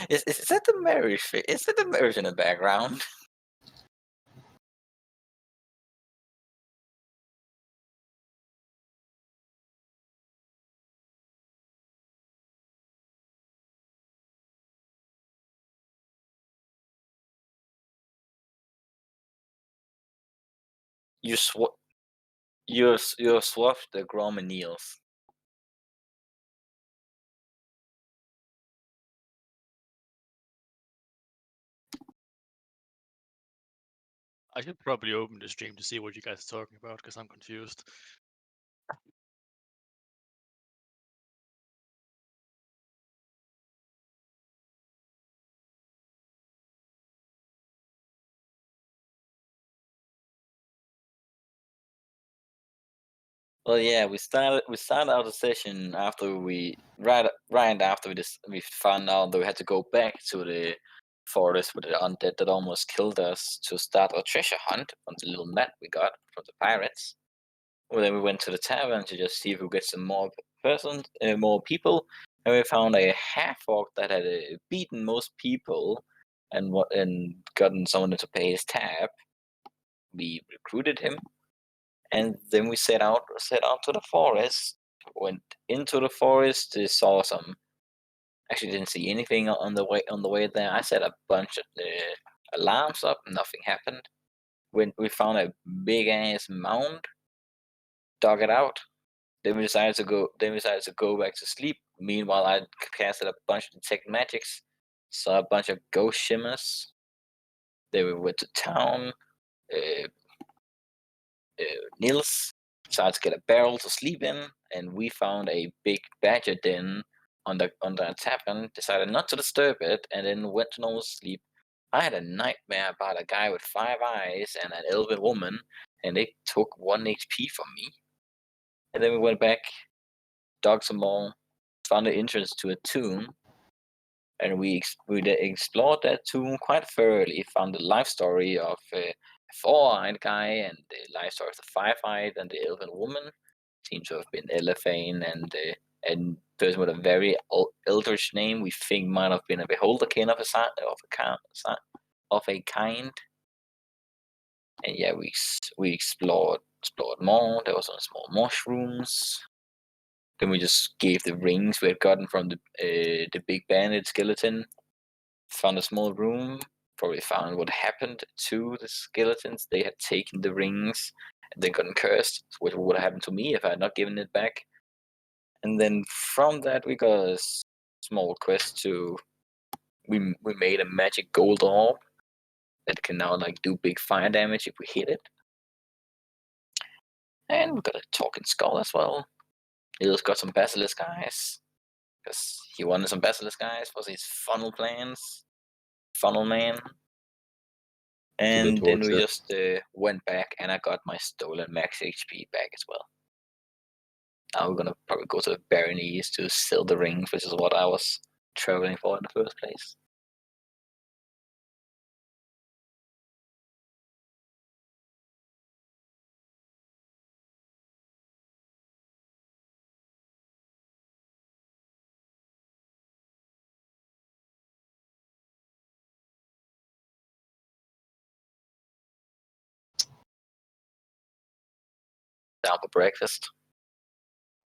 Is that the marriage? Is that the marriage in the background? You sw you swapped the Grom and Niels. I should probably open the stream to see what you guys are talking about, because I'm confused. Well, yeah, we started out the session after right after we found out that we had to go back to the forest with the undead that almost killed us to start our treasure hunt on the little net we got from the pirates. Well, then we went to the tavern to just see if we could get some more people, and we found a half orc that had beaten most people and gotten someone to pay his tab. We recruited him, and then we set out to the forest. Went into the forest. Saw some. Actually, didn't see anything on the way there. I set a bunch of alarms up. Nothing happened. When we found a big ass mound, dug it out. Then we decided to go. Then we decided to go back to sleep. Meanwhile, I casted a bunch of detect magics. Saw a bunch of ghost shimmers. Then we went to town. Uh, Nils decided to get a barrel to sleep in, and we found a big badger den on the tavern. Decided not to disturb it, and then went to normal sleep. I had a nightmare about a guy with 5 eyes and an elven woman, and they took 1 HP from me. And then we went back, dug some more, found the entrance to a tomb, and we explored that tomb quite thoroughly. Found the life story of a four-eyed guy and the life story of the five-eyed and the elven woman. Seems to have been Elephane and person with a very eldritch name. We think might have been a beholder kin of a kind. And yeah, we explored more. There was some small mushrooms. Then we just gave the rings we had gotten from the big bandit skeleton. Found a small room. Probably found what happened to the skeletons. They had taken the rings and then gotten cursed, which would have happened to me if I had not given it back. And then from that we got a small quest to we made a magic gold orb that can now like do big fire damage if we hit it. And we got a talking skull as well. He's got some basilisk eyes because he wanted some basilisk eyes for his funnel plans. Funnel man. And then we just went back and I got my stolen max HP back as well. Now we're gonna probably go to the Baronies to sell the rings, which is what I was traveling for in the first place. Down for breakfast.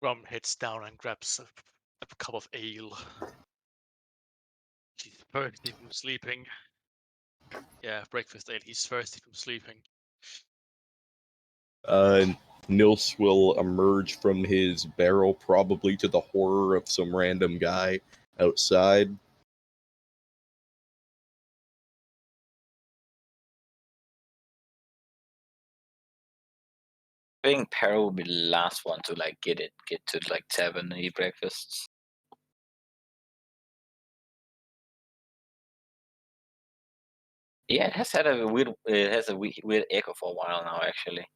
Grom heads down and grabs a cup of ale. He's thirsty from sleeping. Yeah, breakfast ale. He's thirsty from sleeping. Nils will emerge from his barrel, probably to the horror of some random guy outside. I think Peril will be the last one to like get to like tavern and eat breakfasts. Yeah, it has a weird echo for a while now actually.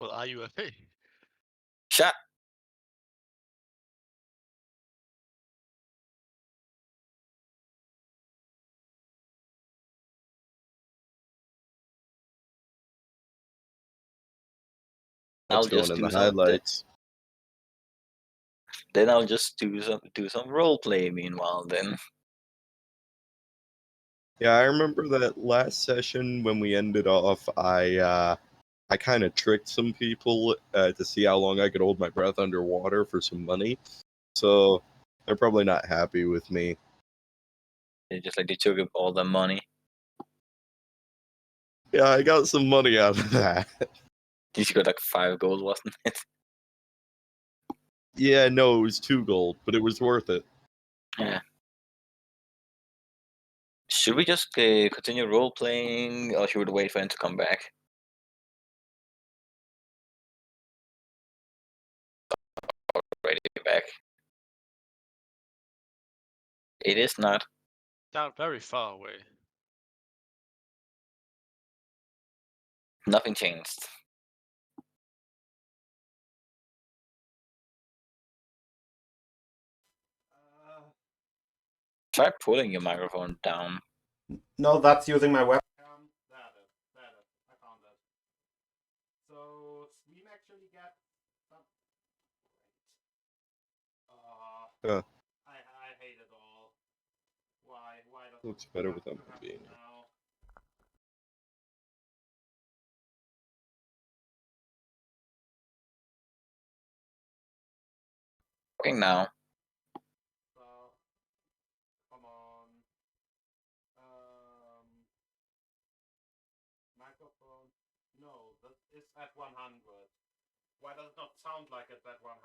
Well, are you okay? Shut. What's I'll going just in do the some of the highlights? Then I'll just do some role play meanwhile. Then Yeah, I remember that last session when we ended off. I kind of tricked some people to see how long I could hold my breath underwater for some money. So they're probably not happy with me. they just like they took up all the money. Yeah, I got some money out of that. You got like 5 gold, wasn't it? Yeah, no, it was 2 gold, but it was worth it. Yeah. Should we just continue role playing, or should we wait for him to come back? Already back. It is not. Down very far away. Nothing changed. Try pulling your microphone down. No, that's using my webcam. That is. I found it. So Stream actually get some. I hate it all. Why does Looks it better have without to me happen being here. now? Working now. So, come on. Microphone. No, this is at 100. Why does it not sound like it's at 100?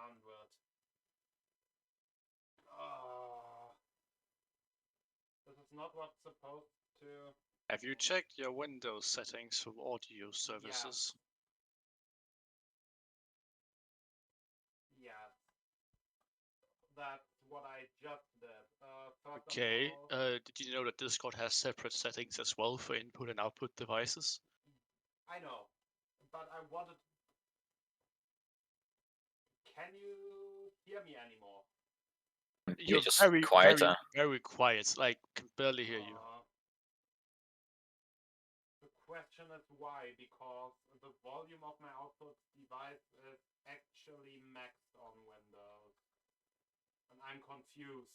This is not what's supposed to. Have you checked your Windows settings for audio services? Yeah. That's what I just did. First Okay. of all, Did you know that Discord has separate settings as well for input and output devices? I know, but I wanted. Can you hear me anymore? You're You're just very, quieter. very quiet. Like, can barely hear you. The question is why, because the volume of my output device is actually maxed on Windows. And I'm confused.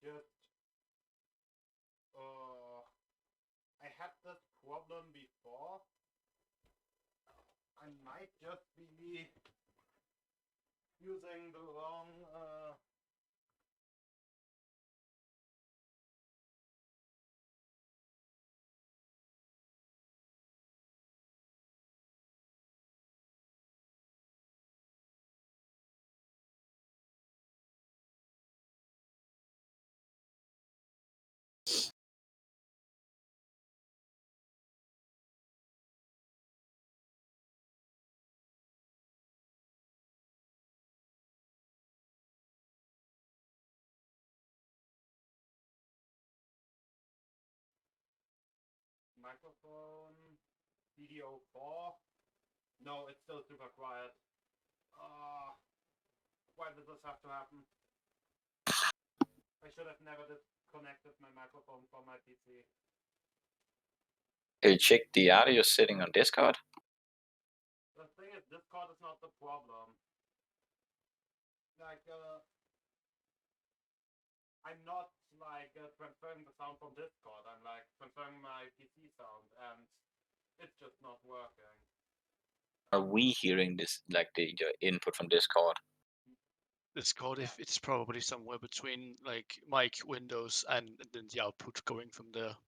Just, I had this problem before. I might just be using the wrong, microphone, video 4. No, it's still super quiet. Why did this have to happen? I should have never disconnected my microphone from my PC. You check the audio setting on Discord. The thing is, Discord is not the problem. Like, I'm not like transferring the sound from Discord. I'm like transferring my PC sound, and it's just not working. Are we hearing this like the input from Discord? Discord, if it's probably somewhere between like mic, Windows, and then the output going from there.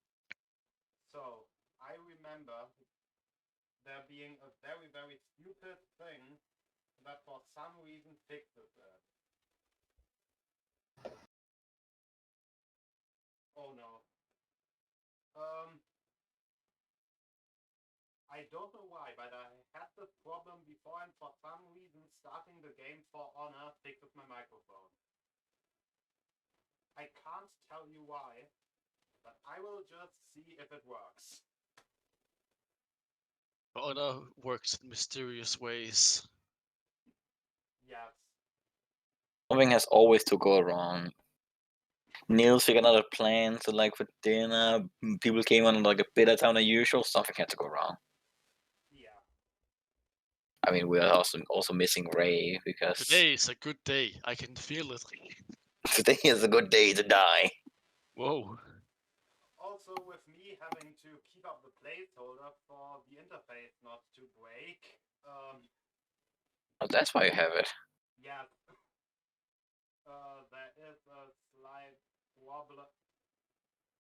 So I remember there being a very, very stupid thing that for some reason fixes it. Oh no. I don't know why, but I had this problem before, and for some reason starting the game For Honor fixes my microphone. I can't tell you why, but I will just see if it works. Honor works in mysterious ways. Yes. Something has always to go wrong. Neil figured out a plan to like for dinner. People came on like a bit of time than usual. Something had to go wrong. Yeah. I mean, we're also missing Ray because Today is a good day. I can feel it. today is a good day to die. Whoa. Also, with me having to keep up the placeholder for the interface not to break, Oh, that's why you have it. yeah, there is a slight problem.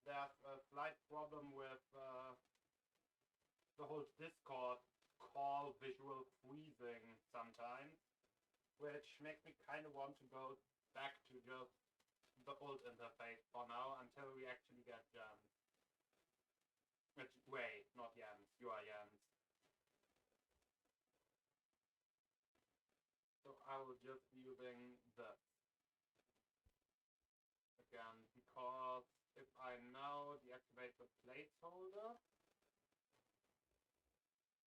There's a slight problem with the whole Discord call visual freezing sometimes, which makes me kind of want to go back to just the old interface for now until we actually get Jens. Wait, not Jens. You are Jens. So I will just be using this again because if I now deactivate the placeholder,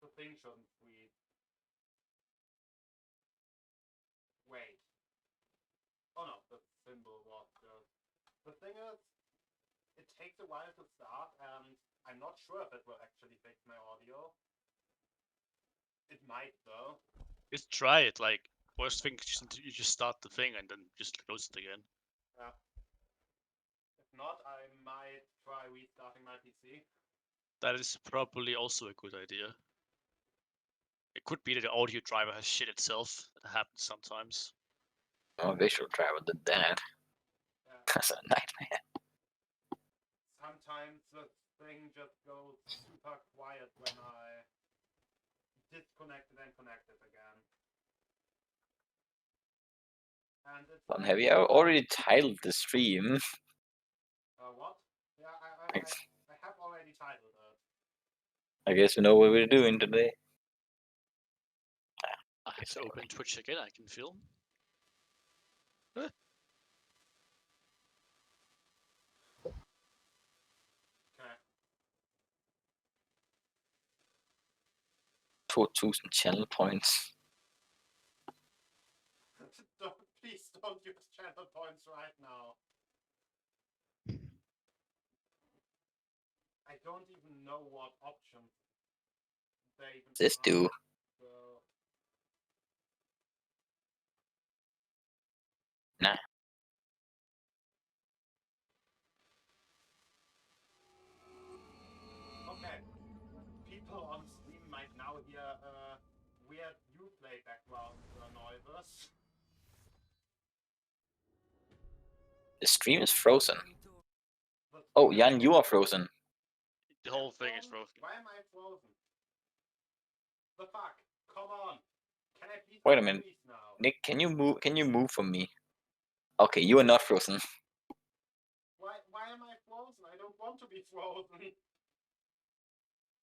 the thing shouldn't freeze. Wait. Oh no, the symbol was just. The thing is, it takes a while to start, and I'm not sure if it will actually fix my audio. It might though. Just try it. Like, worst thing, you just start the thing and then just close it again. Yeah. If not, I might try restarting my PC. That is probably also a good idea. It could be that the audio driver has shit itself. That happens sometimes. Oh, visual driver did that. Yeah. That's a nightmare. Sometimes the thing just goes super quiet when I disconnect it and connect it again. And it's Fun, like, have you already titled the stream? what? Yeah, I have already titled it. I guess we know what we're doing today. I have to open Twitch again. I can film. Huh? 2,000 channel points. Please don't use channel points right now. I don't even know what options they even This do. So... Nah. Okay. People on stream might now hear weird Uplay background noises. The stream is frozen. But Oh, Jan, you are frozen. The whole thing is frozen. Why am I frozen? The fuck? Come on. Can I please Wait a minute. freeze now? Nick, can you move? Can you move from me? Okay, you are not frozen. Why am I frozen? I don't want to be frozen.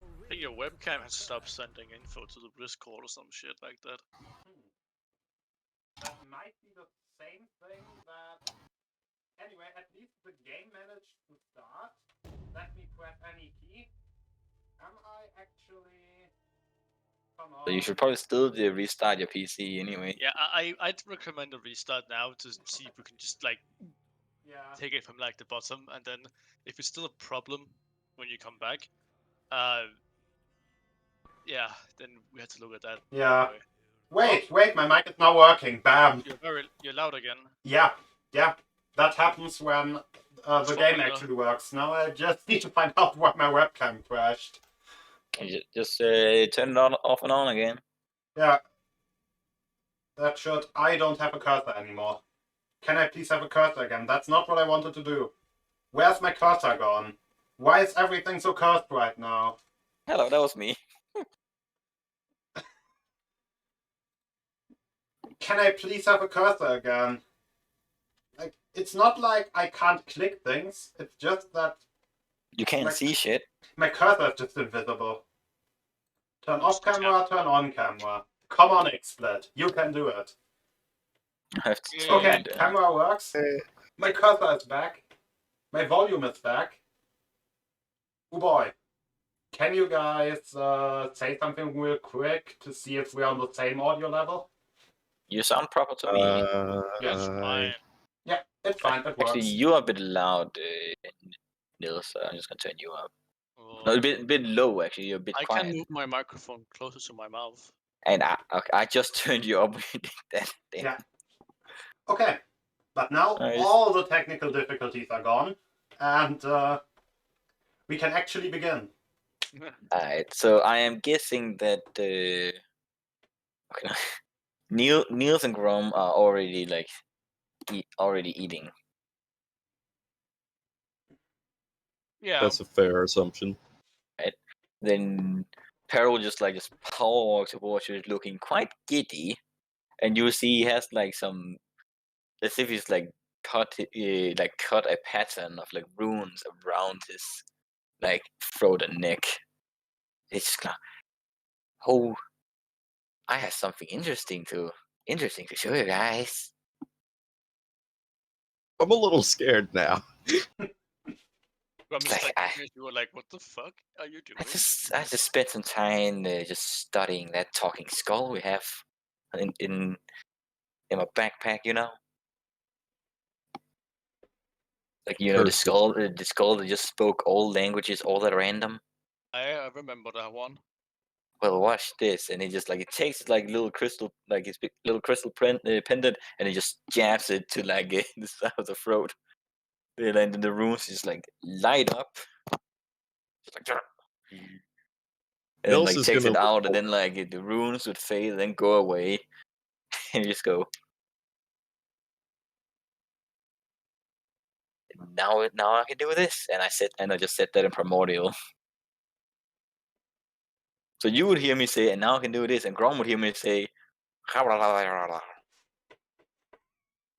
I think your webcam has stopped sending info to the Discord or some shit like that. That might be the same thing that... Anyway, at least the game managed to start. Let me press any key. Am I actually... Come on. So you should probably still restart your PC anyway. Yeah, I'd recommend a restart now to see if we can just like take it from like the bottom, and then if it's still a problem when you come back, yeah, then we have to look at that. Yeah. Anyway. Wait, my mic is now working. Bam. You're loud again. Yeah. That happens when the game actually works. Now I just need to find out why my webcam crashed. You just turn it on, off and on again. Yeah. That should... I don't have a cursor anymore. Can I please have a cursor again? That's not what I wanted to do. Where's my cursor gone? Why is everything so cursed right now? Hello, that was me. Can I please have a cursor again? Like, it's not like I can't click things. It's just that... You can't see shit. My cursor is just invisible. Turn off camera, turn on camera. Come on, XSplit. You can do it. I have to Okay, camera works. My cursor is back. My volume is back. Oh boy. Can you guys say something real quick to see if we're on the same audio level? You sound proper to me. Yes, fine. Yeah, it's fine. It works. Actually, you are a bit loud, Nils. So I'm just gonna turn you up. No, a bit low actually. You're a bit I quiet. can move my microphone closer to my mouth. And I just turned you up with that. Damn. Yeah. Okay, but now Nice. all the technical difficulties are gone, and we can actually begin. Alright, so I am guessing that okay, Niels and Grom are already like already eating. Yeah. That's a fair assumption. Then Peril just power walks towards you, looking quite giddy, and you see he has like some, as if he's like cut a pattern of like runes around his like throat and neck. It's just like, oh, I have something interesting to show you guys. I'm a little scared now. I'm just like, you were like, what the fuck are you doing? I just spent some time just studying that talking skull we have in my backpack, you know. Like, you know, the skull that just spoke all languages, all at random. I remember that one. Well, watch this, and it takes his like little crystal, like his big little crystal pendant, and it just jabs it to like the side of the throat. And then the runes just like light up, just like, and Nils like is takes gonna it out, and then like the runes would fade, and then go away, and you just go. Now I can do this, and I just said that in primordial. So you would hear me say, and now I can do this, and Grom would hear me say,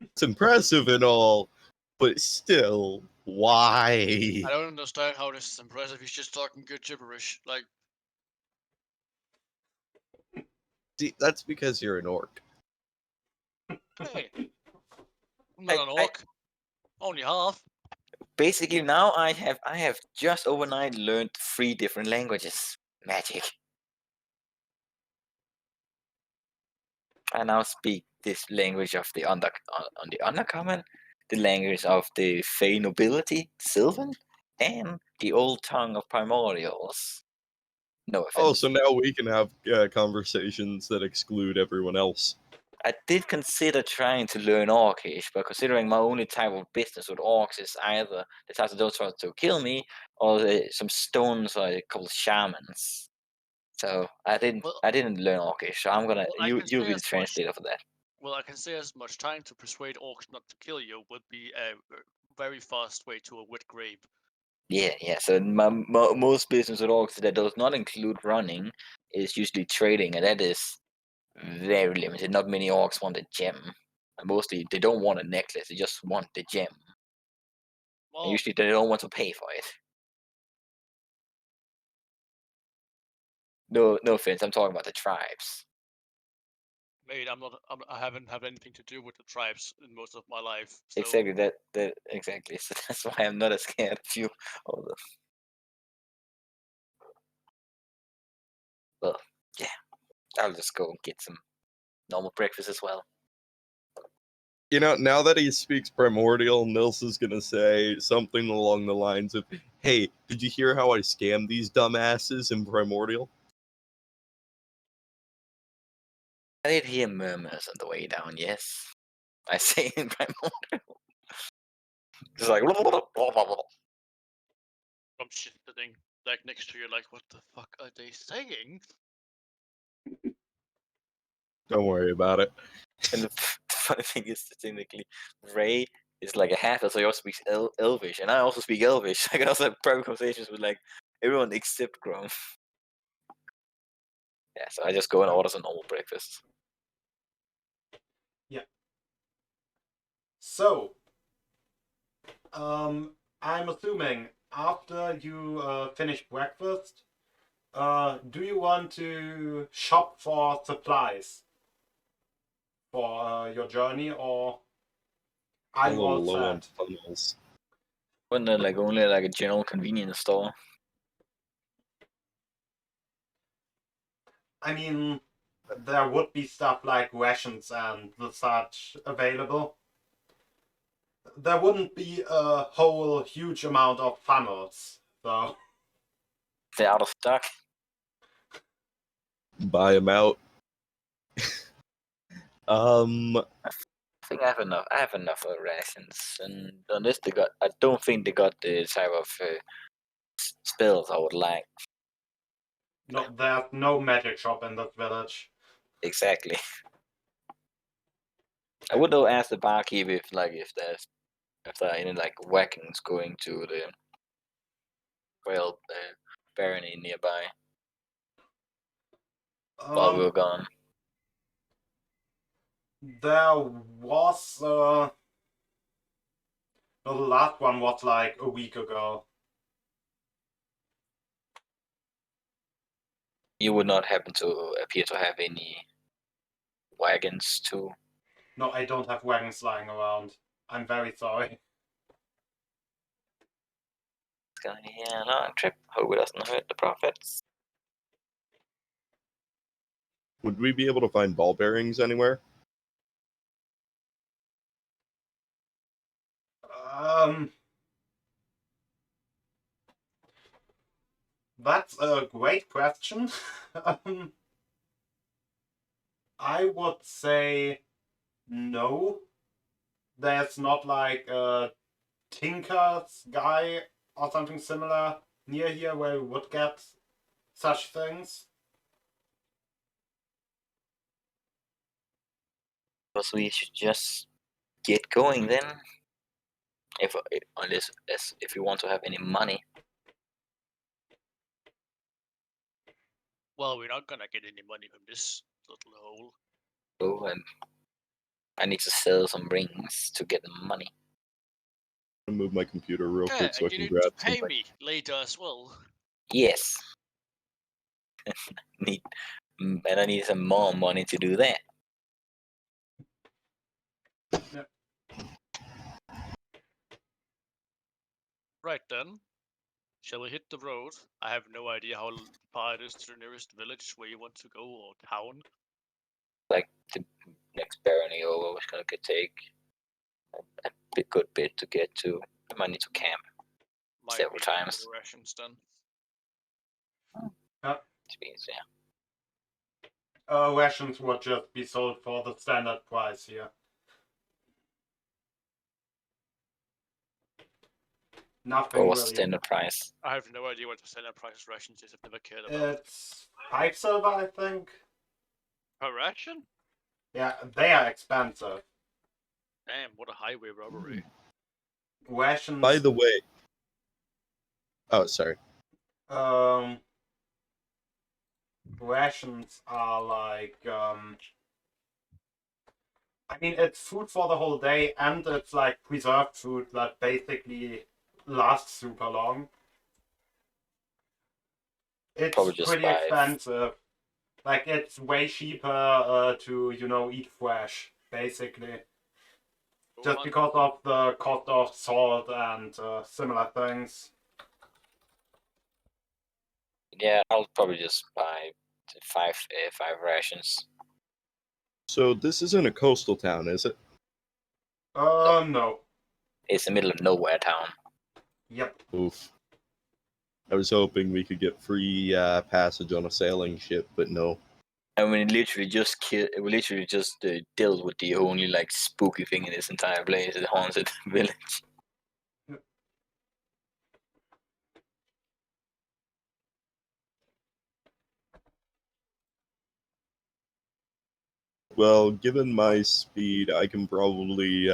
It's impressive and all, but still, why? I don't understand how this is impressive. He's just talking good gibberish. Like, See, that's because you're an orc. hey, I'm not an orc. Only half. Basically, now I have just overnight learned 3 different languages. Magic. I now speak this language of the on the undercommon, the language of the Fey nobility, Sylvan, and the old tongue of primordials. No offense. Oh, so now we can have conversations that exclude everyone else. I did consider trying to learn Orcish, but considering my only type of business with orcs is either the types that don't try to kill me, or some stones or a couple of shamans. So I didn't learn Orcish. So I'm gonna you'll be the translator for that. Well, I can say as much. Trying to persuade orcs not to kill you would be a very fast way to a wet grave. Yeah. So most business with orcs that does not include running is usually trading, and that is very limited. Not many orcs want a gem. And mostly they don't want a necklace; they just want the gem. Well, And usually they don't want to pay for it. No offense. I'm talking about the tribes. mate, I haven't had anything to do with the tribes in most of my life. So. Exactly. That exactly. So that's why I'm not as scared of you. Although, well, yeah. I'll just go and get some normal breakfast as well. You know, now that he speaks primordial, Nils is gonna say something along the lines of, "Hey, did you hear how I scammed these dumbasses in primordial?" I did hear murmurs on the way down. Yes, I say in primordial. Just like. I'm just sitting like next to you, like, what the fuck are they saying? Don't worry about it. And the funny thing is, technically, Ray is like a half, so he also speaks Elvish, and I also speak Elvish. I can also have private conversations with like everyone except Grom. Yeah, so I just go and order some normal breakfast. Yeah. So, I'm assuming after you finish breakfast, do you want to shop for supplies for your journey, or are I'm a you all little low on set? funnels. Wasn't there like only like a general convenience store? I mean, there would be stuff like rations and the such available. There wouldn't be a whole huge amount of funnels, so. They're out of stock. Buy them out. I think I have enough. I have enough rations, and unless they got, I don't think they got the type of spells I would like. No, there's no magic shop in that village. Exactly. I would though ask the barkeep if there are any like wagons going to the barony nearby while we were gone. There was no, the last one was like a week ago. You would not happen to appear to have any wagons too. No, I don't have wagons lying around. I'm very sorry. It's gonna be a long trip. Hope it doesn't hurt the profits. Would we be able to find ball bearings anywhere? That's a great question. I would say no. There's not like a tinker's guy or something similar near here where you would get such things. Because we should just get going then. If you want to have any money. Well, we're not gonna get any money from this little hole. Oh, and I need to sell some rings to get the money. I'm gonna move my computer real Yeah, quick so I and you can need grab to pay something. me later as well. Yes. And I need some more money to do that. Right then. Shall we hit the road? I have no idea how far it is to the nearest village where you want to go or town. Like the next barony over was gonna take a good bit to get to. I might need to camp Might several be times. rations then. Jeez, yeah. Rations would just be sold for the standard price here. Nothing What was the really. standard price? I have no idea what the standard price of rations is. I've never cared about. It's 5 silver, I think. Per ration? Yeah, they are expensive. Damn, what a highway robbery. Rations. By the way, oh sorry. Rations are like I mean, it's food for the whole day, and it's like preserved food that basically lasts super long. It's Probably just pretty 5. expensive. Like, it's way cheaper to, eat fresh, basically. Just because of the cost of salt and similar things. Yeah, I'll probably just buy 5 rations. So this isn't a coastal town, is it? No. It's the middle of nowhere town. Yep. Oof. I was hoping we could get free passage on a sailing ship, but no. And we literally just dealt with the only like spooky thing in this entire place, the haunted village. Well, given my speed, I can probably.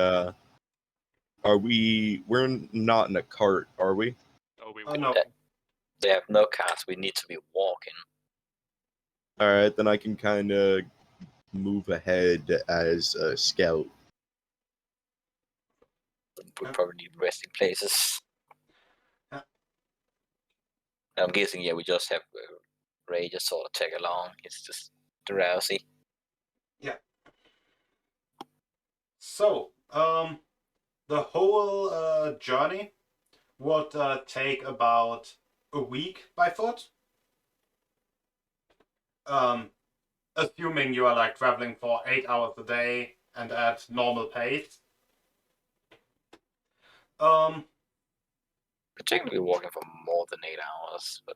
We're not in a cart, are we? Oh, we No. They have no cars. We need to be walking. All right, then I can kind of move ahead as a scout. We probably need resting places. Yeah. I'm guessing, yeah, we just have Ray just sort of tag along. It's just drowsy. Yeah. So, the whole journey would take about a week by foot. Assuming you are like traveling for 8 hours a day and at normal pace. We're technically walking for more than 8 hours, but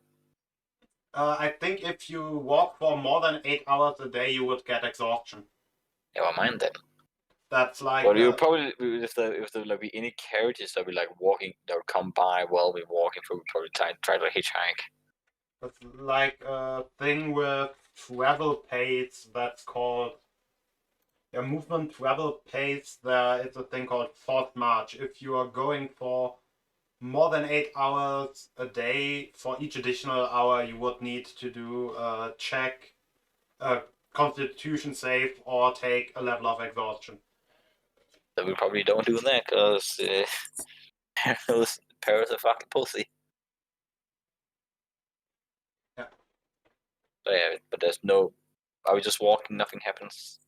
I think if you walk for more than 8 hours a day, you would get exhaustion. Never mind then. That's like But you'll probably if there like be any carriages that be like walking that would come by while we're walking through, we'd probably try to hitchhike. that's like a thing with travel pace that's called a movement travel pace. There is a thing called forced march. If you are going for more than 8 hours a day, for each additional hour you would need to do a check, a constitution save, or take a level of exhaustion. So we probably don't do that because Paris are fucking pussy. Yeah. So yeah, but there's no. Are we just walking? Nothing happens.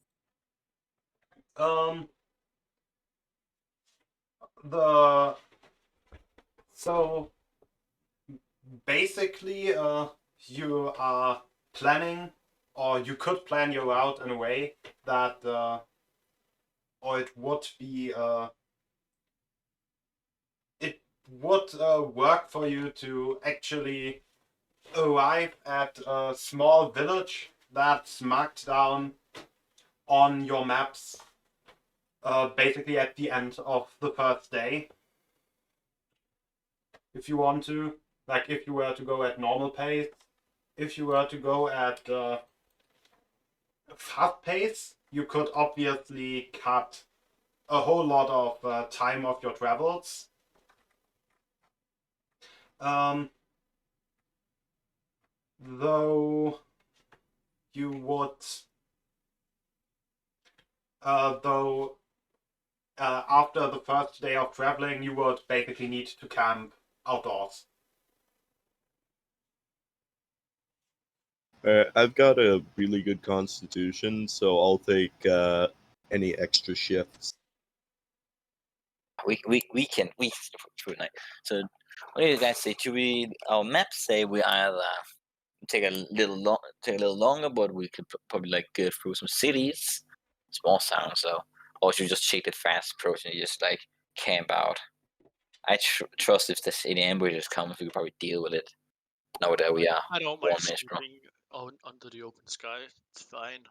So basically, you are planning, or you could plan your route in a way that, or it would be, it would work for you to actually arrive at a small village that's marked down on your maps, basically at the end of the first day. If you want to, like if you were to go at normal pace, if you were to go at fast pace, you could obviously cut a whole lot of time of your travels. Though you would, after the first day of traveling, you would basically need to camp outdoors. I've got a really good constitution, so I'll take any extra shifts. We can So what do you guys say? Should we? Our maps say we either take a little longer, but we could probably like go through some cities, small towns, so, or should we just take the fast approach and just like camp out? I trust if there's any ambushes coming, we could probably deal with it. Know that we are I don't one mind minute from. sleeping under the open sky. It's fine.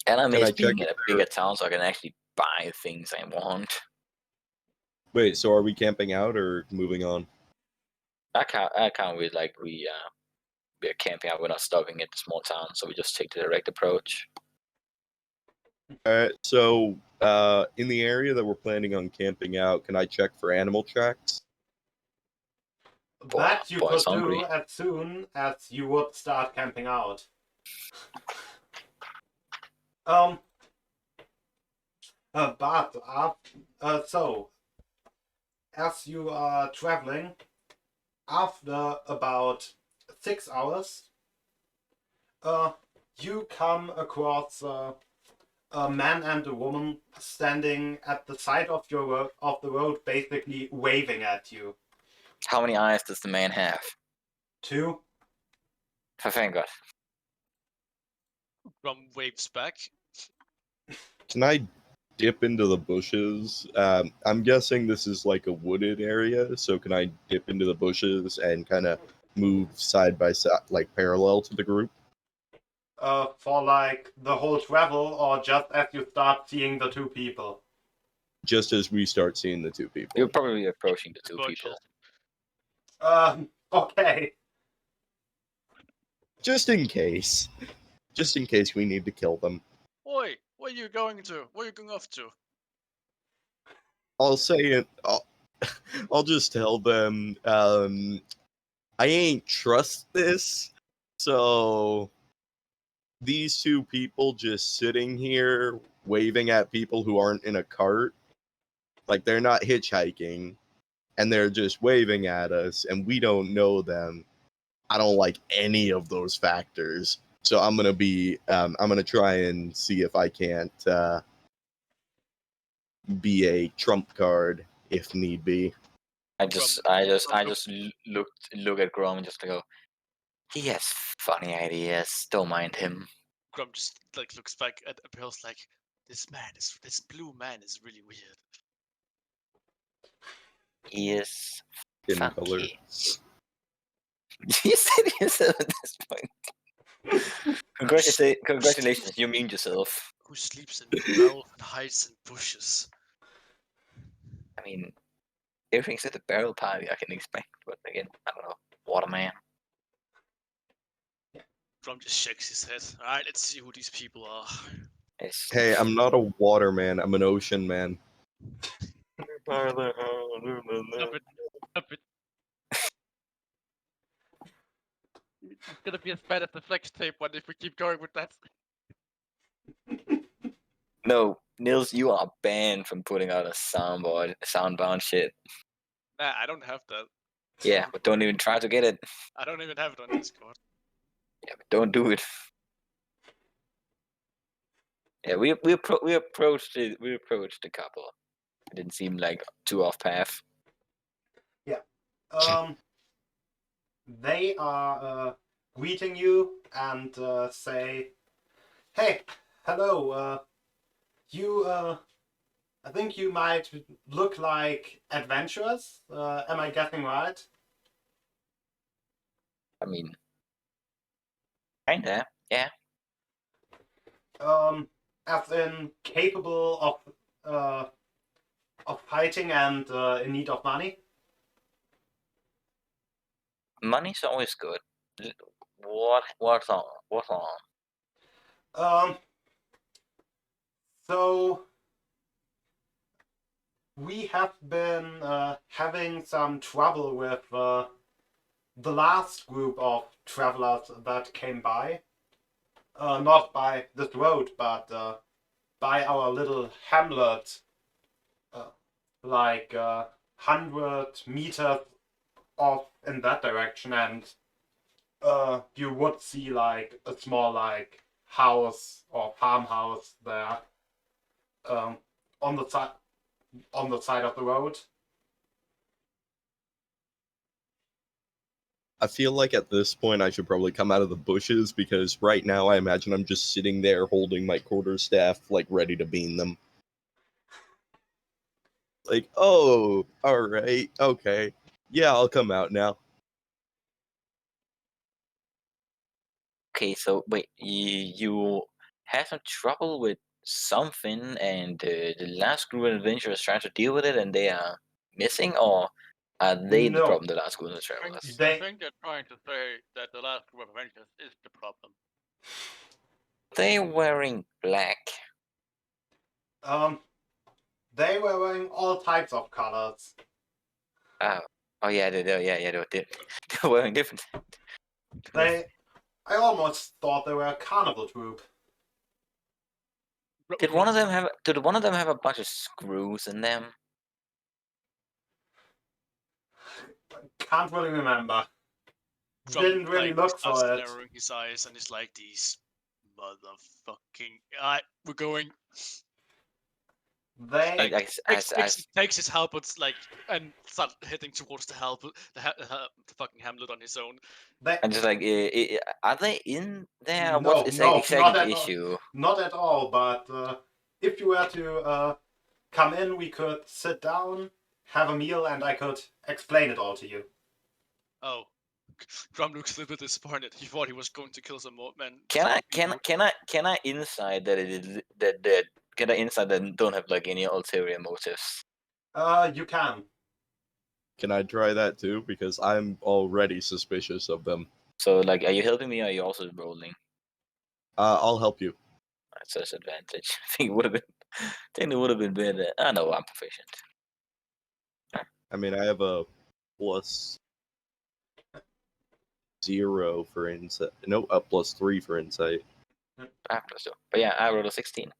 And I Can I miss check being in if a bigger town so I can actually buy things I want. Wait, so are we camping out or moving on? I can't really like we're camping out. We're not stopping at the small town, so we just take the direct approach. Alright, so in the area that we're planning on camping out, can I check for animal tracks? That you Boy's could hungry. do as soon as you would start camping out. So as you are traveling, after about 6 hours, you come across a man and a woman standing at the side of the road, basically waving at you. How many eyes does the man have? 2. Thank God. Grum waves back. Can I dip into the bushes? I'm guessing this is like a wooded area, so can I dip into the bushes and kind of move side by side, like parallel to the group? For like the whole travel, or just as you start seeing the 2 people? Just as we start seeing the 2 people. You're probably approaching the 2 Bushes. people. Okay. Just in case. Just in case we need to kill them. Oi, where are you going to? Where are you going off to? I'll say it. I'll just tell them. I ain't trust this. So these 2 people just sitting here waving at people who aren't in a cart, like they're not hitchhiking, and they're just waving at us, and we don't know them. I don't like any of those factors. So I'm gonna try and see if I can't be a trump card if need be. I just look at Grom and just go, he has funny ideas. Don't mind him. Grum just like looks back at April's like, this blue man is really weird. He is Skin color. funky. You said yourself at this point. Congratulations, you memed yourself. who sleeps in barrels and hides in bushes. I mean, everything except the barrel party I can expect, but again, I don't know. Waterman. Grom just shakes his head. Alright, let's see who these people are. It's Hey, I'm not a water man. I'm an ocean man. Stop it. Stop it. It's gonna be as bad as the flex tape one if we keep going with that. No, Nils, you are banned from putting out a soundbound shit. Nah, I don't have that. Yeah, but don't even try to get it. I don't even have it on Discord. Yeah, but don't do it. Yeah, we approached the couple. It didn't seem like too off path. They are greeting you and say, "Hey, hello. You, I think you might look like adventurers. Am I getting right?" I mean, kinda, yeah. As in capable of fighting and in need of money. Money's always good. What's on? What's on? So we have been having some trouble with the last group of travelers that came by. Not by this road, but by our little hamlet, like 100 meters off in that direction, and you would see like a small like house or farmhouse there, on the side of the road. I feel like at this point I should probably come out of the bushes because right now I imagine I'm just sitting there holding my quarterstaff, like ready to bean them. Like, oh, alright, okay. Yeah, I'll come out now. Okay, so wait, you had some trouble with something, and the last group of adventurers trying to deal with it, and they are missing, or are they the No. problem? The last group of travelers. I think they're trying to say that the last group of Avengers is the problem. They wearing black. They were wearing all types of colors. Oh yeah, they were wearing different. I almost thought they were a carnival troupe. Did one of them have a bunch of screws in them? Can't really remember. Grom, Didn't really look starts for it. narrowing his eyes and is like, these motherfucking. Alright, we're going. They Takes his halberd and start heading towards the halberd, the fucking hamlet on his own. And just like, are they in there? No, What is no, exactly not the at all. issue? Not at all, but if you were to come in, we could sit down, have a meal, and I could explain it all to you. Oh, Grom looks a little bit disappointed. He thought he was going to kill some more men. Can I insight that it is that can I insight that don't have like any ulterior motives? You can. Can I try that too? Because I'm already suspicious of them. So like, are you helping me, or are you also rolling? I'll help you. That's such advantage. I think it would have been better. I know I'm proficient. I mean, I have a +0 for insight. No, a +3 for insight. But yeah, I rolled a 16.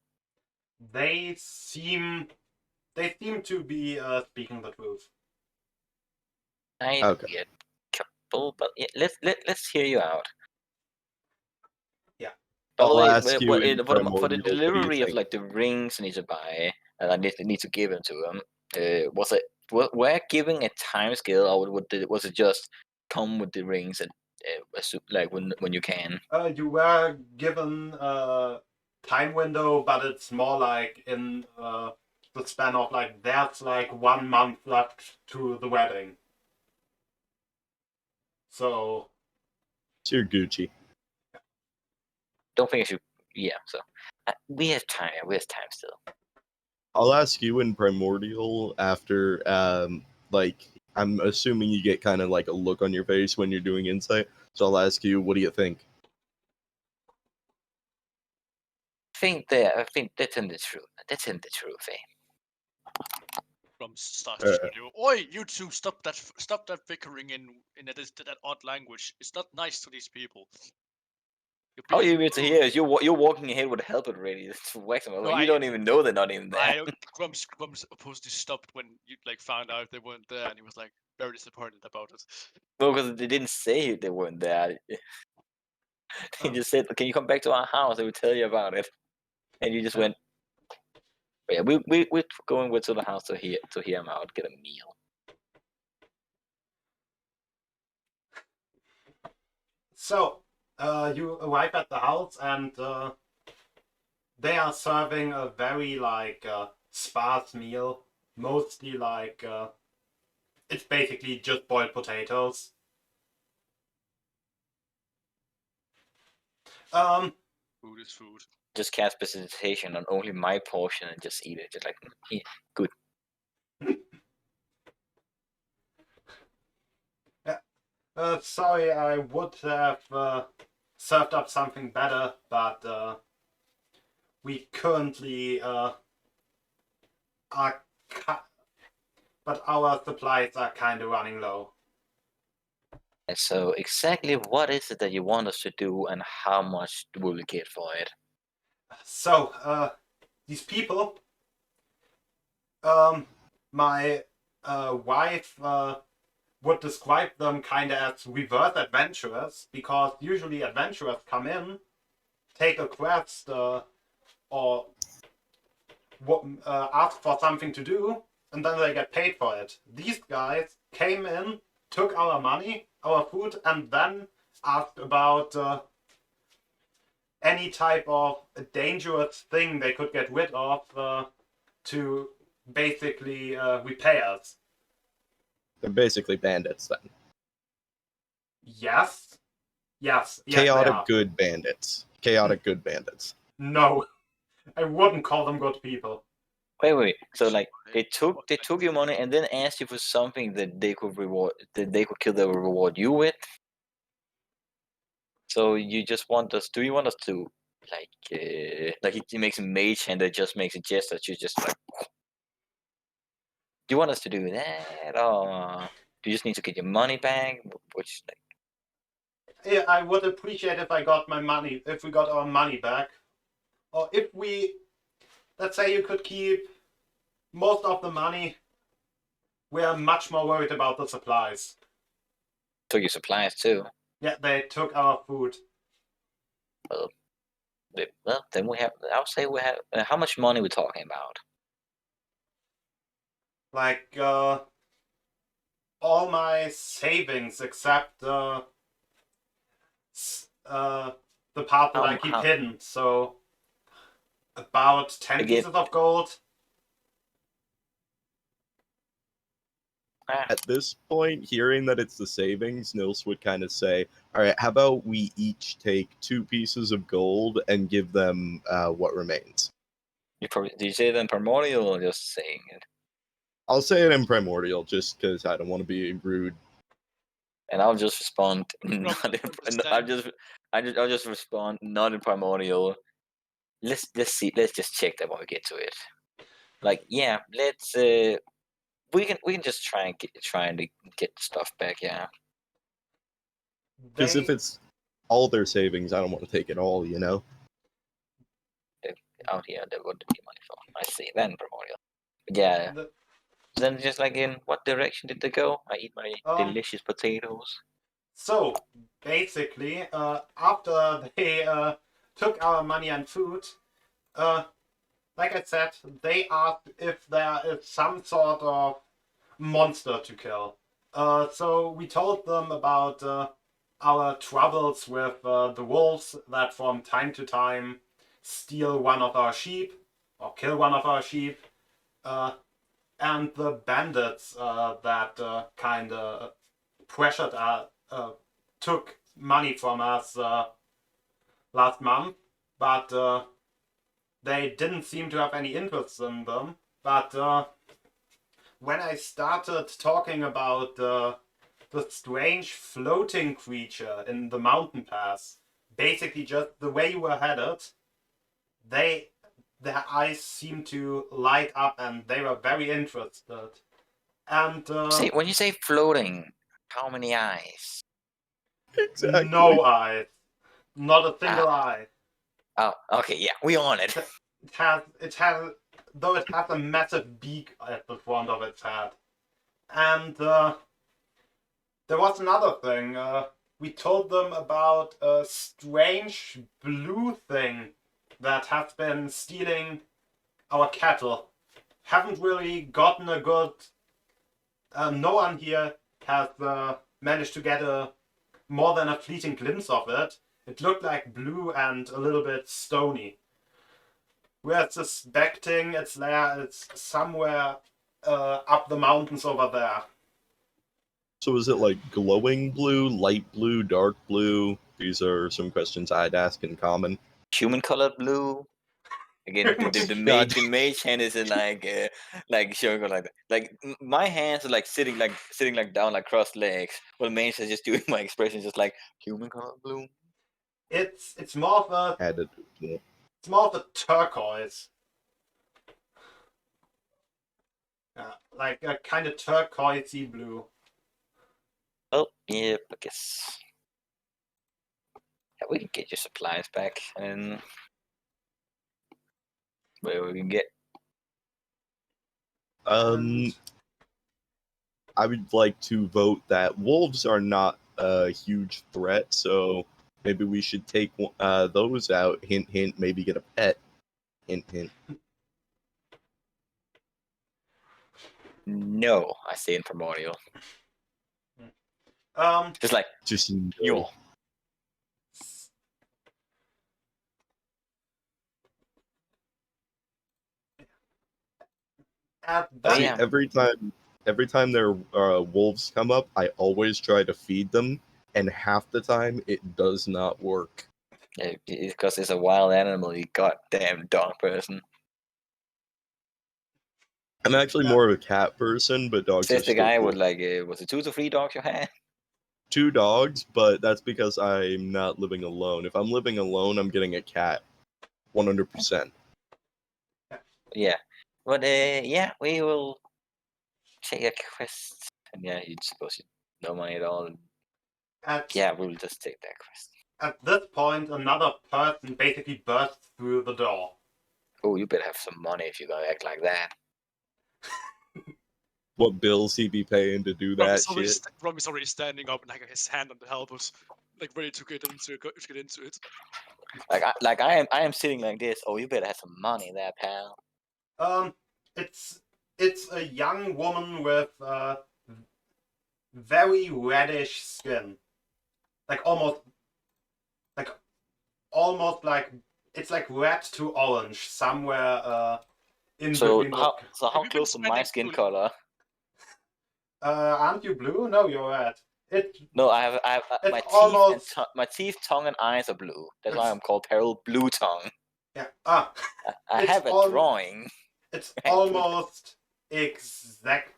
They seem to be speaking the truth. I Okay. get couple, but yeah, let's hear you out. Yeah. By the I'll way, ask you in for the primordial, what do you delivery of think? like the rings I need to buy, and I need to give them to them. Were giving a time scale, or was it just come with the rings and like when you can? You were given a time window, but it's more like in the span of like there's like 1 month left to the wedding. So It's your Gucci. Don't think I should. Yeah, so We have time. We have time still. I'll ask you in Primordial after, I'm assuming you get kind of like a look on your face when you're doing insight. So I'll ask you, what do you think? I think that's in the truth. That's in the truth, eh? From start to studio. Oi, you two! Stop that bickering in that odd language. It's not nice to these people. How are you able to hear us? You're walking ahead with a helmet ready to whack them. No, You don't even know they're not even there. Grumps supposedly stopped when you like found out they weren't there, and he was like very disappointed about it. Well, because they didn't say they weren't there. They just said, "Can you come back to our house? I will tell you about it." And you just went. But yeah, we're going to the house to hear him out, get a meal. So, you arrive at the house and they are serving a very sparse meal. Mostly it's basically just boiled potatoes. Food is food. Just cast precipitation on only my portion and just eat it. Just like, yeah, good. Sorry, I would have served up something better, but we currently but our supplies are kind of running low. And so, exactly what is it that you want us to do, and how much will we get for it? So, these people, my wife would describe them kind of as reverse adventurers, because usually adventurers come in, take a quest, or ask for something to do, and then they get paid for it. These guys came in, took our money, our food, and then asked about any type of dangerous thing they could get rid of to basically repay us. They're basically bandits then. Yes. Yes, Chaotic they are. good bandits. Chaotic good bandits. No, I wouldn't call them good people. Wait. So like they took your money and then asked you for something that they could kill them and reward you with. So you just want us? Do you want us to like he makes a mage hand that just makes a gesture that you just like? Do you want us to do that, or do you just need to get your money back? Which like, Yeah, I would appreciate if I got my money, if we got our money back, or if we, let's say, you could keep most of the money. We are much more worried about the supplies. took your supplies too. Yeah, they took our food. Well, then we have. I'll say we have. How much money we're talking about? Like all my savings except the part that I keep hidden. So about 10 pieces of gold. At this point, hearing that it's the savings, Nils would kind of say, all right, how about we each take 2 pieces of gold and give them what remains? Do you say it in primordial or just saying it? I'll say it in primordial just because I don't want to be rude. And I'll just respond. I'll just respond not in primordial. Let's see. Let's just check that when we get to it. Like, yeah, let's. We can just trying to get the stuff back. Yeah. Because if it's all their savings, I don't want to take it all. You know. Out here, there would be money for. I see. Then primordial. Yeah. Then just like in what direction did they go? I eat my delicious potatoes. So basically, after they took our money and food, like I said, they asked if there is some sort of monster to kill. So we told them about our troubles with the wolves that from time to time steal one of our sheep or kill one of our sheep. And the bandits that kind of pressured us, took money from us last month, but they didn't seem to have any interest in them. But when I started talking about the strange floating creature in the mountain pass, basically just the way you were headed, their eyes seemed to light up and they were very interested. And See, when you say floating, how many eyes? Exactly. no eyes, not a single eye. Oh, okay, yeah, we on it. It has though it has a massive beak at the front of its head. And there was another thing. We told them about a strange blue thing that has been stealing our cattle. Haven't really gotten a good. No one here has managed to get more than a fleeting glimpse of it. It looked like blue and a little bit stony. We're suspecting its lair. It's somewhere up the mountains over there. So is it like glowing blue, light blue, dark blue? These are some questions I'd ask in common. Human colored blue. Again, the mage hand is in like showing like that. Like my hands are like sitting down like crossed legs. Well, mage is just doing my expression just like human colored blue. It's more of a Added. Yeah. it's more of a turquoise. Like a kind of turquoisey blue. Oh, yeah, I guess. Yeah, we can get your supplies back and where we can get. I would like to vote that wolves are not a huge threat, so maybe we should take those out. Hint, hint. Maybe get a pet. Hint, hint. No, I say in primordial. Just like Just yo. At Oh, that, yeah. every time their wolves come up, I always try to feed them, and half the time it does not work. Because it's a wild animal, you goddamn dog person. I'm actually more of a cat person, but dogs are Says the still guy cool. with like, was it 2 to 3 dogs you had? 2 dogs, but that's because I'm not living alone. If I'm living alone, I'm getting a cat, 100%. Yeah, but yeah, we will take a quest, and yeah, you suppose you no money at all. Yeah, we'll just take that quest. At this point, another person basically bursts through the door. Oh, you better have some money if you're gonna act like that. What bills he be paying to do that shit? Rob is already standing up and like his hand on the helpers, like ready to get into it. I am sitting like this. Oh, you better have some money there, pal. It's a young woman with very reddish skin, like almost like it's like red to orange somewhere in between. How close to my skin color? Aren't you blue? No, you're red. No, I have my almost, teeth, my teeth, tongue, and eyes are blue. That's why I'm called Harold Blue Tongue. Yeah. I have a drawing. It's almost exact.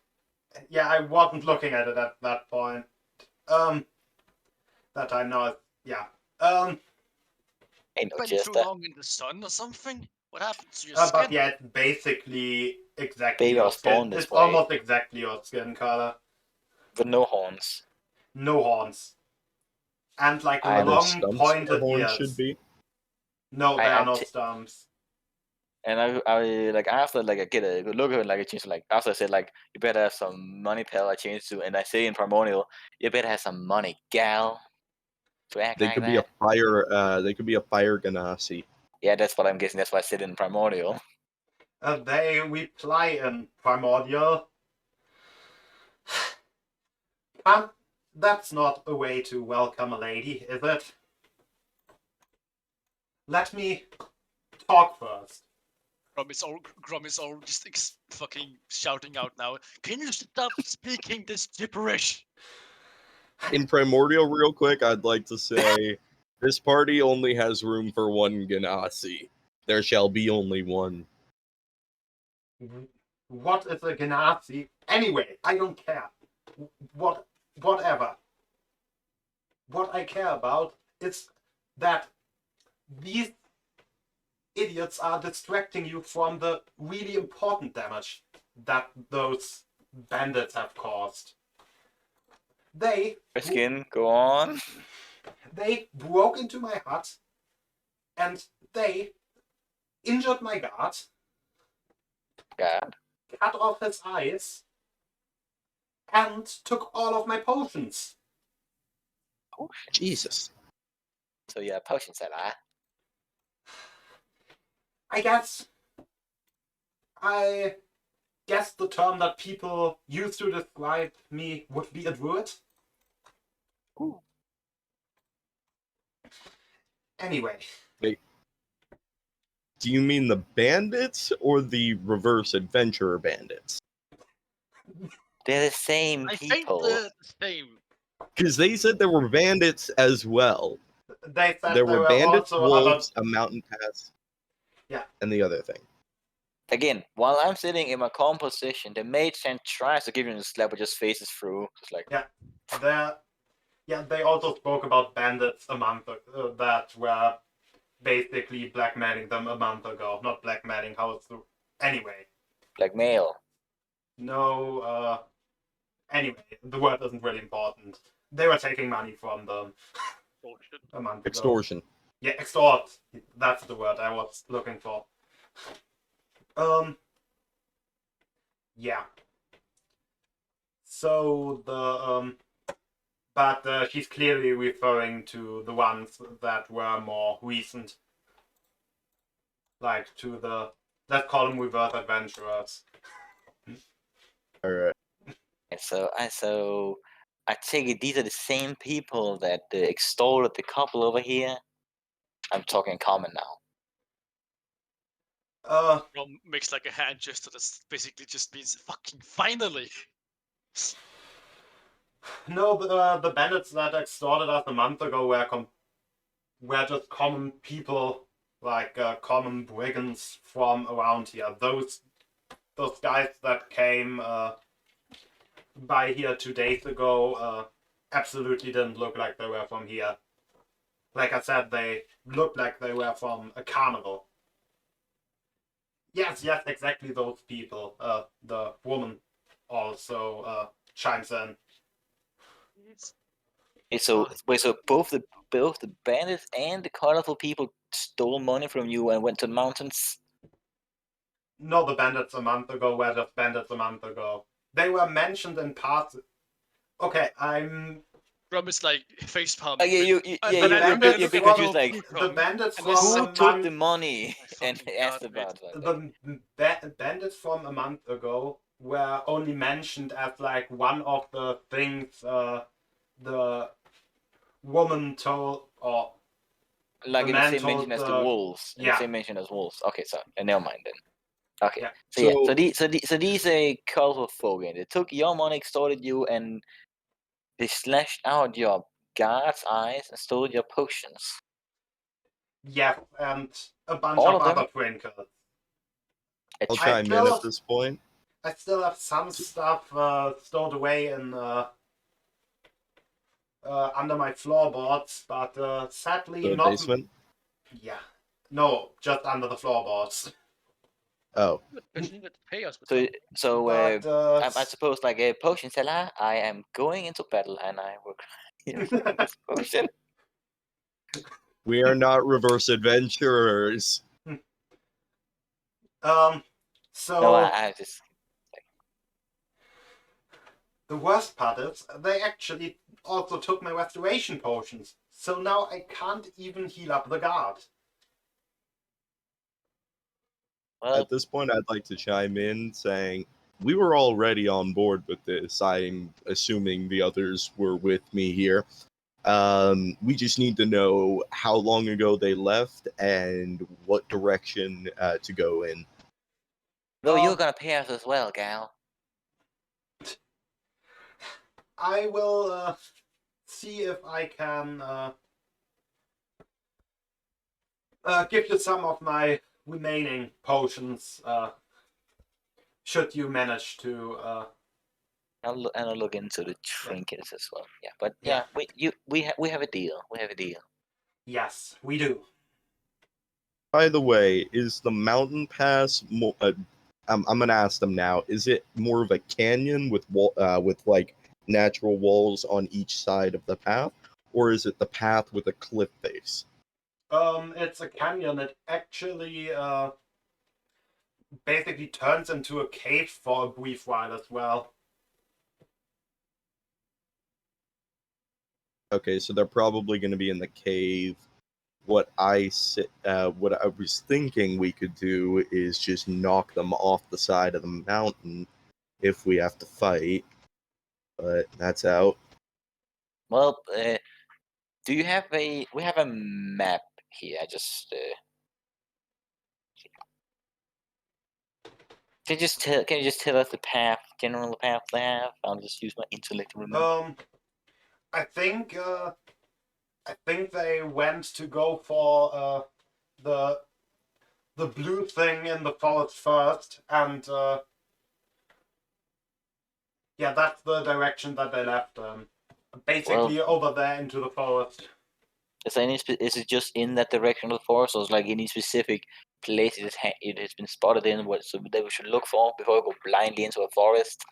Yeah, I wasn't looking at it at that point. That I know. Yeah. Ain't no Been just too long in the sun or something? What happened to your skin? But yeah, it's basically exactly Baby, I your was born skin. this It's way. almost exactly your skin color. With no horns. No horns. And like Are there long stumps pointed where horns ears. should be? No, there are no stumps. And I like after like I get a good look at it, like I change to like after I said like you better have some money, pal. I changed to and I say in primordial, you better have some money, gal. To act They like could that. be a fire. They could be a fire ganassi. Yeah, that's what I'm guessing. That's why I said in primordial. They reply in primordial. That's not a way to welcome a lady, is it? Let me talk first. Grum is all just fucking shouting out now. Can you stop speaking this gibberish? In primordial, real quick, I'd like to say this party only has room for one ganassi. There shall be only one. What is a Genasi? Anyway, I don't care. Whatever. What I care about is that these idiots are distracting you from the really important damage that those bandits have caused. They Skin, go on. they broke into my hut and they injured my guard, God. cut off his eyes, and took all of my potions. Oh, Jesus. so yeah, potion seller. I guess the term that people use to describe me would be a druid. Ooh. Anyway, Wait. Do you mean the bandits or the reverse adventurer bandits? They're the same I think people. they're the same. Because they said there were bandits as well. they said There were bandits, also wolves, a mountain pass. Yeah. And the other thing. Again, while I'm sitting in my calm position, the mage then tries to give him a slap, but just faces through. Just like, they also spoke about bandits a month ago that were basically blackmailing them a month ago. Not blackmailing, anyway. blackmail. No, anyway, the word isn't really important. They were taking money from them a month ago. Extortion. Yeah, extort. That's the word I was looking for. Yeah. So but she's clearly referring to the ones that were more recent. Like to let's call them reverse adventurers. Alright. So I take it these are the same people that extorted the couple over here. I'm talking common now. Rom makes like a hand gesture that basically just means fucking finally. No, the bandits that extorted us a month ago were just common people, like common brigands from around here. Those guys that came by here 2 days ago absolutely didn't look like they were from here. Like I said, they looked like they were from a carnival. Yes, exactly those people. The woman also chimes in. So both the bandits and the colorful people stole money from you and went to the mountains. No, the bandits a month ago were just bandits a month ago. They were mentioned in parts. Okay, I'm. Rom is like facepalm. Oh yeah, you're big confused. Like The bandits And from this- who a took month. the money My and fucking asked God, about it. The bandits from a month ago were only mentioned as like one of the things the woman told, or Like the in the man same mention told as the wolves. In yeah. the same mention as wolves. Okay, so never mind then. Okay. Yeah. So these are colorful folk and they took your money, extorted you, and they slashed out your guard's eyes and stole your potions. Yeah, and a bunch All of of them? other trinkets. I'll I chime in still- at this point. I still have some stuff stored away in under my floorboards, but sadly The not. basement? Yeah, no, just under the floorboards. Oh. Pay us with So But I suppose like a potion seller, I am going into battle and I will this potion. We are not reverse adventurers. so No, I just the worst part is they actually also took my restoration potions, so now I can't even heal up the guard. well, At this point, I'd like to chime in saying we were already on board with this. I'm assuming the others were with me here. We just need to know how long ago they left and what direction to go in. though you're gonna pay us as well, gal. I will see if I can give you some of my remaining potions. Should you manage to I'll look into the trinkets as well. Yeah, but Yeah. we have a deal. We have a deal. Yes, we do. By the way, is the mountain pass more? I'm gonna ask them now. Is it more of a canyon with like natural walls on each side of the path, or is it the path with a cliff face? It's a canyon. It actually basically turns into a cave for a brief while as well. Okay, so they're probably going to be in the cave. What I was thinking we could do is just knock them off the side of the mountain if we have to fight, but that's out. Well, do you have a? We have a map here. I just can you just tell us the path, general path they have? I'll just use my intellect to remember. I think they went to go for the blue thing in the forest first, and yeah, that's the direction that they left. Basically over there into the forest. Is it just in that direction of the forest, or is like any specific place it has been spotted in? What so that we should look for before we go blindly into a forest?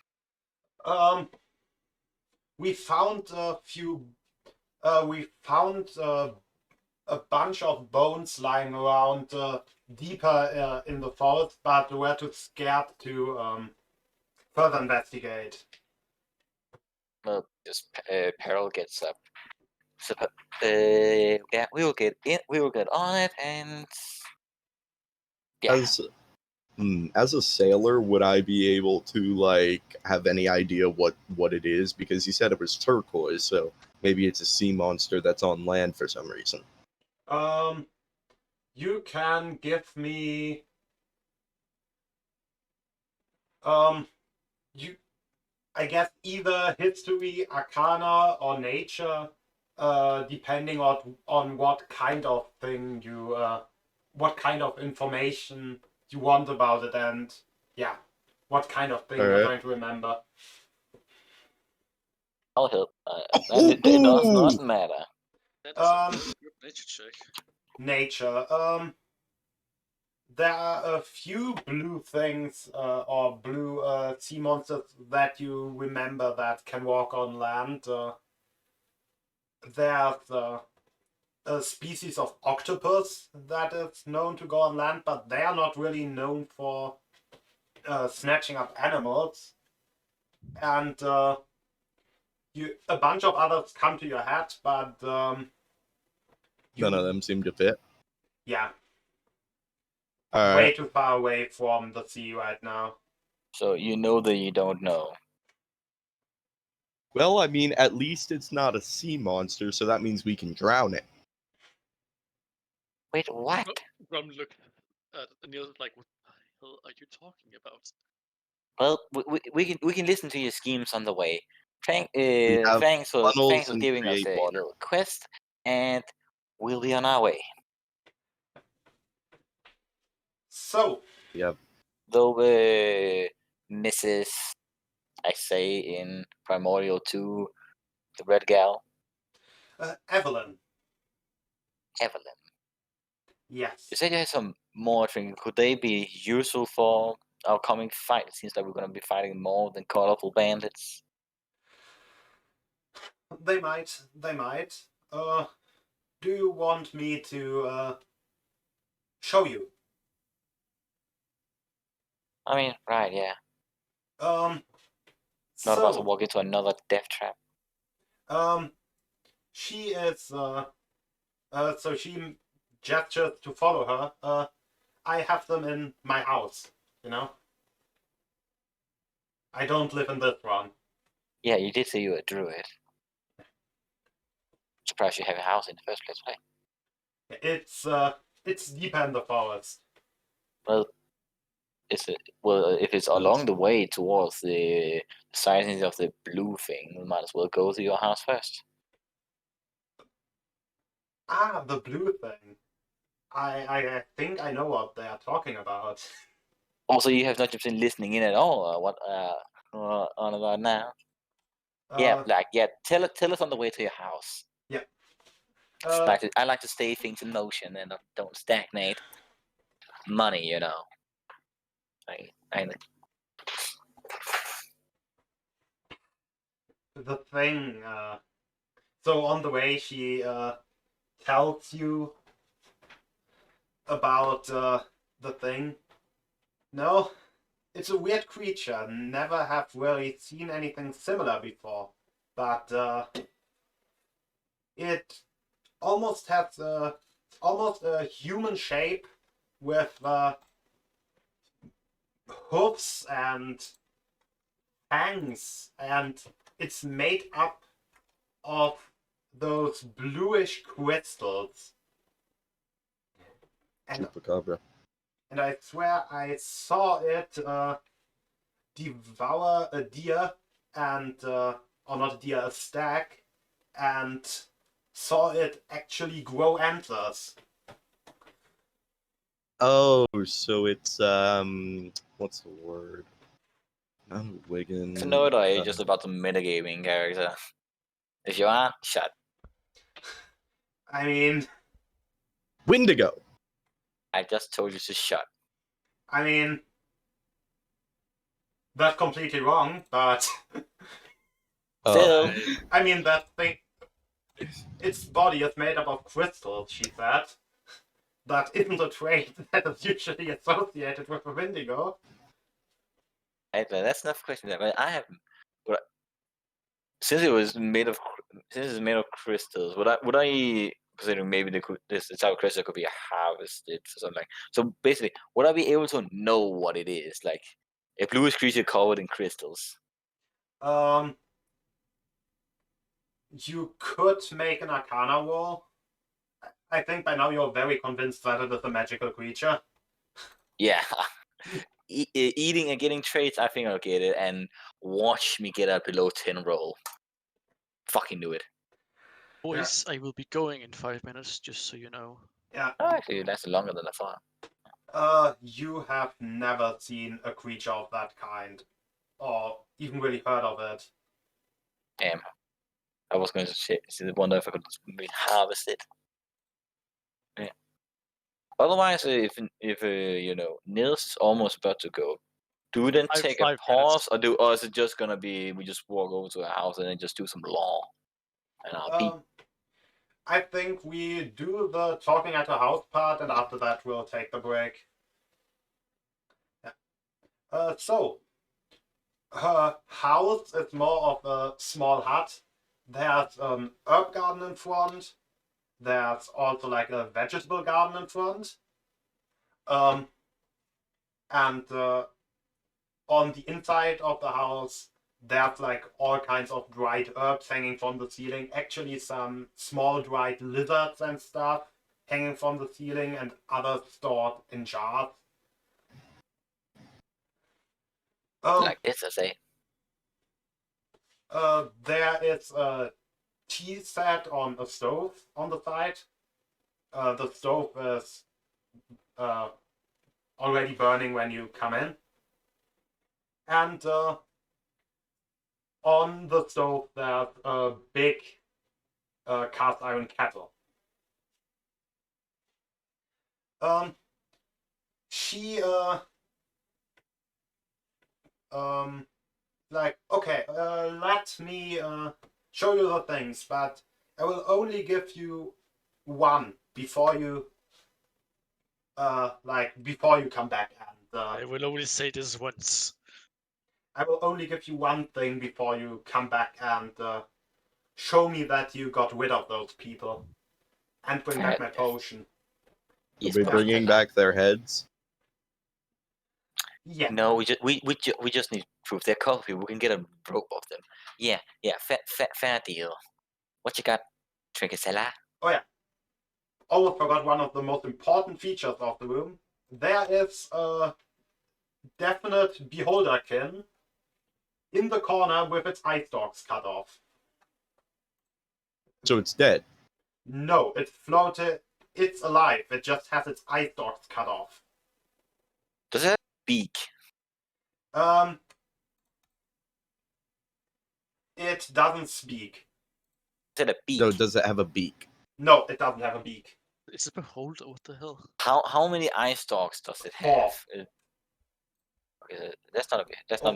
We found a few. We found a bunch of bones lying around deeper in the forest, but we're too scared to further investigate. Well, just Peril gets up. So, yeah, we will get in. We will get on it, and yeah. As a sailor, would I be able to like have any idea what it is? Because he said it was turquoise, so maybe it's a sea monster that's on land for some reason. You can give me you I guess either history, arcana, or nature, depending on what kind of thing you what kind of information you want about it, and yeah, what kind of thing you're going to remember. I'll help. It does not matter. That is a very good nature check. Nature. There are a few blue things or blue sea monsters that you remember that can walk on land. There's a species of octopus that is known to go on land, but they are not really known for snatching up animals. And a bunch of others come to your head, but none of them seem to fit. Yeah. All way right. too far away from the sea right now. So you know that you don't know. Well, I mean, at least it's not a sea monster, so that means we can drown it. Wait, what? Grum looked at Neil like, what the hell are you talking about? Well, we can listen to your schemes on the way. have Thanks for funnels and giving us create a water. little quest, and we'll be on our way. So, Yep. Though Mrs. I say in Primordial 2, the red gal, Evelyn. Evelyn. Yes. You said you had some more things. Could they be useful for our coming fight? It seems like we're going to be fighting more than colorful bandits. They might. Do you want me to show you? I mean, right, yeah. Um. Not about to So, walk into another death trap. she is. So she gestures to follow her. I have them in my house. You know. I don't live in this one. Yeah, you did say you were a druid. Surprised you have a house in the first place, right? It's deep in the forest. Well, if it's along the way towards the sightings of the blue thing, we might as well go to your house first. Ah, the blue thing. I think I know what they are talking about. Also, you have not just been listening in at all. What on about now? Uh, Tell us on the way to your house. Yeah. I like to stay things in motion and don't stagnate. Money, you know. I the thing. So on the way, she tells you about the thing. No, it's a weird creature. Never have really seen anything similar before. But it almost has almost a human shape with hoofs and fangs, and it's made up of those bluish crystals. And Chupacabra. And I swear I saw it devour a deer and, or not a deer, a stag, and saw it actually grow antlers. Oh, so it's what's the word? Not Wigan. to know it, or are you just about the metagaming character? If you are, shut. I mean, Wendigo. I just told you to shut. That's completely wrong, but Still, I mean, that thing, its body is made up of crystals, she said. That isn't a trait that is usually associated with a Wendigo. that's enough question. But I have, but since it's made of crystals, would I considering maybe this type of crystal could be harvested for something? So basically, would I be able to know what it is? Like a bluish creature covered in crystals. You could make an Arcana roll. I think by now you're very convinced that it is a magical creature. Yeah. Eating and getting traits, I think I'll get it. And watch me get a below 10 roll. Fucking do it. Boys, I will be going in 5 minutes, just so you know. Yeah. Oh, actually, that's longer than I thought. You have never seen a creature of that kind, or even really heard of it. Damn. I was going to wonder if I could harvest it. Yeah. Otherwise, if Nils is almost about to go, do we then I have take a 5 pause, minutes. or is it just gonna be we just walk over to a house and then just do some law, and I'll be I think we do the talking at the house part, and after that we'll take the break. Yeah. So her house is more of a small hut. There's an herb garden in front. There's also like a vegetable garden in front. And on the inside of the house, there's like all kinds of dried herbs hanging from the ceiling. Actually, some small dried lizards and stuff hanging from the ceiling, and others stored in jars. like this, I say. There is a tea set on a stove on the side. The stove is already burning when you come in. And on the stove there's a big cast iron kettle. She like, okay, let me show you the things, but I will only give you one before you before you come back, and I will only say this once. I will only give you one thing before you come back and show me that you got rid of those people and bring back my potion. Are we bringing back their heads? Yeah. No, we just need proof. They're coffee. We can get a rope of them. Yeah. Fair deal. What you got, Trinketella? Oh yeah. Almost forgot one of the most important features of the room. There is a definite beholderkin in the corner with its eye stalks cut off. So it's dead. No, it floated. it's alive. It just has its eye stalks cut off. Does it have a beak? It doesn't speak. Is it a beak? So does it have a beak? No, it doesn't have a beak. It's a beholder. What the hell? How many eye stalks does it Four. have? Okay, that's not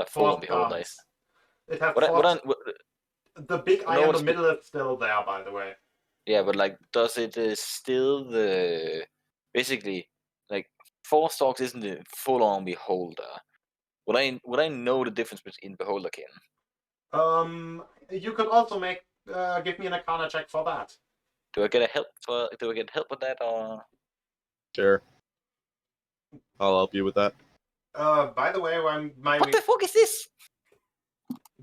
a Four full beholder. thumbs. It has What, I- four. what, I- what, The big eye No, in it's the be- middle is still there, by the way. yeah, but like, does it still the basically like 4 stalks isn't a full on beholder? Would I know the difference between beholderkin? You could also give me an Arcana check for that. Do I get help with that, or Sure. I'll help you with that. By the way, what the fuck is this?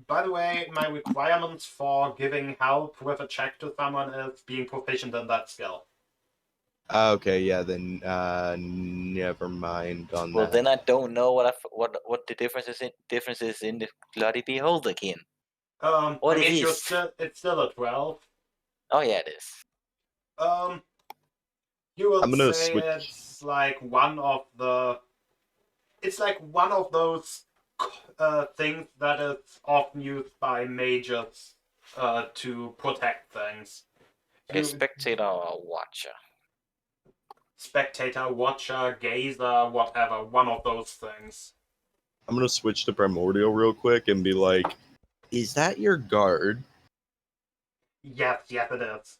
my requirements for giving help with a check to someone is being proficient in that skill. Okay, yeah, then never mind on Well, that. then I don't know what the difference is in the bloody beholderkin. What I is mean, this? it's still a 12. Oh yeah, it is. You I'm would gonna say switch. it's like one of those things that is often used by mages to protect things. A spectator or watcher. Spectator, watcher, gazer, whatever, one of those things. I'm gonna switch to Primordial real quick and be like, is that your guard? Yes, it is.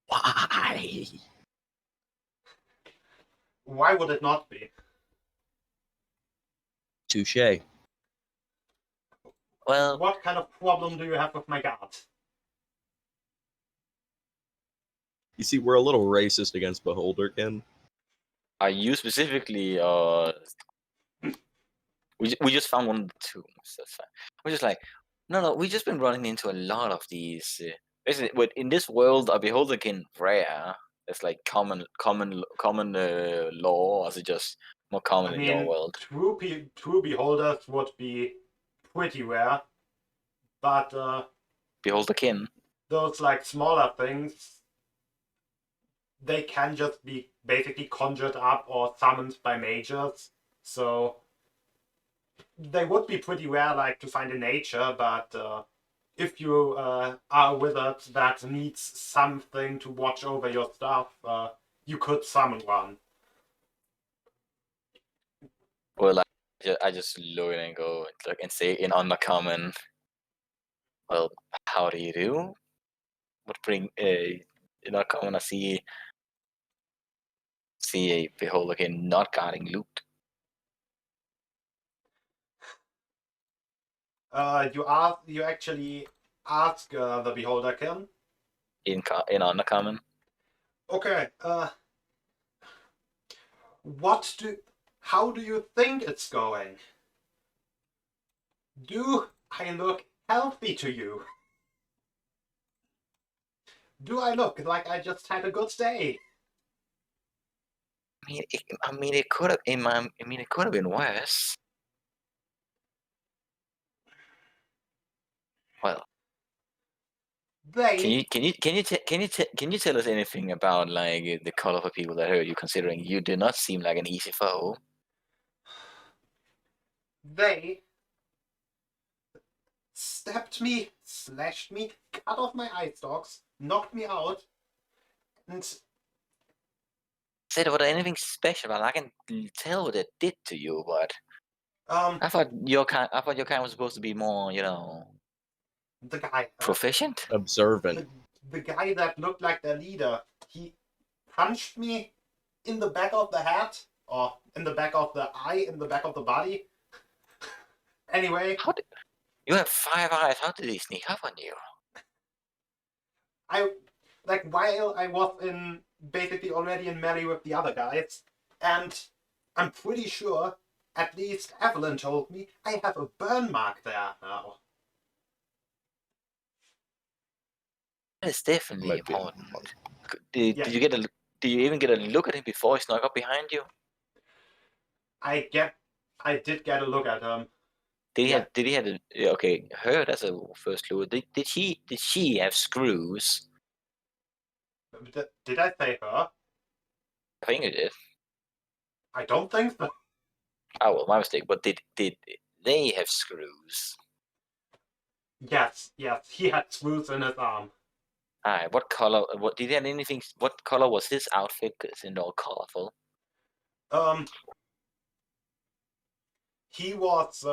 Why? Why would it not be? Touche. Well, What kind of problem do you have with my guard? You see, we're a little racist against Beholderkin. are you specifically we just found one of the tombs. That's fine. We're just like, no, we've just been running into a lot of these. Basically, but in this world, a beholderkin rare. It's like common law, or is it just more common I in your mean, world? true beholders would be pretty rare, but Beholderkin. those like smaller things, they can just be basically conjured up or summoned by mages. So they would be pretty rare, like to find in nature. But if you are a wizard that needs something to watch over your stuff, you could summon one. Well, I just look and go and say in uncommon. Well, how do you do? Would bring in uncommon. I see a beholderkin not guarding loot. You actually ask the beholderkin. In uncommon. Okay. How do you think it's going? Do I look healthy to you? Do I look like I just had a good day? It could have. It could have been worse. Well, They can you tell us anything about like the colorful people that hurt you? Considering you do not seem like an easy foe. They stabbed me, slashed me, cut off my eye stalks, knocked me out, and Said was there anything special? I can tell what it did to you, but I thought your kind was supposed to be more, the guy proficient. Observant. the guy that looked like their leader, he punched me in the back of the head, or in the back of the eye, in the back of the body. Anyway, You have 5 eyes? How did he sneak up on you? while I was basically already in melee with the other guys, and I'm pretty sure, at least Evelyn told me, I have a burn mark there now. That is definitely Might be. important. Did you even get a look at him before he snuck up behind you? I did get a look at him. Did he have okay, her, that's a first clue. Did she have screws? Did I say her? I think you did. I don't think so. Oh well, my mistake. But did they have screws? Yes, he had screws in his arm. Alright, what color? What did he have anything? What color was his outfit? Because it's all colorful. He was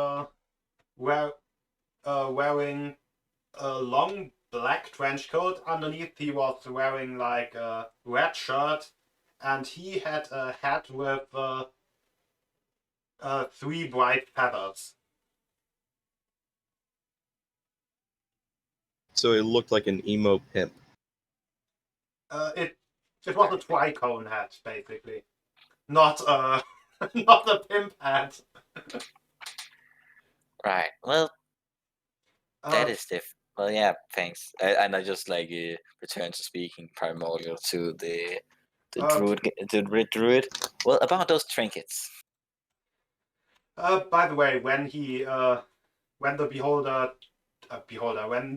wearing a long black trench coat. Underneath, he was wearing like a red shirt, and he had a hat with 3 bright feathers. So it looked like an emo pimp. It was a tricone hat, basically, not not a pimp hat. Right. Well, that is different. Well, yeah. Thanks. And I just like return to speaking primordial to the druid. The druid. Well, about those trinkets. By the way, when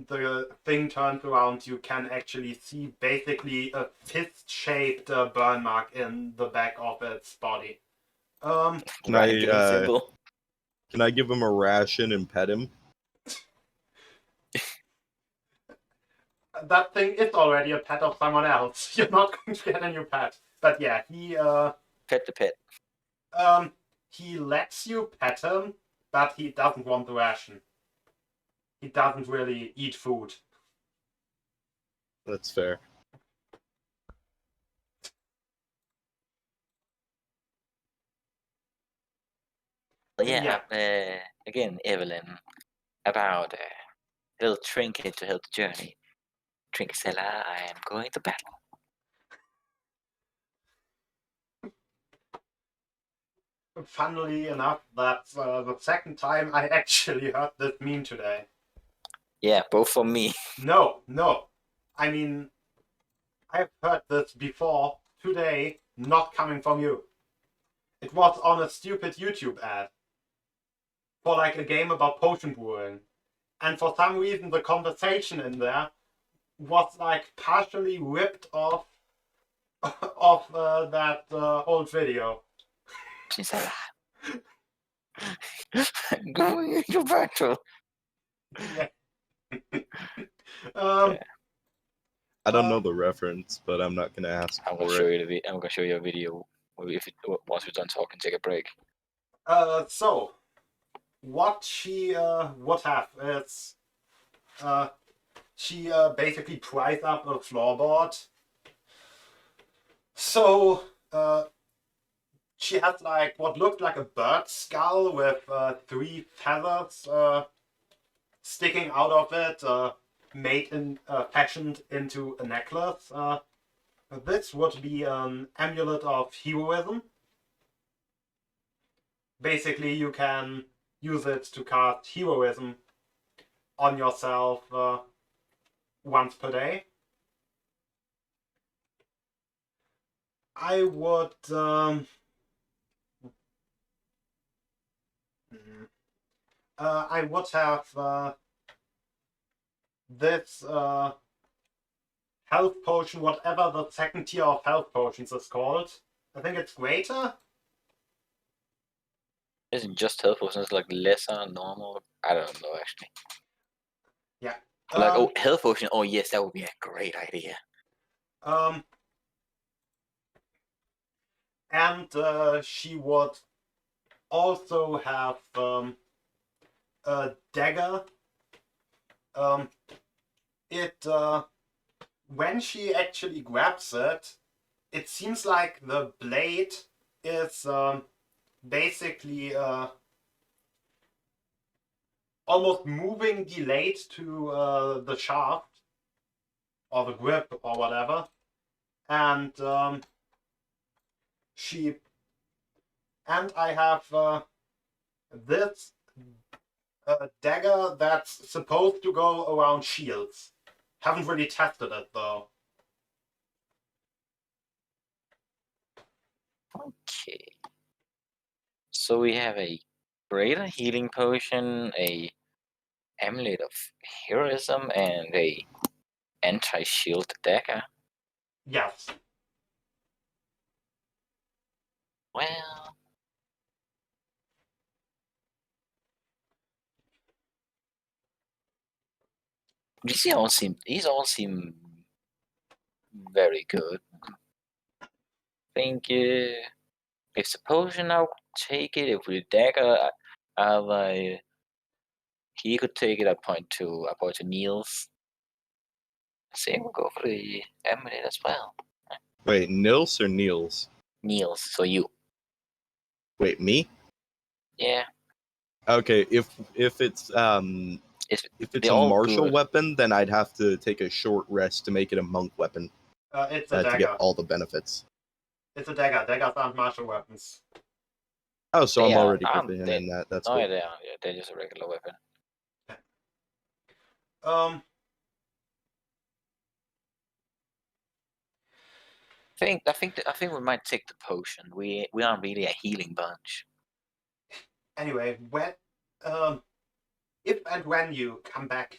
the thing turns around, you can actually see basically a fist-shaped burn mark in the back of its body. Can Right, game I symbol. can I give him a ration and pet him? That thing is already a pet of someone else. You're not going to get a new pet. But yeah, Pet the pet. he lets you pet him, but he doesn't want the ration. He doesn't really eat food. That's fair. But yeah. Again, Evelyn, about a little trinket to help the journey. Trinket seller, I am going to battle. Funnily enough, that's the second time I actually heard this meme today. Yeah, both for me. No. I mean, I've heard this before today, not coming from you. It was on a stupid YouTube ad for like a game about potion brewing. And for some reason, the conversation in there was like partially ripped off of that old video. Gisela. I'm going into battle. Yeah. I don't know the reference, but I'm not gonna ask I'm gonna for show it. you I'm gonna show you a video once we're done talking. Take a break. So what she would have is she basically pries up a floorboard. So she has like what looked like a bird skull with 3 feathers sticking out of it, fashioned into a necklace. This would be an amulet of heroism. Basically, you can use it to cast heroism on yourself once per day. I would have this health potion, whatever the second tier of health potions is called. I think it's greater. Isn't just health potions like lesser, normal? I don't know actually. Yeah. Like health potion. Oh yes, that would be a great idea. And she would also have a dagger. When she actually grabs it, it seems like the blade is basically almost moving delayed to the shaft or the grip or whatever, and I have this dagger that's supposed to go around shields. Haven't really tested it though. Okay. So we have a greater healing potion, a amulet of heroism, and a anti-shield dagger. Yes. Well, these all seem very good. I think if it's a potion, I'll take it. If we dagger, I'll he could take it. I point to Niels. Same will go for the amulet as well. Wait, Nils or Niels? Niels, so you. Wait, me? Yeah, Okay, if it's it's if it's they're a all martial good. weapon, then I'd have to take a short rest to make it a monk weapon It's a to get dagger. all the benefits. It's a dagger. Daggers aren't martial weapons. Oh, so They I'm are already armed. proficient They, in that. That's no, cool. yeah, they are. Yeah, they're just a regular weapon. Um, I think we might take the potion. We aren't really a healing bunch. anyway, if and when you come back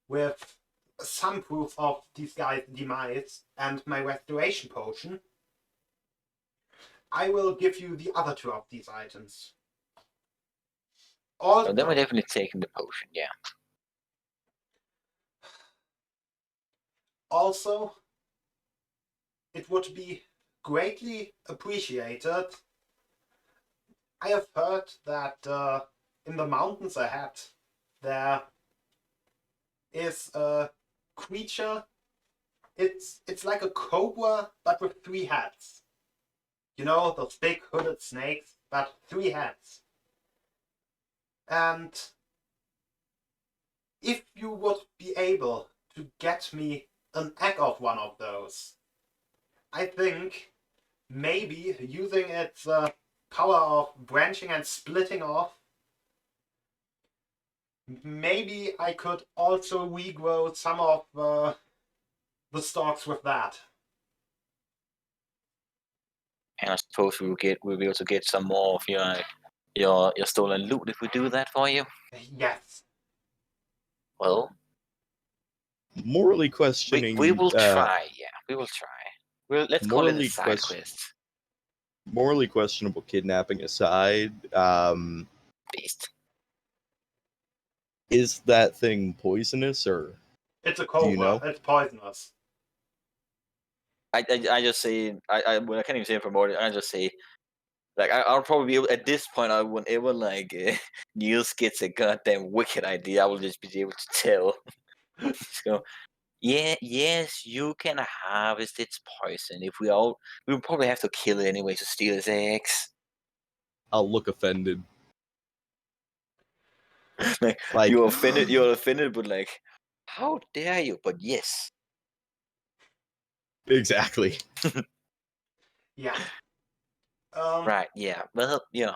with some proof of these guys' demise and my restoration potion, I will give you the other two of these items. So then we're Also, definitely taking the potion. Yeah. also, it would be greatly appreciated. I have heard that in the mountains ahead there is a creature. It's like a cobra but with 3 heads. You know, those big hooded snakes, but 3 heads. And if you would be able to get me an egg of one of those, I think maybe using its power of branching and splitting off, maybe I could also regrow some of the stalks with that. And I suppose we'll be able to get some more of your stolen loot if we do that for you. Yes. Well, Morally questioning. we will try. Yeah, we will try. Let's call it a morally side quest. Morally questionable kidnapping aside, Beast. is that thing poisonous or It's a do cobra. you know? It's poisonous. I just say I can't even say it for more. I just say like I'll probably be able, at this point I whenever like Niels gets a goddamn wicked idea, I will just be able to tell. Just go, yeah, yes, you can harvest its poison. If we will probably have to kill it anyway to steal its eggs. I'll look offended. Like Like you're offended, but like, how dare you? But yes. exactly. Yeah. Right, yeah. Well, yeah.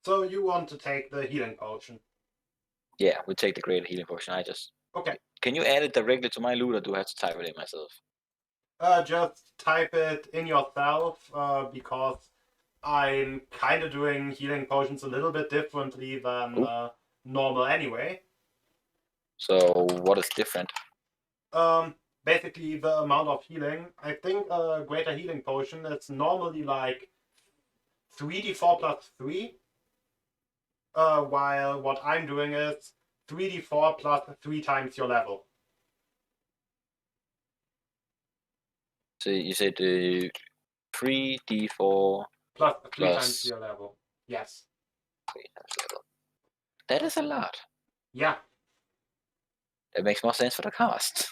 So you want to take the healing potion? Yeah, we take the greater healing potion. Okay. Can you add it directly to my loot, or do I have to type it in myself? Just type it in yourself because I'm kind of doing healing potions a little bit differently than normal anyway. So what is different? Basically the amount of healing. I think a greater healing potion is normally like 3d4 plus 3, while what I'm doing is 3d4 plus 3 times your level. So you said 3d4 Plus 3 times plus your level. Yes. 3 times level. That is a lot. Yeah. That makes more sense for the cost.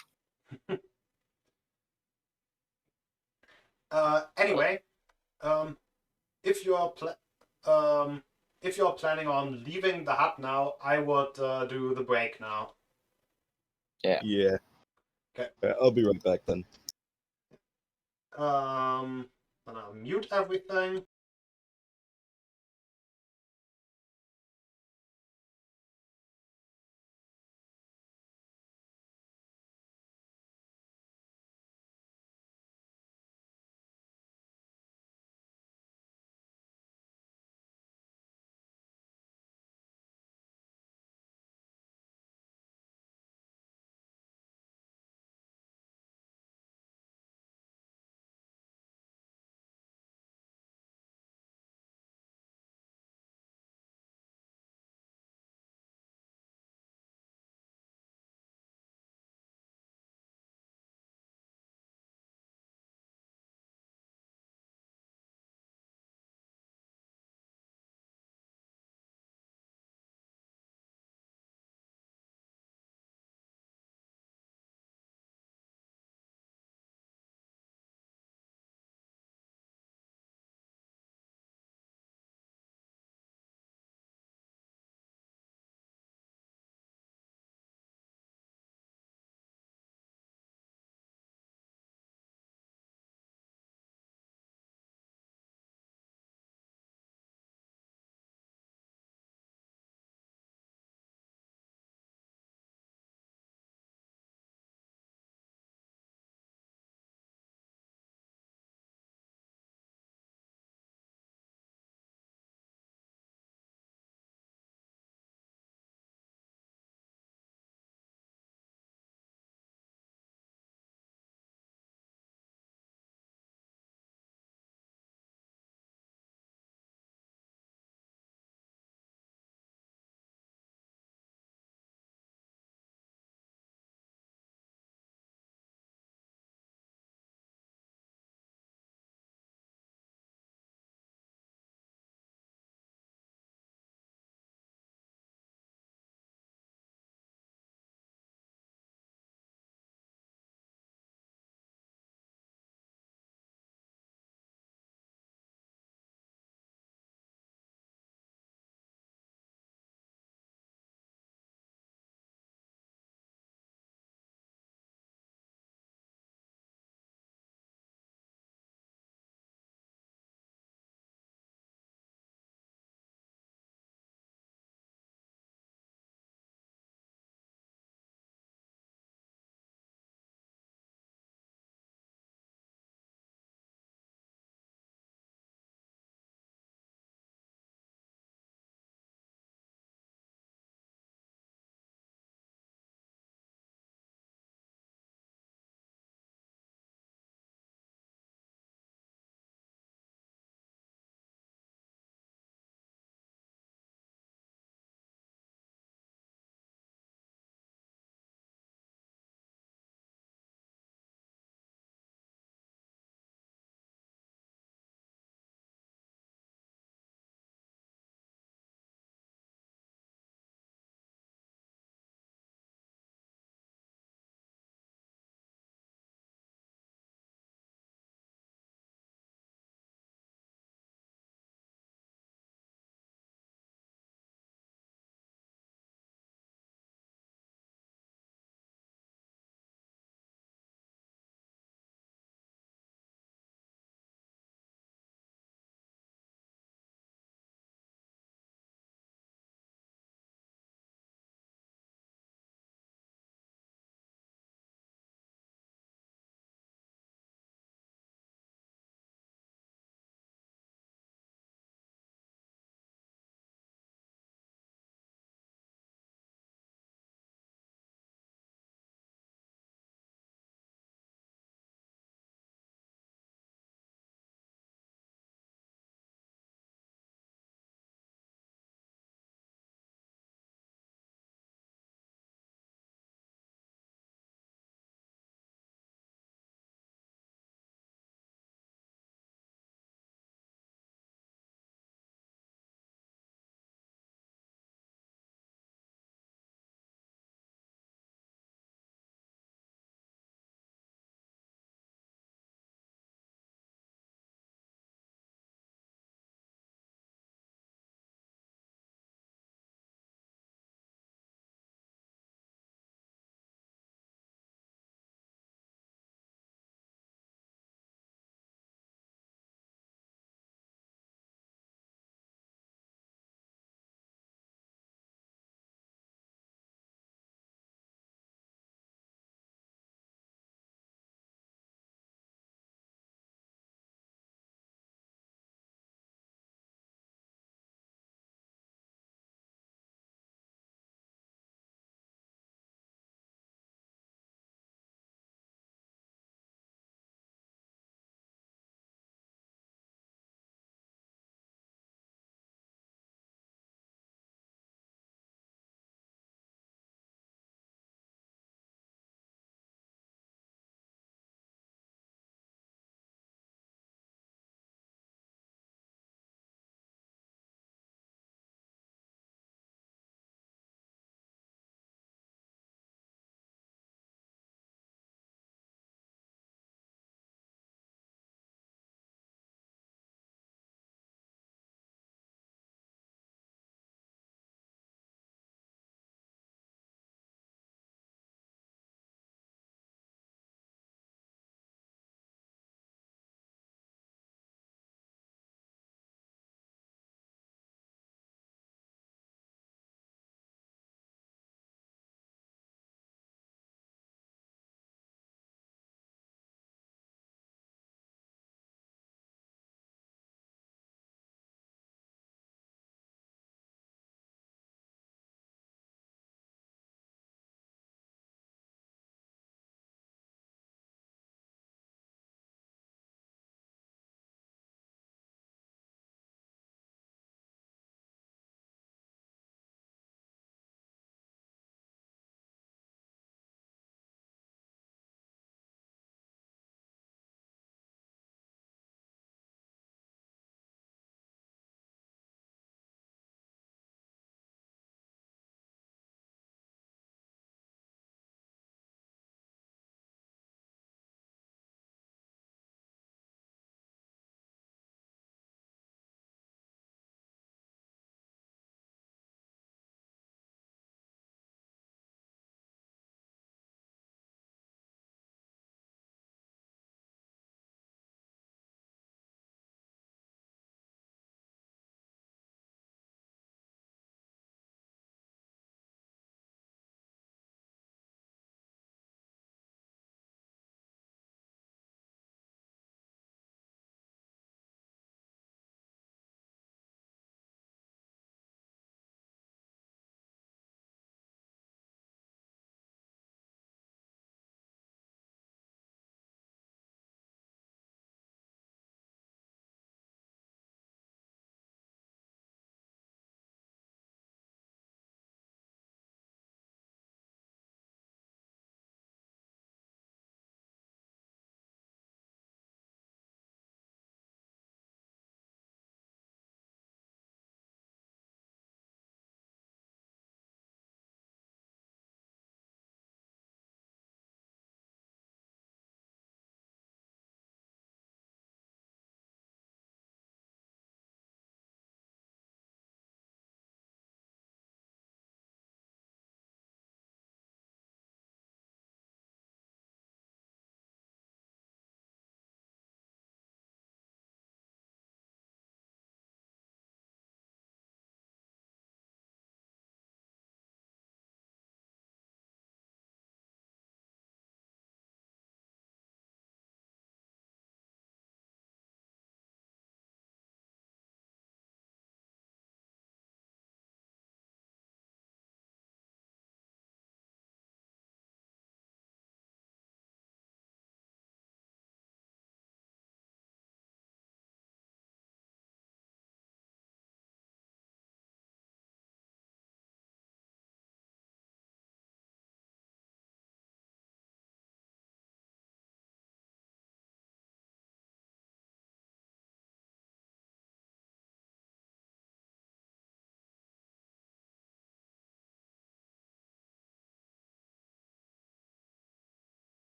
Anyway, if you're planning on leaving the hut now, I would do the break now. Yeah. Yeah. Okay. I'll be right back then. Gonna mute everything.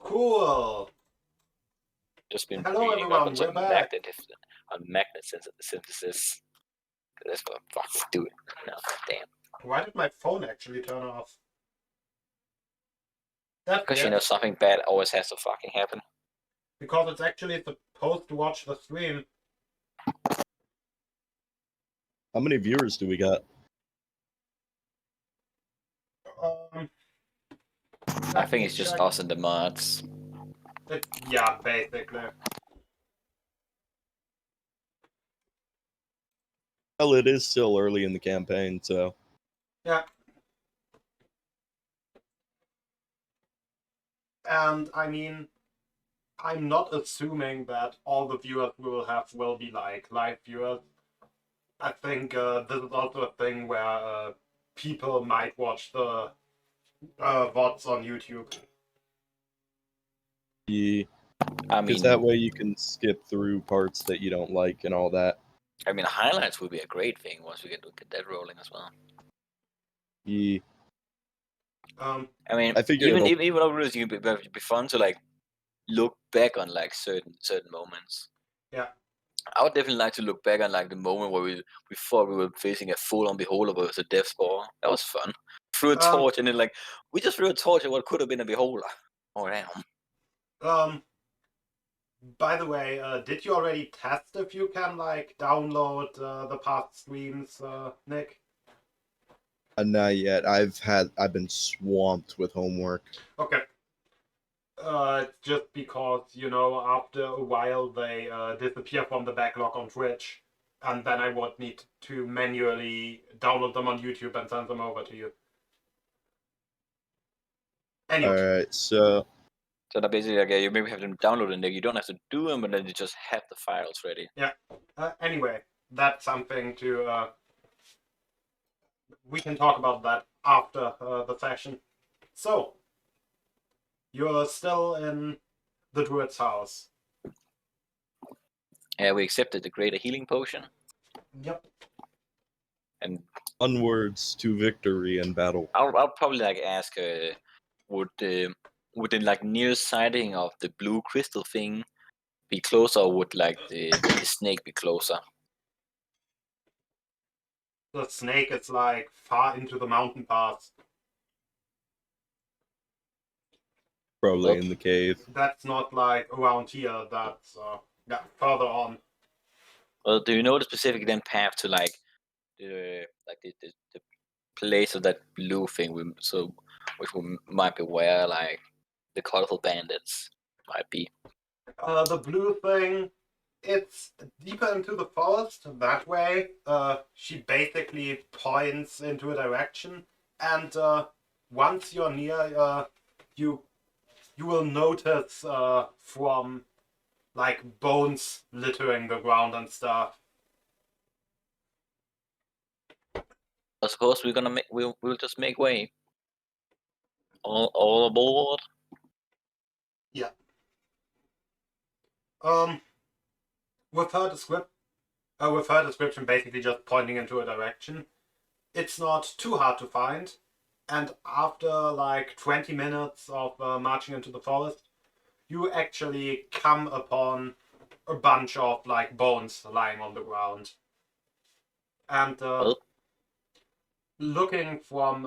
Cool. Just been Hello, reading up everyone, on we're some back. magnet synthesis. That's what fuck do it. No, damn. Why did my phone actually turn off? That's Because weird. something bad always has to fucking happen. Because it's actually supposed to watch the stream. How many viewers do we got? Um, I let think me it's just check. us and the mods. Yeah, basically. Well, it is still early in the campaign, so Yeah. And I mean, I'm not assuming that all the viewers we will have will be like live viewers. I think this is also a thing where people might watch the VODs on YouTube. yeah, I because mean, that way you can skip through parts that you don't like and all that. highlights would be a great thing once we get that rolling as well. Yeah, I mean, I figure even though it would be fun to like look back on like certain moments. Yeah. I would definitely like to look back on like the moment where we thought we were facing a full-on beholder versus a death spore. That was fun. Threw a torch and then like we just threw a torch at what could have been a beholder. Oh damn. By the way, did you already test if you can like download the past streams, Nick? not yet. I've been swamped with homework. Okay. Just because, you know, after a while they disappear from the backlog on Twitch, and then I would need to manually download them on YouTube and send them over to you. Anyway. Alright, so that basically like you maybe have them download and you don't have to do them, but then you just have the files ready. Yeah. Anyway, that's something to we can talk about that after the session. So, you're still in the druid's house. Yeah, we accepted the greater healing potion. Yep. And onwards to victory and battle. I'll probably like ask would the like near sighting of the blue crystal thing be closer, or would like the snake be closer? The snake is like far into the mountain pass. Probably in the cave. That's not like around here, that's further on. Well, do you know the specific then path to like the place of that blue thing, which might be where like the colorful bandits might be? The blue thing, it's deeper into the forest that way. She basically points into a direction, and once you're near, you will notice from like bones littering the ground and stuff. I suppose we're gonna we'll just make way. All aboard. Yeah. With her description basically just pointing into a direction, it's not too hard to find. And after like 20 minutes of marching into the forest, you actually come upon a bunch of like bones lying on the ground. And looking from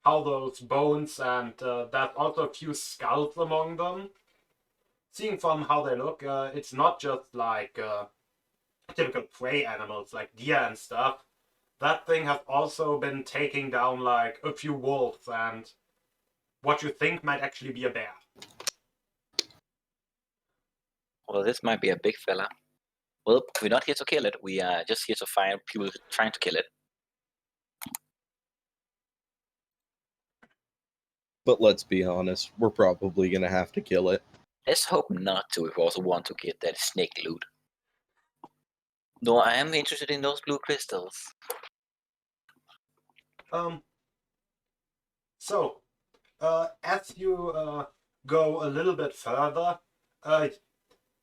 how those bones and there's also a few skulls among them. Seeing from how they look, it's not just like typical prey animals like deer and stuff. That thing has also been taking down like a few wolves and what you think might actually be a bear. Well, this might be a big fella. Well, we're not here to kill it. We are just here to find people trying to kill it. But let's be honest, we're probably gonna have to kill it. Let's hope not to if we also want to get that snake loot. Though I am interested in those blue crystals. So, as you go a little bit further,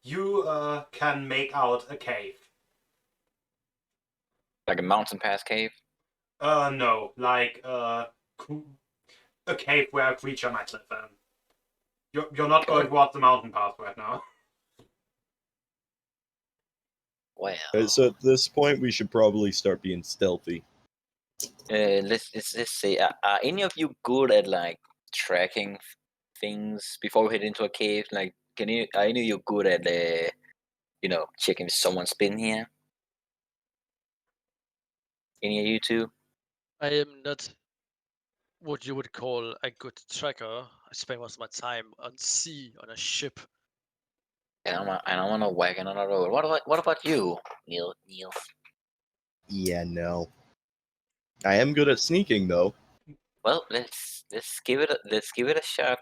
you can make out a cave. Like a mountain pass cave? No, like a cave where a creature might live in. You're not going towards the mountain path right now. Well, So at this point, we should probably start being stealthy. let's say, are any of you good at like tracking things before we head into a cave? Like, are any of you good at checking if someone's been here? Any of you two? I am not what you would call a good tracker. I spend most of my time on sea on a ship. And I'm on a wagon on a road. What about you, Neil? Yeah, no. I am good at sneaking, though. Well, let's give it a shot.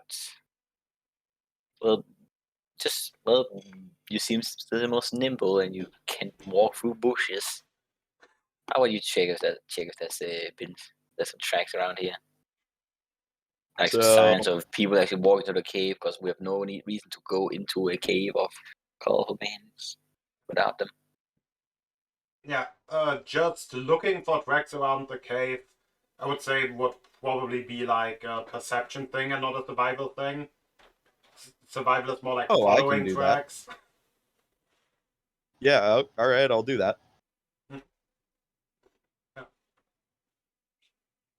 Well, you seem the most nimble, and you can walk through bushes. How about you check if there's some tracks around here, like some So- signs of people actually walking to the cave? Because we have no reason to go into a cave of colorful bands without them. Yeah, just looking for tracks around the cave, I would say it would probably be like a perception thing and not a survival thing. Survival is more like Oh, I can following do that. tracks. Yeah, all right, I'll do that.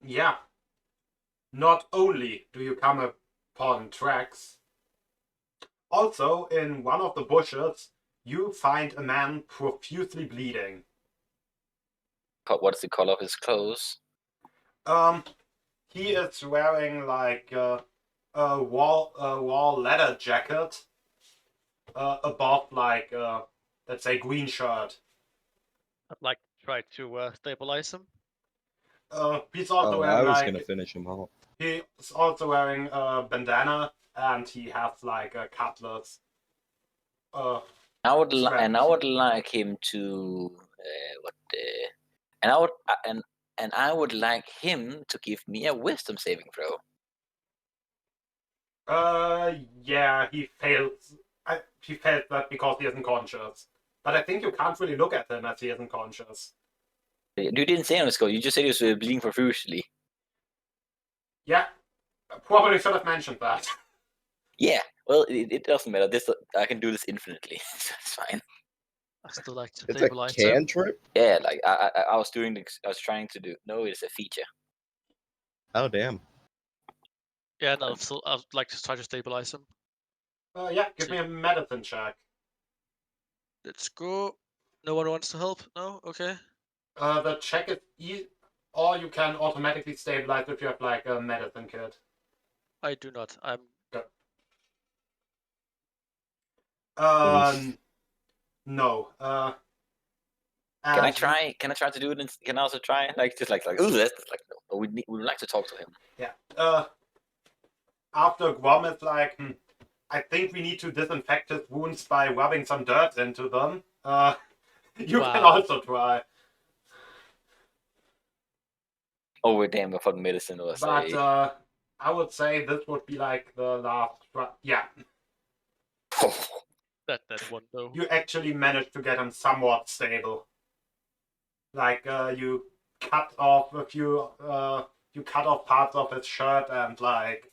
Yeah. Not only do you come upon tracks, also in one of the bushes you find a man profusely bleeding. What's the color of his clothes? He is wearing like a wall leather jacket above like let's say green shirt. I'd like to try to stabilize him. He's also Oh, I wearing was like gonna finish him off. he's also wearing a bandana and he has like a cutlass. I would Smash. like him to and I would like him to give me a wisdom saving throw. Yeah, he fails. He failed that because he isn't conscious. But I think you can't really look at him as he isn't conscious. You didn't say on the score. You just said he was bleeding profusely. Yeah, probably should have mentioned that. Yeah. Well, it doesn't matter. I can do this infinitely. So it's fine. I still like to It's a stabilize him. cantrip? Yeah, like I was doing. I was trying to do. No, it's a feature. Oh, damn. Yeah, no, I'd like to try to stabilize him. Yeah, give me a medicine check. Let's go. No one wants to help? No? Okay. The check is or you can automatically stabilize if you have like a medicine kit. I do not. I'm No. Can I and try? Can I try to do it? Can I also try? Like just like ooh, that's like no. We would like to talk to him. Yeah. After Grom is like, I think we need to disinfect his wounds by rubbing some dirt into them. You can Wow. also try. Oh, we're damn! I thought medicine was But a. I would say this would be like the last try. Yeah, That one though. you actually managed to get him somewhat stable. Like you cut off you cut off parts of his shirt and like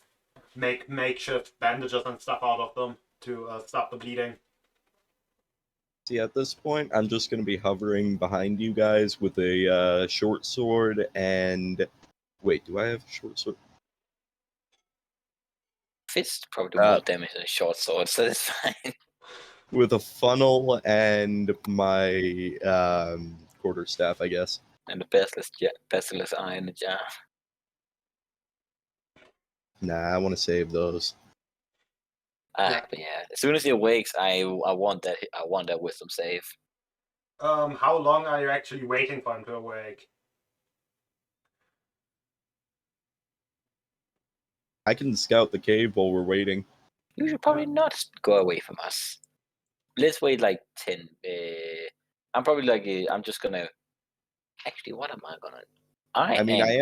make makeshift bandages and stuff out of them to stop the bleeding. See, at this point, I'm just gonna be hovering behind you guys with a short sword and... Wait, do I have a short sword? Fist probably do more damage than a short sword, so it's fine. With a funnel and my quarterstaff, I guess. And the basilisk eye in the jar. Nah, I want to save those. But yeah, as soon as he awakes, I want that wisdom save. How long are you actually waiting for him to awake? I can scout the cave while we're waiting. You should probably not go away from us. Let's wait like 10. I'm probably like I'm just gonna. Actually, what am I gonna? I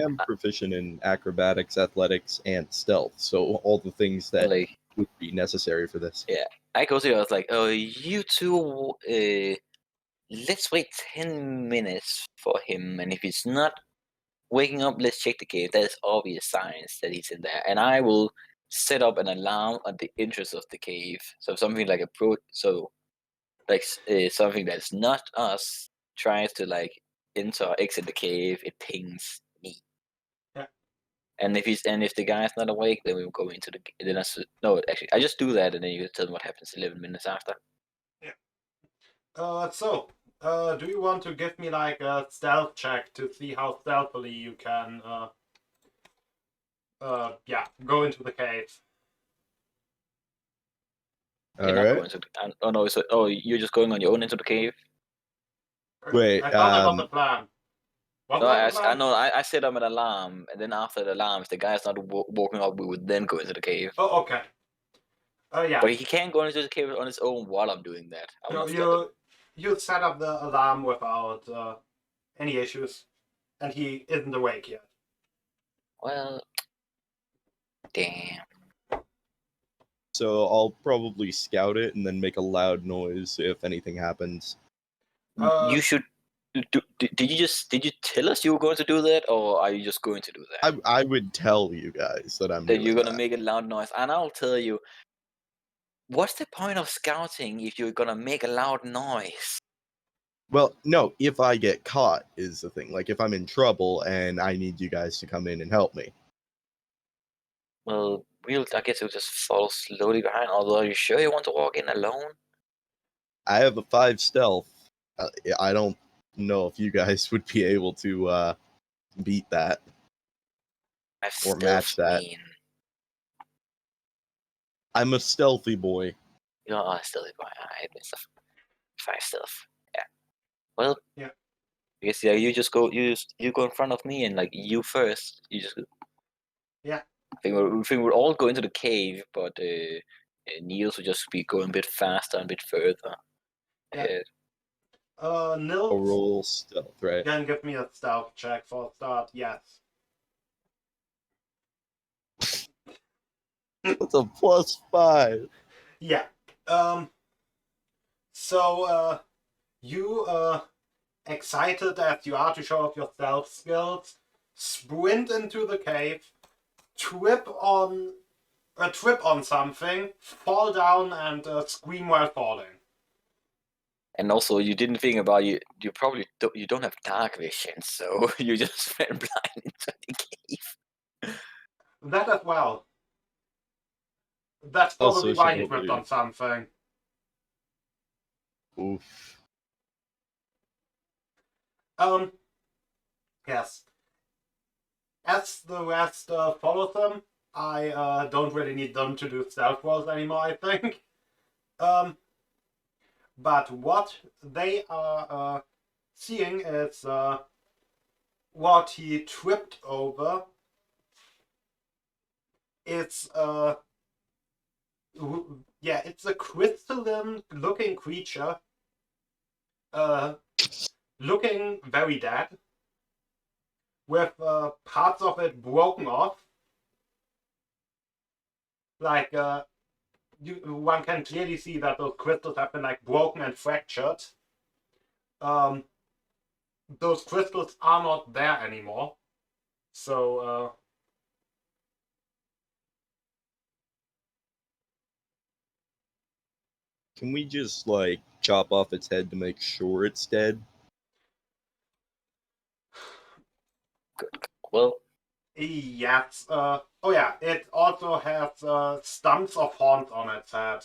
am proficient in acrobatics, athletics, and stealth, so all the things that like would be necessary for this. yeah. I go to you. I was like, oh, you two. Let's wait 10 minutes for him, and if he's not waking up, let's check the cave. There's obvious signs that he's in there, and I will set up an alarm at the entrance of the cave. So something like something that's not us tries to like enter or exit the cave, it pings me. Yeah. And if the guy's not awake, then we'll go into the. Then I just do that, and then you tell them what happens 11 minutes after. Do you want to give me like a stealth check to see how stealthily you can, go into the cave? You're not going to the, oh no! You're just going on your own into the cave. Wait, I thought that was the plan. Was No, that the plan? know. I set up an alarm, and then after the alarm, if the guy's not woken up, we would then go into the cave. Oh, okay. Yeah. But he can't go into the cave on his own while I'm doing that. I will not stop him. You set up the alarm without any issues, and he isn't awake yet. Well, damn. So I'll probably scout it and then make a loud noise if anything happens. You should. Did you tell us you were going to do that, or are you just going to do that? I would tell you guys that I'm That doing you're gonna that. make a loud noise, and I'll tell you. What's the point of scouting if you're gonna make a loud noise? Well, no, if I get caught is the thing. Like, if I'm in trouble and I need you guys to come in and help me. Well, I guess we'll just follow slowly behind. Although, are you sure you want to walk in alone? I have a 5 stealth. I don't know if you guys would be able to beat that. Or match that. Mean. I'm a stealthy boy. You are a stealthy boy. I admit stuff. 5 stealth. Yeah. Well. Yeah. I guess you just go. You go in front of me, and like you first. You just go. Yeah. I think we're all going to the cave, but Niels will just be going a bit faster and a bit further. Yeah. A Nils, roll stealth, right? can give me a stealth check for a start. Yes. That's a +5. Yeah. So you excited as you are to show off your stealth skills, sprint into the cave, trip on something, fall down, and scream while falling. And also, you didn't think about you. You probably you don't have dark vision, so you just went blind into the cave. That as well. That's probably why you tripped on something. Oof. Yes. As the rest follow them, I don't really need them to do stealth rolls anymore, I think. But what they are seeing is what he tripped over. It's it's a crystalline looking creature, looking very dead, with parts of it broken off. Like one can clearly see that those crystals have been like broken and fractured. Those crystals are not there anymore. So can we just like chop off its head to make sure it's dead? Well, yes. It also has stumps of horns on its head.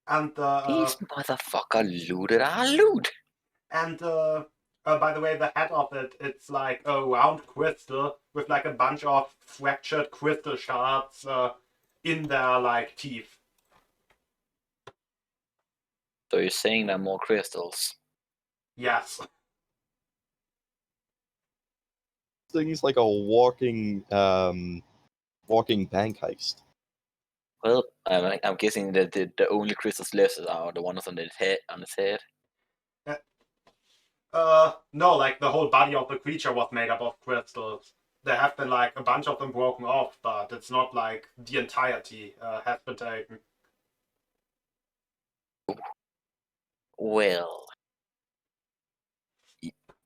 And this motherfucker looted our loot. And by the way, the head of it's like a round crystal with like a bunch of fractured crystal shards in their like teeth. So you're saying there are more crystals? Yes. Thing's like a walking bank heist. Well, I'm guessing that the only crystals left are the ones on its head. No, like the whole body of the creature was made up of crystals. There have been like a bunch of them broken off, but it's not like the entirety has been taken. Well,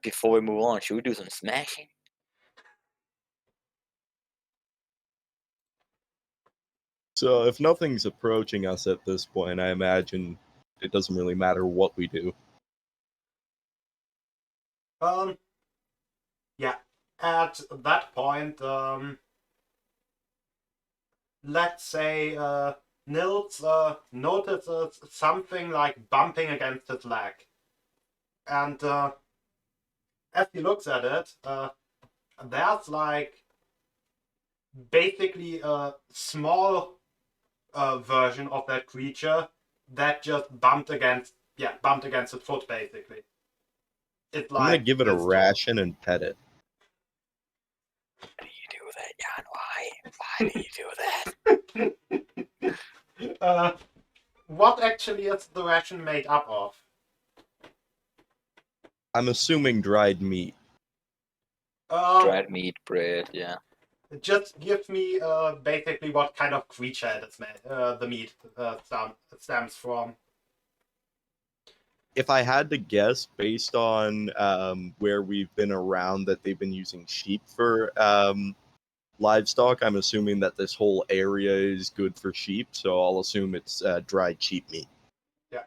before we move on, should we do some smashing? So if nothing's approaching us at this point, I imagine it doesn't really matter what we do. Yeah. At that point, let's say Nils notices something like bumping against his leg. And as he looks at it, there's like basically a small version of that creature that just bumped against its foot, basically. It's like I'm gonna give it a this tall. ration and pet it. Why do you do that, Jan? Why do you do that? What actually is the ration made up of? I'm assuming dried meat. Dried meat, bread, yeah. Just give me basically what kind of creature it is made, the meat stems from. If I had to guess, based on where we've been around that they've been using sheep for livestock, I'm assuming that this whole area is good for sheep, so I'll assume it's dried sheep meat. Yeah.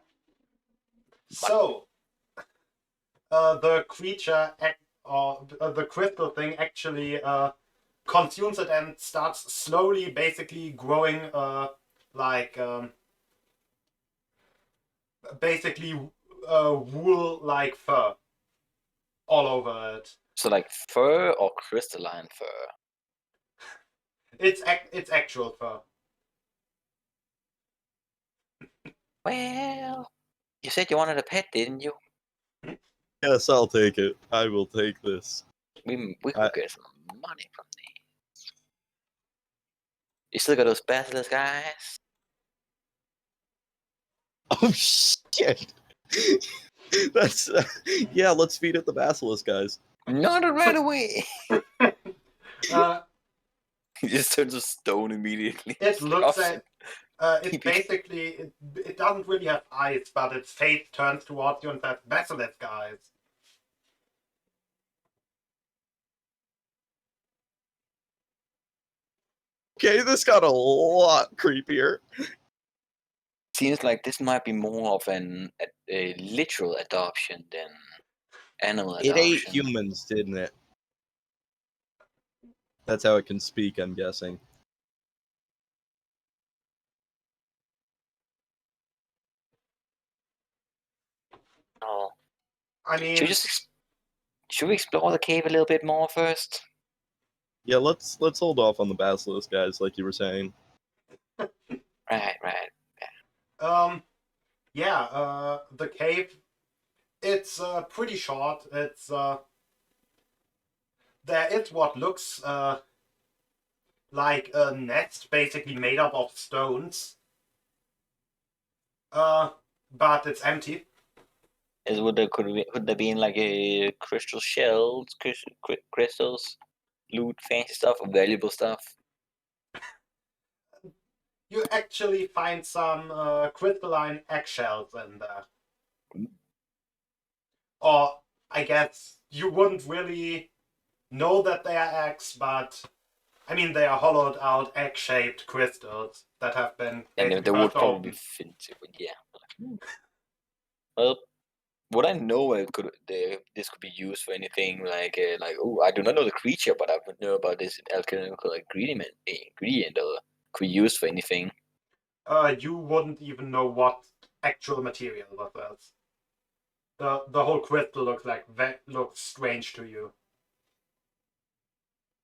So, the creature, or the crystal thing actually consumes it and starts slowly basically growing like basically wool-like fur all over it. So like fur or crystalline fur? It's actual fur. Well, you said you wanted a pet, didn't you? Yes, I'll take it. I will take this. We could get some money from these. You still got those basilisk eyes? Oh shit! That's yeah. Let's feed it the basilisk, guys. Not right away. Uh, He just turns to stone immediately. it looks Stuffs at it. it basically it doesn't really have eyes, but its face turns towards you and says basilisk eyes. Okay, this got a lot creepier. Seems like this might be more of a literal adoption than animal It adoption. ate humans, didn't it? That's how it can speak, I'm guessing. Oh. I mean, Should we explore the cave a little bit more first? Yeah, let's hold off on the basilisk, guys, like you were saying. Right. yeah, the cave, it's pretty short. It's there is what looks like a nest, basically made up of stones. But it's empty. Could there be in like a crystal shells, crystals, loot, fancy stuff, valuable stuff? You actually find some crystalline eggshells in there. Or I guess you wouldn't really know that they are eggs, but I mean they are hollowed out egg-shaped crystals that have been And basically they would burst probably open. fit into it, yeah. Well, would I know this could be used for anything like oh, I do not know the creature, but I would know about this alchemical ingredient or could be used for anything. You wouldn't even know what actual material that was. The whole crystal looks strange to you.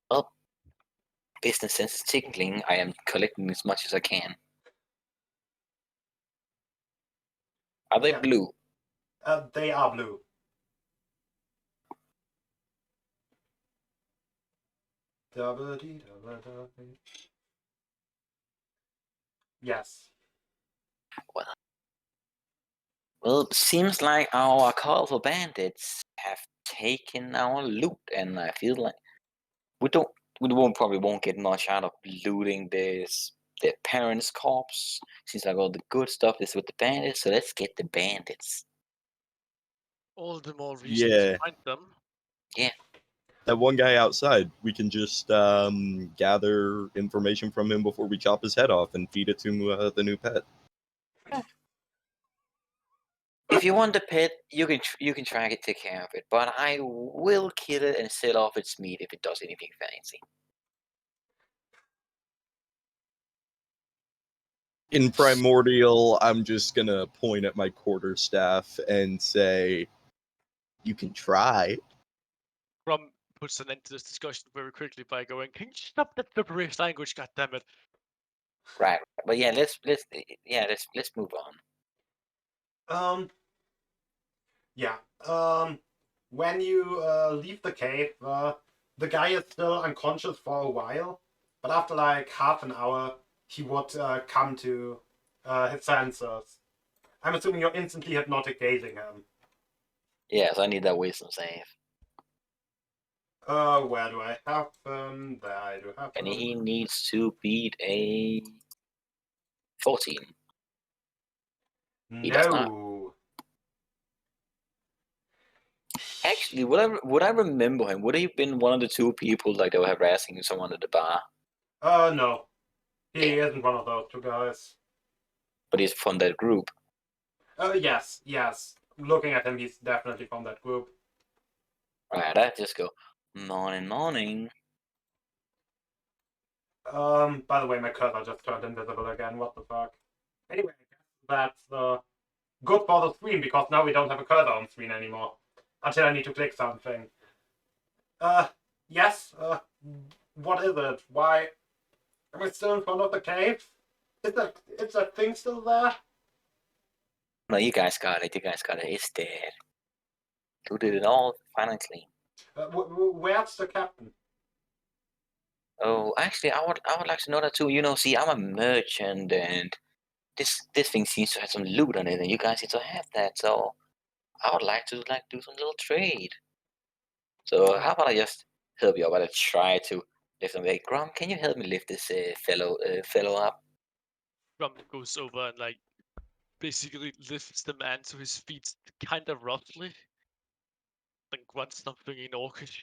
Well, business sense is tingling. I am collecting as much as I can. Are they Yeah. blue? They are blue. Yes. Well, it seems like our colorful bandits have taken our loot, and I feel like we probably won't get much out of looting their parents' corpse. Seems like all the good stuff is with the bandits, so let's get the bandits. All the more reason Yeah. to find them. Yeah. that one guy outside. We can just gather information from him before we chop his head off and feed it to the new pet. If you want the pet, you can try to take care of it, but I will kill it and sell off its meat if it does anything fancy. In Primordial, I'm just gonna point at my quarterstaff and say, "You can try." Grum puts an end to this discussion very quickly by going, "Can you stop that gibberish language? God damn it!" Right, but yeah, let's move on. Yeah. When you leave the cave, the guy is still unconscious for a while, but after like half an hour, he would come to his senses. I'm assuming you're instantly hypnotic gazing him. Yes, I need that wisdom save. Where do I have them? There I do have And them. he needs to beat a 14. He does not. No. Actually, would I remember him? Would he have been one of the two people like that were harassing someone at the bar? No. He isn't one of those two guys. But he's from that group. Yes. Looking at him, he's definitely from that group. Right, I just go, morning. By the way, my cursor just turned invisible again. What the fuck? Anyway, I guess that's good for the screen because now we don't have a cursor on screen anymore. Until I need to click something. Yes. What is it? Why am I still in front of the cave? Is that thing still there? No, you guys got it. It's dead. You did it all fine and clean. Where's the captain? Oh, actually, I would like to know that too. See, I'm a merchant, and this thing seems to have some loot on it, and you guys seem to have that. So I would like to do some little trade. So how about I just help you? How about I try to lift him? Hey, Grom, can you help me lift this fellow up? Grum goes over and like basically lifts the man to his feet, kind of roughly, then grunts something in Orcish.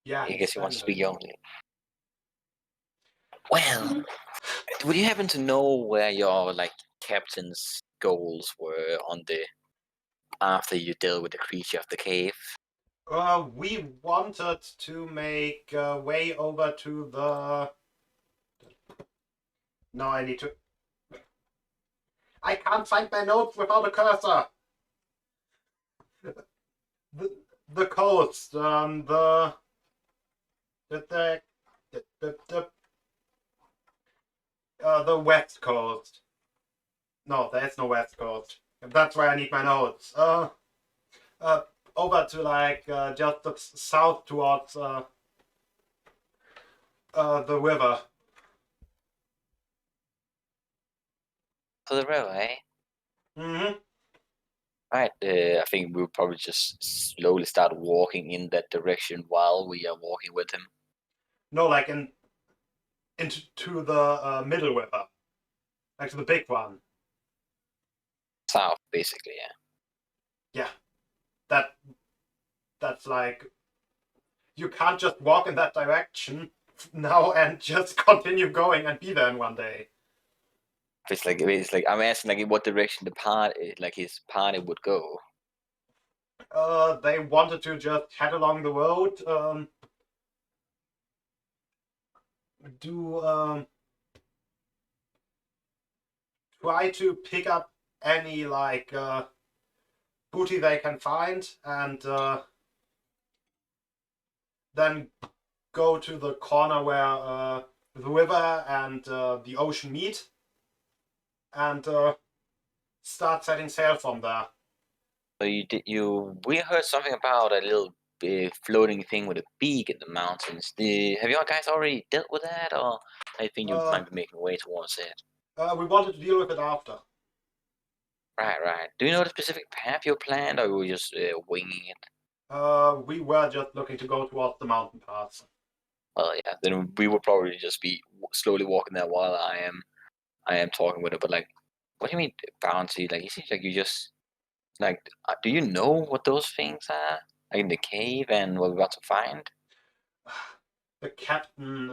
Yeah, I guess you want to speak standard. only. Well, would you happen to know where your captain's goals were on the after you dealt with the creature of the cave? We wanted to make way over to the. No, I need to. I can't find my notes without a cursor. The coast, the west coast. No, there's no west coast. That's why I need my notes. Over to just south towards the river. To the river, eh? Mm-hmm. Right, I think we'll probably just slowly start walking in that direction while we are walking with him. No, like into the middle river, like to the big one. South, basically, yeah. Yeah, that's like you can't just walk in that direction now and just continue going and be there in one day. It's like I'm asking in what direction his party would go. They wanted to just head along the road, try to pick up any booty they can find, and then go to the corner where the river and the ocean meet, and start setting sail from there. So we heard something about a little floating thing with a beak in the mountains. Have you guys already dealt with that, or I think you might be making way towards it? We wanted to deal with it after. Right. Do you know the specific path you planned, or were you just winging it? We were just looking to go towards the mountain paths. Well, yeah. Then we will probably just be slowly walking there while I am talking with it. But what do you mean bouncy? It seems like you just Like, do you know what those things are? Like in the cave and what we're about to find? The captain,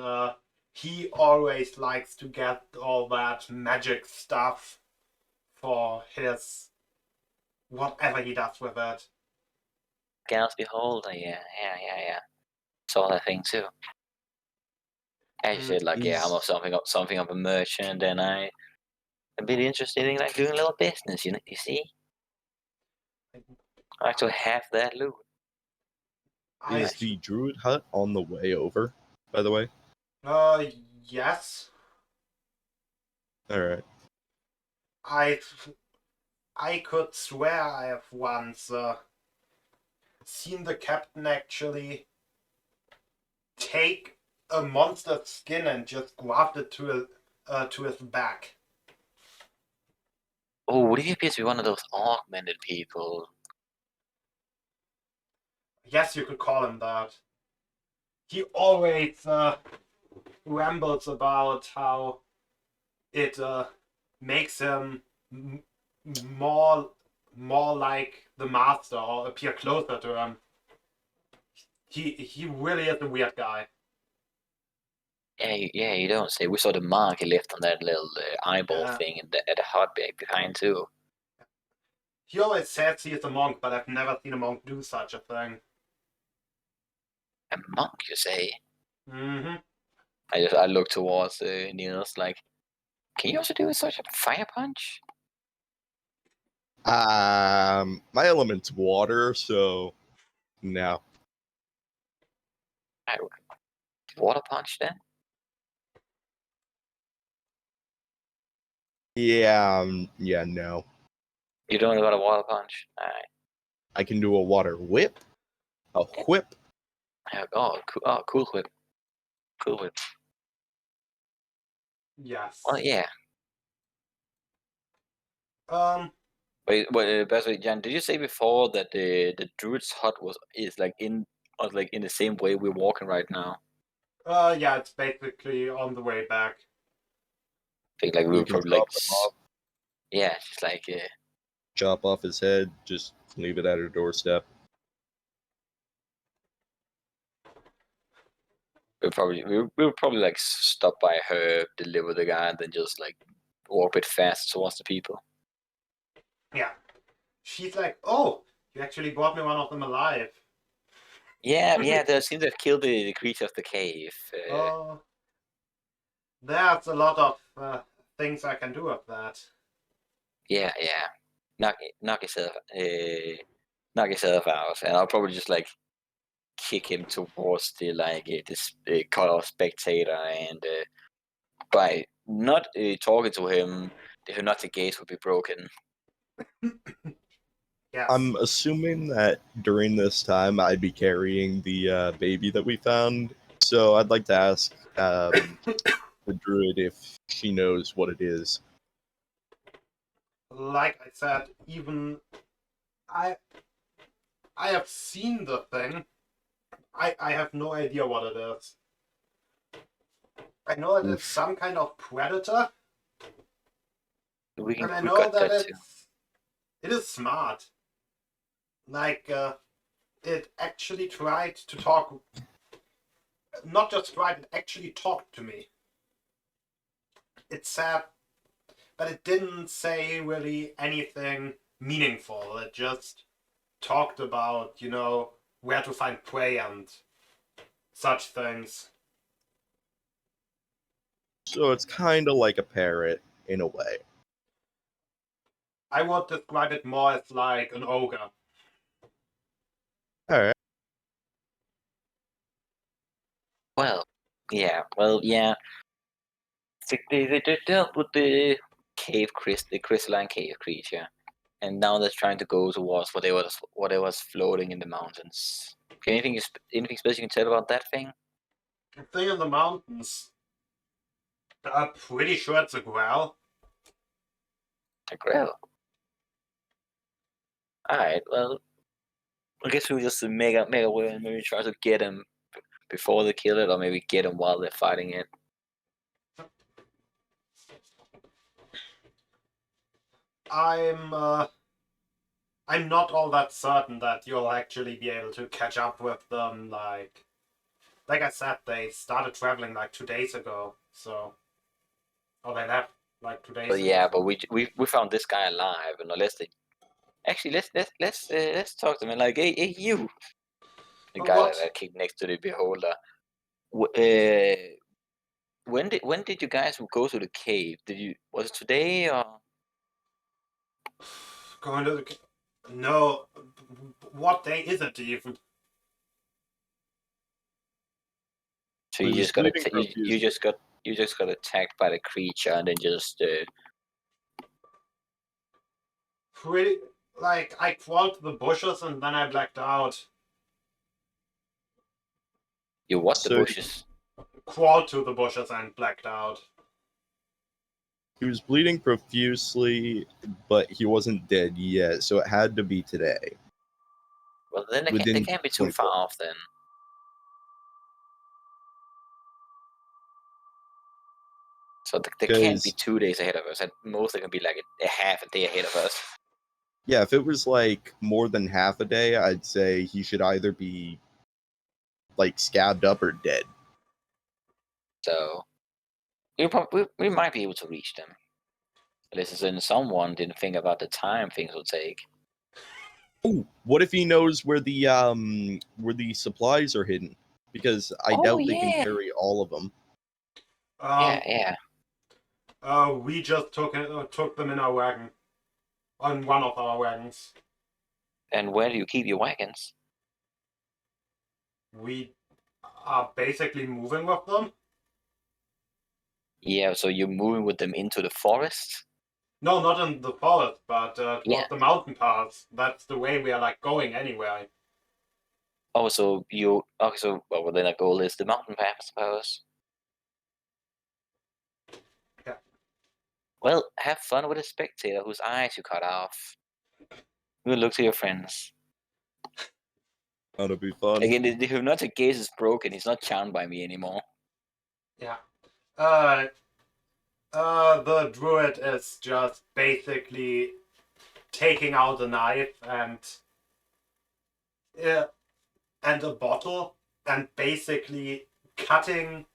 he always likes to get all that magic stuff for his whatever he does with it. Gals Beholder, yeah. Saw that thing too. I said like, yeah, I'm something of a merchant, and I'm really interested in like doing a little business. You see, I like to have that loot. Is the druid hut on the way over, by the way? Yes. Alright. I could swear I have once seen the captain actually take a monster's skin and just graft it to his back. Oh, would he appear to be one of those augmented people? Yes, you could call him that. He always rambles about how it makes him more like the master or appear closer to him. He really is a weird guy. Yeah, you don't say. We saw the mark he left on that little eyeball thing at the hut back behind too. He always says he is a monk, but I've never seen a monk do such a thing. A monk, you say? Mm-hmm. I look towards Niels like, can you also do such a fire punch? My element's water, so no. Water punch then? Yeah, no. You don't know about a water punch? Alright. I can do a water whip, a whip. Cool whip. Cool whip. Yes. Well, yeah. Wait, Basically, Jan, did you say before that the druid's hut is like in the same way we're walking right now? Yeah, it's basically on the way back. I think like we We would can probably like, drop him off, yeah, just like chop off his head, just leave it at her doorstep. we'll probably like stop by her, deliver the guy, and then just like walk a bit fast towards the people. Yeah. She's like, oh, you actually brought me one of them alive. Yeah, they seem to have killed the creature of the cave. There's a lot of things I can do with that. Yeah. Knock yourself out, and I'll probably just like kick him towards the like this cut off spectator, and by not talking to him, the hypnotic gaze would be broken. Yes. I'm assuming that during this time I'd be carrying the baby that we found, so I'd like to ask the druid if she knows what it is. Like I said, even I have seen the thing. I have no idea what it is. I know that it's some kind of predator, and I know that it is smart. Like, it actually tried to talk. Not just tried, it actually talked to me. It said, but it didn't say really anything meaningful. It just talked about, where to find prey and such things. So it's kind of like a parrot in a way. I would describe it more as like an ogre. All right. Well, yeah. They dealt with the the crystalline cave creature, and now they're trying to go towards whatever's floating in the mountains. Anything special you can tell about that thing? The thing in the mountains. I'm pretty sure it's a growl. A grill. Alright, well, I guess we'll just make a way and maybe try to get him before they kill it, or maybe get him while they're fighting it. I'm I'm not all that certain that you'll actually be able to catch up with them. Like I said, they started traveling like 2 days ago. So, or they left like 2 days But ago. yeah, but we found this guy alive, and let's talk to him. Like, hey, you, the But guy what? that kicked next to the beholder. When did you guys go to the cave? Was it today or? Going to the. No. What day is it even? So He you was just got bleeding you just got attacked by the creature, and then just Pretty. Like, I crawled to the bushes and then I blacked out. you what the So- bushes. Crawled to the bushes and blacked out. He was bleeding profusely, but he wasn't dead yet, so it had to be today. Well, then they Within can't be too 24. far off then. So they can't be 'Cause- 2 days ahead of us. At most, they can be like a half a day ahead of us. Yeah, if it was like more than half a day, I'd say he should either be like scabbed up or dead. So we might be able to reach them. This is when someone didn't think about the time things will take. Oh, what if he knows where the supplies are hidden? Because I doubt they can carry all of them. Yeah. We just took them in our wagon. On one of our wagons. And where do you keep your wagons? We are basically moving with them. Yeah, so you're moving with them into the forest? No, not in the forest, but towards Yeah. the mountain paths. That's the way we are like going anyway. Oh, so well, then our goal is the mountain path, I suppose. Yeah. Well, have fun with a spectator whose eyes you cut off. We'll look to your friends. That'll be fun. Again, the hypnotic gaze is broken. He's not charmed by me anymore. Yeah. The druid is just basically taking out a knife and a bottle and basically cutting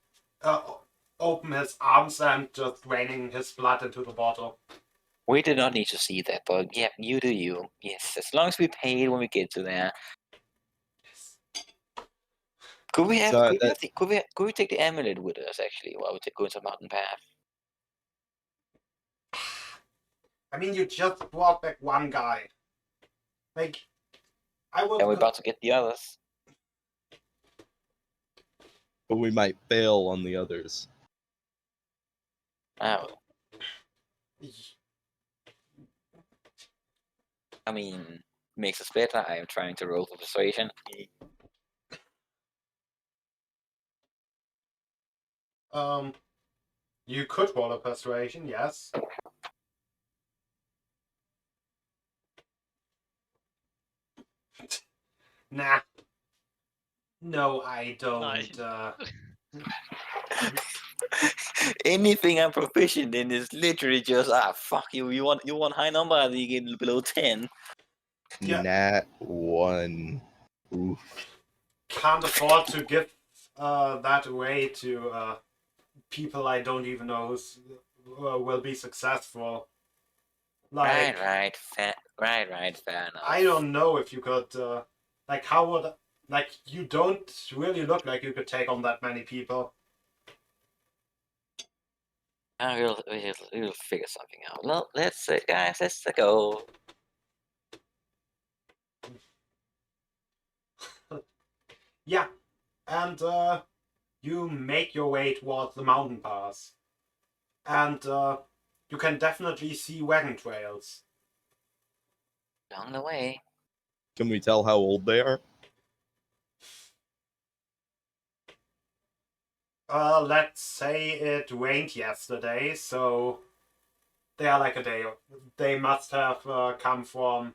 open his arms and just draining his blood into the bottle. We do not need to see that, but yeah, you do you. Yes, as long as we pay it when we get to there. Yes. Could we have? So Could we take the amulet with us actually while we go into the mountain path? I mean, you just brought back one guy. Like, I would. And we're about to get the others. But we might fail on the others. Oh, I mean, makes us better. I am trying to roll for persuasion. You could roll a persuasion, yes. Nah. No, I don't. Nice. Anything I'm proficient in is literally just fuck you. You want high number, and you get below 10. Yeah. Nat 1. Oof. Can't afford to give that away to people I don't even know who will be successful. Like, Right, fair enough. I don't know if you could. Like, how would. Like, you don't really look like you could take on that many people. We'll figure something out. Well, let's guys, let's go. Yeah. And you make your way towards the mountain pass. And you can definitely see wagon trails. Along the way. Can we tell how old they are? Let's say it rained yesterday, so they are like a day. They must have come from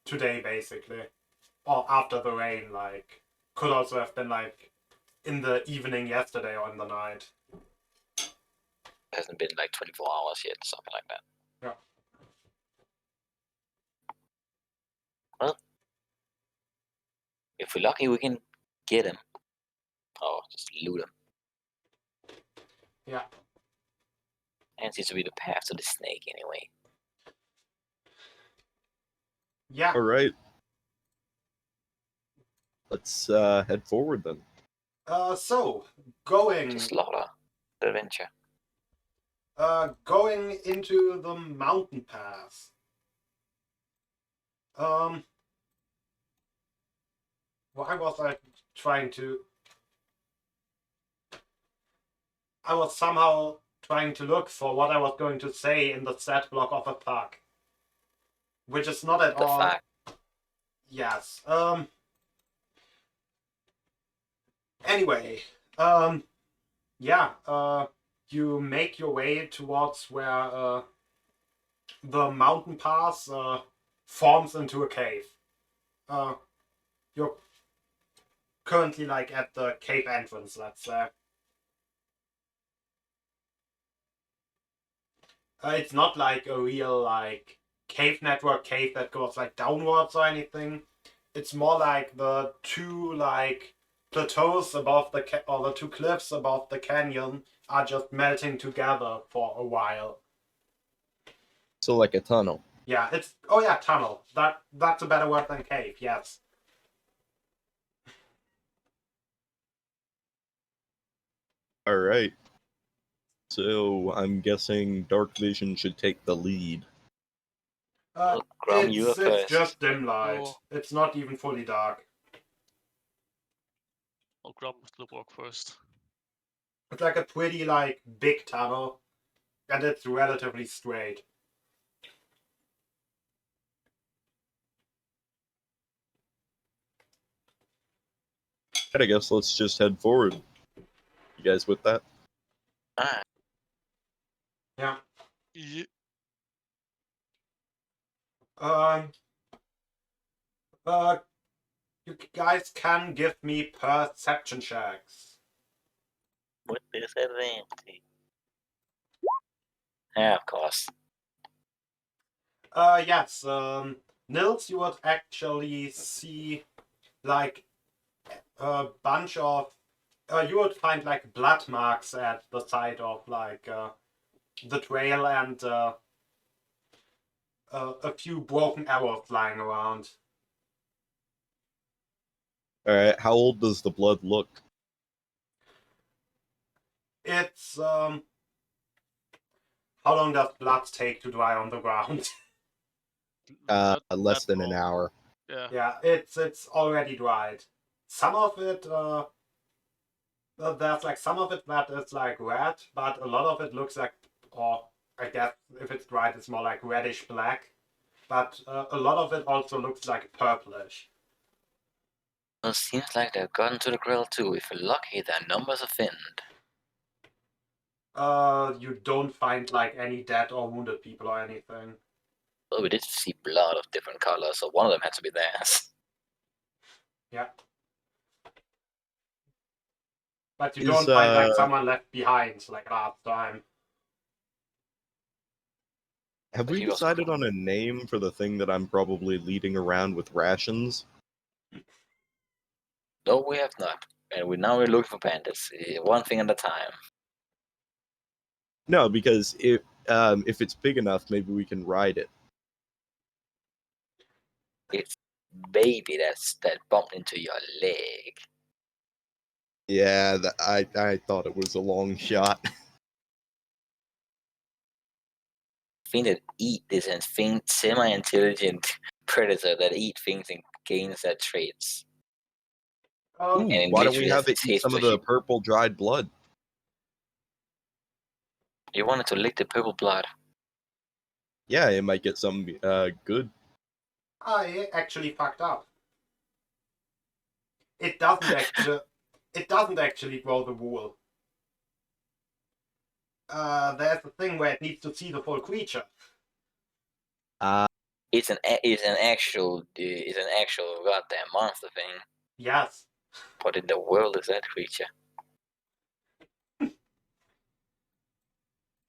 today, basically. Or after the rain, like. Could also have been like in the evening yesterday or in the night. It hasn't been like 24 hours yet, something like that. Yeah. If we're lucky, we can get him. Or just loot him. Yeah. And seems to be the path to the snake anyway. Yeah. All right. Let's head forward then. So going To slaughter the adventure. going into the mountain pass. Why was I trying to? I was somehow trying to look for what I was going to say in the stat block of a thug, which is not at The all. fact. Yes. Anyway. Yeah. You make your way towards where the mountain pass forms into a cave. You're currently like at the cave entrance, let's say. It's not like a real like cave network cave that goes like downwards or anything. It's more like the two like plateaus above the or the two cliffs above the canyon are just melting together for a while. So like a tunnel. Yeah, it's tunnel. That's a better word than cave. Yes. All right. So I'm guessing Dark Vision should take the lead. Grum, you are It's first. just dim light. Oh. It's not even fully dark. I'll grab the walk first. It's like a pretty like big tunnel, and it's relatively straight. I guess let's just head forward. You guys with that? Alright. Yeah. Yeah. You guys can give me perception checks. With disadvantage. Yeah, of course. Yes. Nils, you would actually see like a bunch of. You would find like blood marks at the side of like the trail and a few broken arrows lying around. All right. How old does the blood look? It's how long does blood take to dry on the ground? Less than an long. hour. Yeah. Yeah, it's already dried. Some of it there's like some of it that is like red, but a lot of it looks like, or I guess if it's dried, it's more like reddish black. But a lot of it also looks like purplish. Well, seems like they've gotten to the grill too. If we're lucky, their numbers are thinned. You don't find like any dead or wounded people or anything. Well, we did see blood of different colors, so one of them had to be theirs. Yeah. But you Is, don't find like someone left behind like last time. Have But we he was decided cool. on a name for the thing that I'm probably leading around with rations? No, we have not. And we're looking for pandas. One thing at a time. No, because if it's big enough, maybe we can ride it. It's baby that bumped into your leg. Yeah, I thought it was a long shot. Thing that eat this and semi-intelligent predator that eat things and gains their traits. Ooh, And it why don't we literally has have a it eat taste some for of the human. purple dried blood? You wanted to lick the purple blood. Yeah, it might get some good. I actually fucked up. It doesn't actually. It doesn't actually grow the wool. There's a thing where it needs to see the full creature. It's an actual goddamn monster thing. Yes. What in the world is that creature?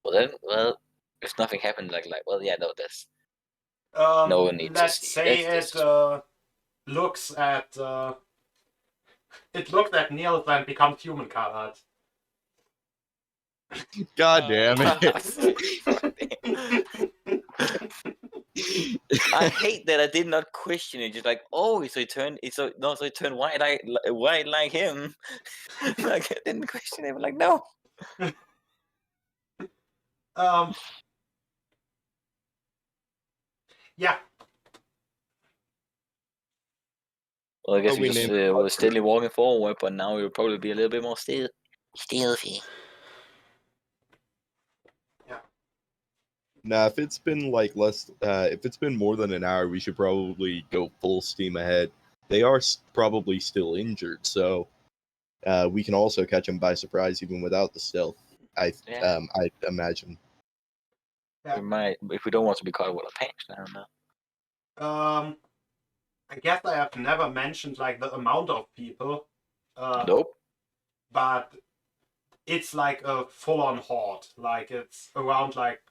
Well, if nothing happened, well, yeah, no, No need to let's see. say That's it looks at Niels and becomes human colored. God damn it. I hate that I did not question it. Just like, oh, so he turned white like him. Like I didn't question it. Like no. Yeah. Well, I guess Oh, we we just named were steadily walking forward, but now we'll probably be a little bit more stealthy. Nah, if it's been like if it's been more than an hour, we should probably go full steam ahead. They are probably still injured, so we can also catch them by surprise even without the stealth. I imagine. Yeah. We might, if we don't want to be caught with a pants. I don't know. I guess I have never mentioned like the amount of people. Nope. But it's like a full-on horde. Like it's around like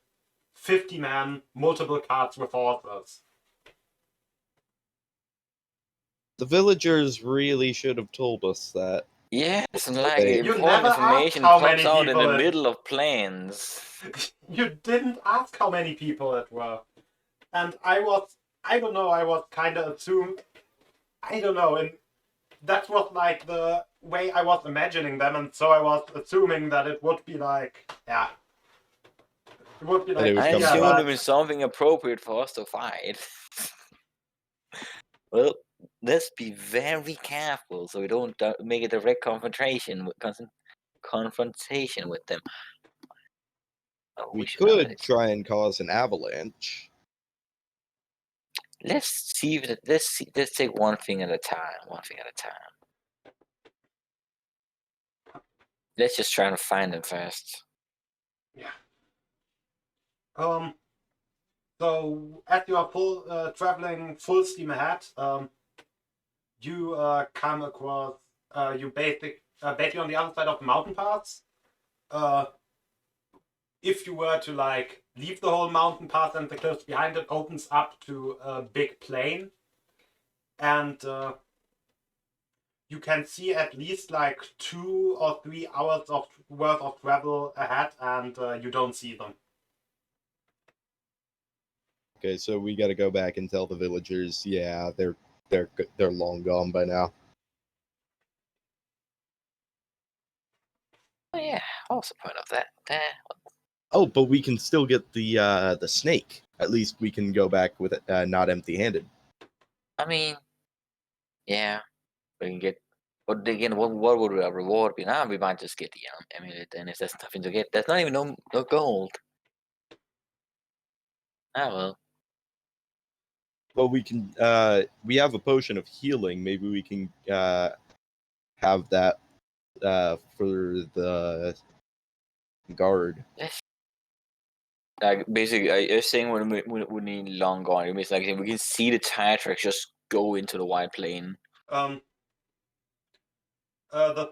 50 men, multiple carts with horses. The villagers really should have told us that. Yes, and like You never important asked information how pops many out in the people middle of plans. You didn't ask how many people it were. And I was kind of assumed, and that was like the way I was imagining them, and so I was assuming that it would be like, yeah. It would be And it like, would I come assumed back. it was something appropriate for us to fight. Well, let's be very careful so we don't make a direct confrontation with them. Oh, We should have could it. try and cause an avalanche. Let's see if let's take one thing at a time. Let's just try to find them first. yeah. So as you are traveling full steam ahead, you come across you basically on the other side of the mountain paths. If you were to like leave the whole mountain path and the cliffs behind, it opens up to a big plain, and you can see at least like 2 or 3 hours of worth of travel ahead, and you don't see them. Okay, so we got to go back and tell the villagers, yeah, they're long gone by now. Oh yeah, what's the point of that? Oh, but we can still get the snake. At least we can go back with it not empty-handed. I mean, yeah, we can get. But again, what would our reward be? Now we might just get the amulet, and if there's nothing to get, there's not even no gold. Ah well. Well, we can. We have a potion of healing. Maybe we can have that for the guard. Like basically, you're saying when we need long gone, it means like we can see the tire tracks just go into the wide plain. The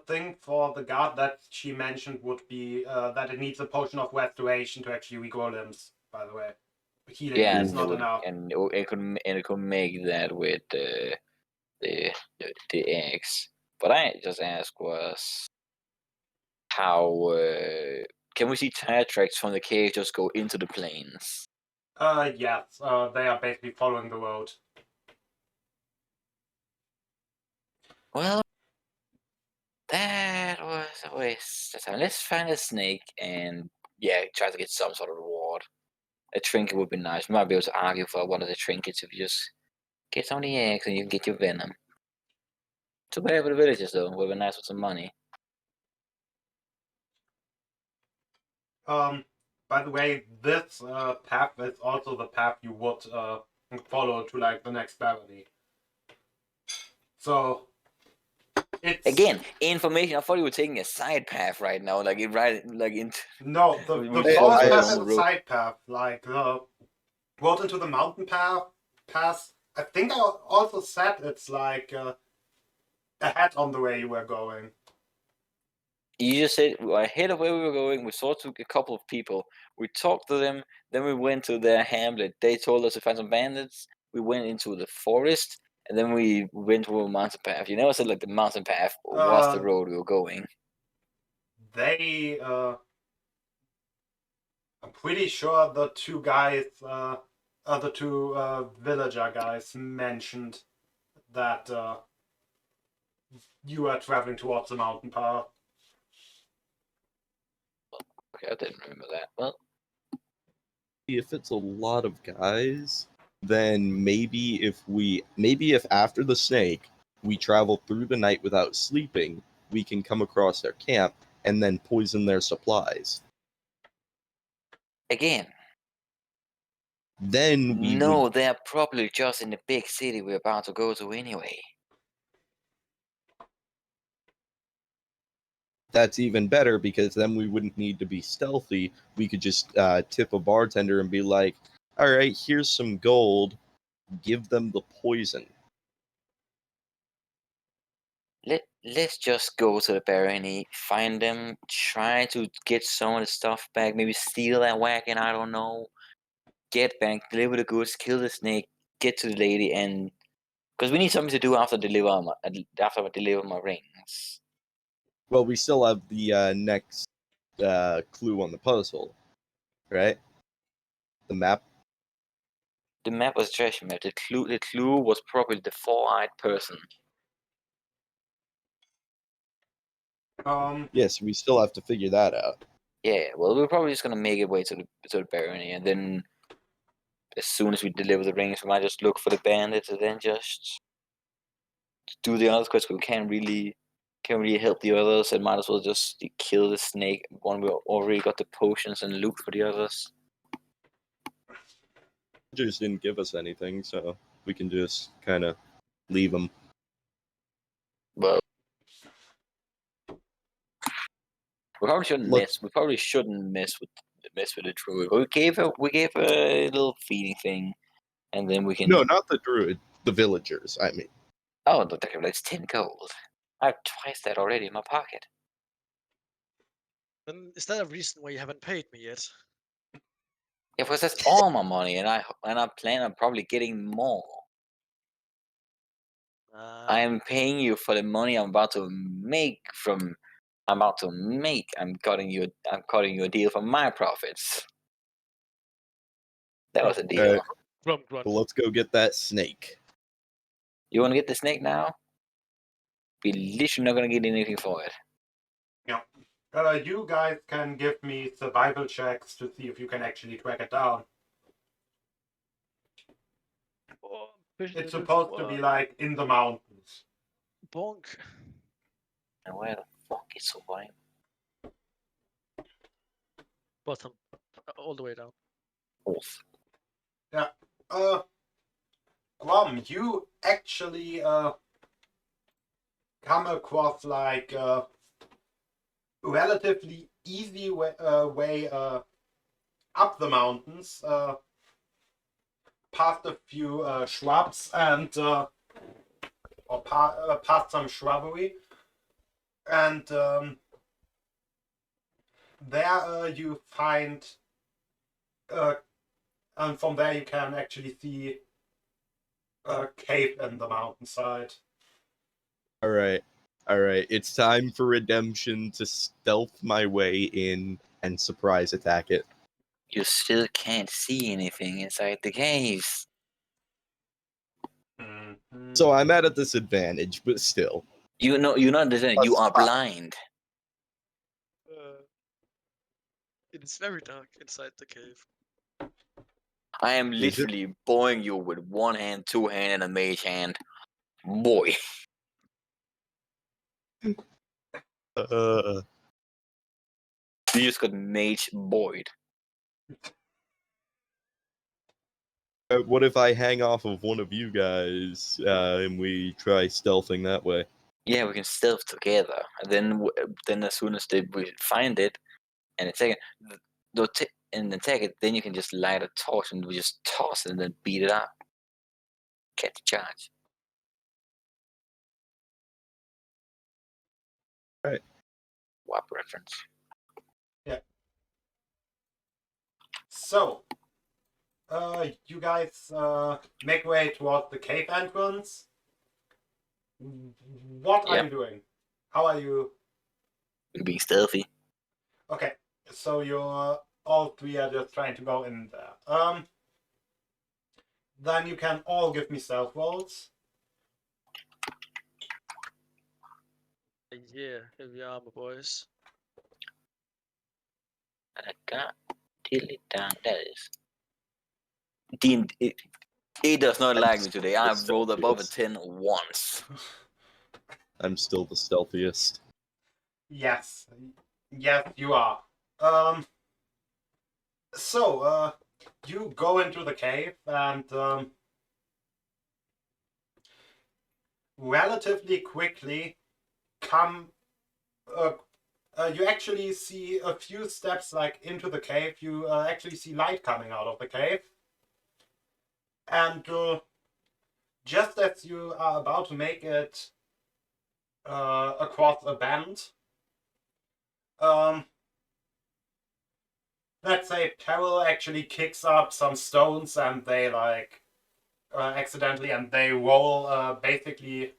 thing for the guard that she mentioned would be that it needs a potion of restoration to actually regrow limbs. By the way, healing is not enough. And it could make that with the eggs. But I just asked was how can we see tire tracks from the cave just go into the plains? Yes, they are basically following the road. Well, that was a waste of time. Let's find a snake and try to get some sort of reward. A trinket would be nice. We might be able to argue for one of the trinkets if you just get some of the eggs and you can get your venom. Too bad for the villagers though. Would be nice with some money. By the way, this path is also the path you would follow to like the next barony. So it's again information. I thought you were taking a side path right now, like into. No, the forest path is a side path. Like the road into the mountain pass. I think I also said it's like ahead on the way you were going. You just said ahead of where we were going. We saw a couple of people. We talked to them. Then we went to their hamlet. They told us to find some bandits. We went into the forest, and then we went to a mountain path. You never said like the mountain path was the road we were going. They, I'm pretty sure the two guys, the two villager guys mentioned that you are traveling towards the mountain path. Okay, I didn't remember that. Well, If it's a lot of guys, then maybe if after the snake we travel through the night without sleeping, we can come across their camp and then poison their supplies. again, Then we no, would, they're probably just in the big city we're about to go to anyway. that's even better because then we wouldn't need to be stealthy. We could just tip a bartender and be like, all right, here's some gold, give them the poison. Let's just go to the barony, find them, try to get some of the stuff back, maybe steal that wagon, I don't know. Get back, deliver the goods, kill the snake, get to the lady, and because we need something to do after I deliver my rings. Well, we still have the next clue on the puzzle, right? The map. The map was a treasure map. The clue was probably the four-eyed person. Yes, we still have to figure that out. Yeah, well, we're probably just gonna make it way to the barony, and then as soon as we deliver the rings, we might just look for the bandits, and then just do the others because we can't really help the others, and might as well just kill the snake when we already got the potions and loot for the others. Just didn't give us anything, so we can just kind of leave them. Well, we probably shouldn't Look- mess. We probably shouldn't mess with the druid. We gave her a little feeding thing, and then we can. No, not the druid. The villagers, I mean. Oh, that's 10 gold. I have twice that already in my pocket. Then is that a reason why you haven't paid me yet? Yeah, because that's all my money, and I plan on probably getting more. I am paying you for the money I'm about to make from. I'm cutting you a deal for my profits. That was a deal. Grunt, grunt. So let's go get that snake. You want to get the snake now? We're literally not gonna get anything for it. Yeah. You guys can give me survival checks to see if you can actually track it down. Oh, It's supposed to be like in the mountains. bonk. And where the fuck is Surviving? Bottom, all the way down. Off. Yeah. Grom, you actually come across like a relatively easy way up the mountains, past a few shrubs and past some shrubbery, and there you find, and from there you can actually see a cave in the mountainside. All right. It's time for redemption to stealth my way in and surprise attack it. You still can't see anything inside the caves. Mm-hmm. So I'm at a disadvantage, but still. You're not understanding. You are blind. It is very dark inside the cave. I am Is it? literally boring you with one hand, two hand, and a mage hand. Boy. Uh, You just got mage boyd. what if I hang off of one of you guys and we try stealthing that way? Yeah, we can stealth together, and then as soon as we find it and attack it, then you can just light a torch and we just toss it and then beat it up. Catch the charge. WAP reference. So, you guys make way towards the cave entrance. What are Yeah. you doing? How are you? We're being stealthy. Okay, so you're all three are just trying to go in there. Then you can all give me stealth rolls. Yeah, here we are, my boys. I got till it down. That is. Dean, it does not like me today. I've rolled above a 10 once. I'm still the stealthiest. Yes, you are. So you go into the cave and relatively quickly come. You actually see a few steps like into the cave. You actually see light coming out of the cave, and just as you are about to make it across a bend, let's say Peril actually kicks up some stones and they like accidentally and they roll basically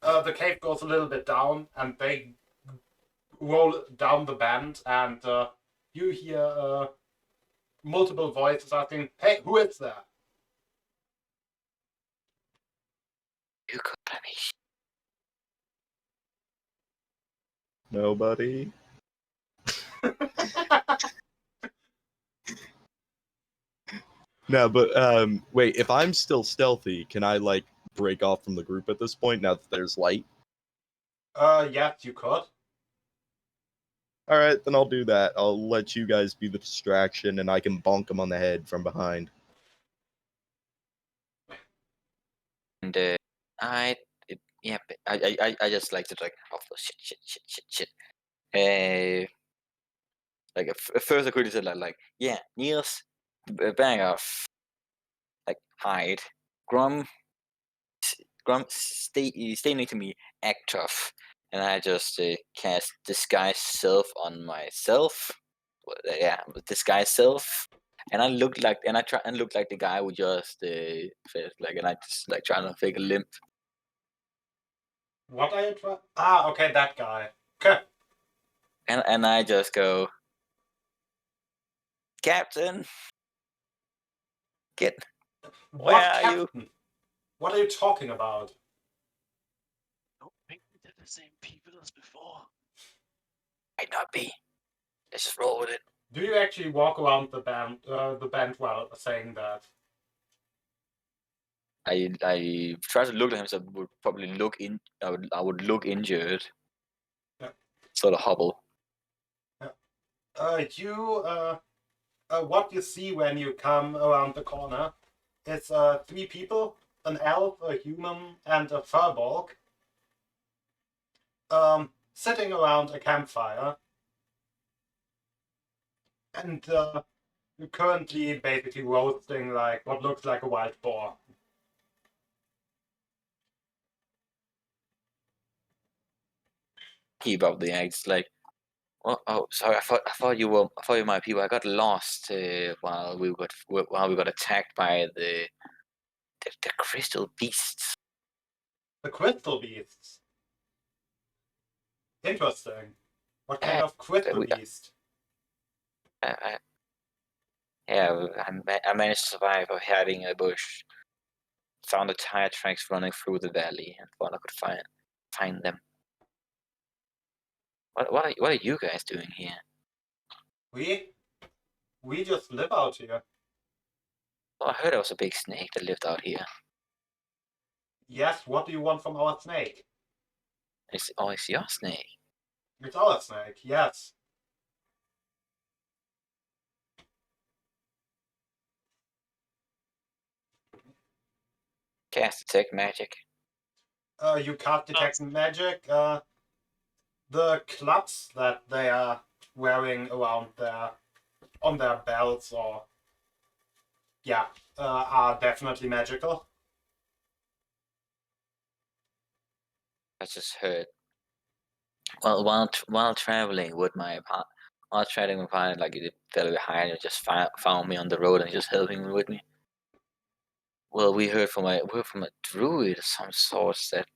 the cave goes a little bit down and they roll down the bend and you hear multiple voices asking, "Hey, who is there?" You got permission. Nobody? No, but wait, if I'm still stealthy, can I like break off from the group at this point now that there's light? Yes, you could. Alright, then I'll do that. I'll let you guys be the distraction and I can bonk him on the head from behind. And I just like to like, oh shit. Like at first I could have said like, yeah, Niels, bang off, like hide, Grum, stay near to me, act tough, and I just cast disguise self on myself. Yeah, disguise self, and I look like the guy who just felt like, and I just like trying to fake a limp. What are you trying? Ah, okay, that guy. Okay. And I just go, Captain, where What are you? captain? What are you talking about? Don't think they're the same people as before. Might not be. Let's just roll with it. Do you actually walk around the band while saying that? I try to look at him, so I would probably look in. I would look injured. Yeah. Sort of hobble. What you see when you come around the corner is three people: an elf, a human, and a furbolg, sitting around a campfire, and currently basically roasting like what looks like a wild boar. Keep up the act. It's like, oh, sorry. I thought you were my people. I got lost while we got attacked by the crystal beasts. The crystal beasts. Interesting. What kind of crystal beast? I managed to survive by hiding in a bush. Found the tire tracks running through the valley, and thought I could find them. What are you guys doing here? We just live out here. Oh, I heard there was a big snake that lived out here. Yes, what do you want from our snake? It's your snake. It's our snake, yes. Cast detect magic. You can't detect magic. The clubs that they are wearing around on their belts or are definitely magical. I just heard Well, while traveling with my while traveling with my like it fell behind and just found me on the road and just helping me with me. Well, we heard from a druid of some sort that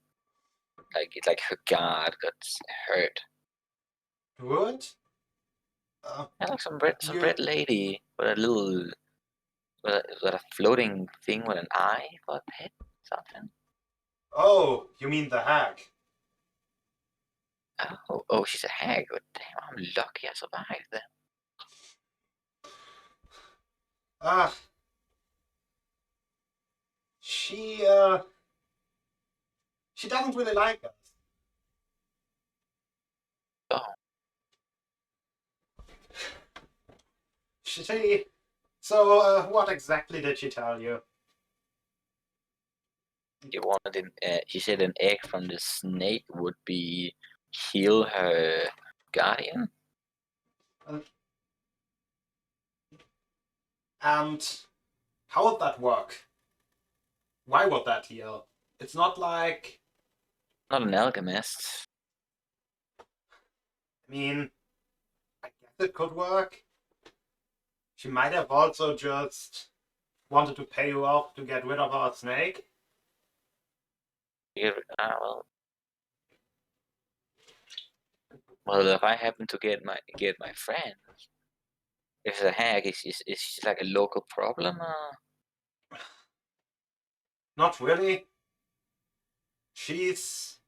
like her god got hurt. Druid? Yeah, like some You- red lady with a little with a floating thing with an eye for a head, something. Oh, you mean the hag? Oh, she's a hag. Oh, damn, I'm lucky I survived then. Ah, she doesn't really like us. Oh, So, what exactly did she tell you? you wanted she said an egg from the snake would be heal her guardian. And how would that work? Why would that heal? It's not like... Not an alchemist. I mean, I guess it could work. She might have also just wanted to pay you off to get rid of our snake. Well, if I happen to get my friend, if it's a hag, is she like a local problem? Not really. She's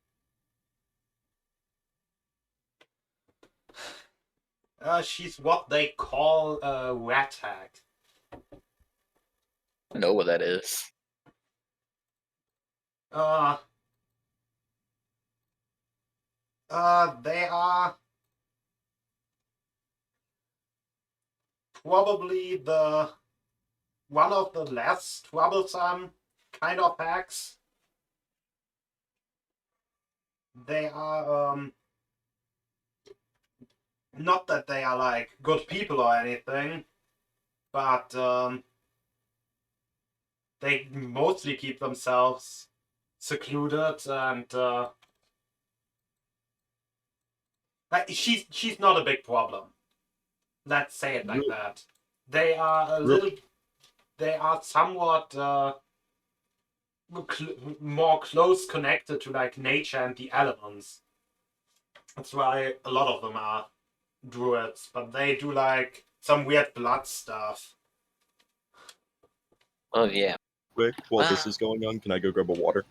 what they call a rat hag. I know what that is. They are probably one of the less troublesome kind of hags. They are not that they are like good people or anything, but they mostly keep themselves secluded and she's not a big problem. Let's say it like that. They are they are somewhat more close connected to like nature and the elements. That's why a lot of them are druids, but they do like some weird blood stuff. Oh yeah. Quick, while this is going on, can I go grab a water?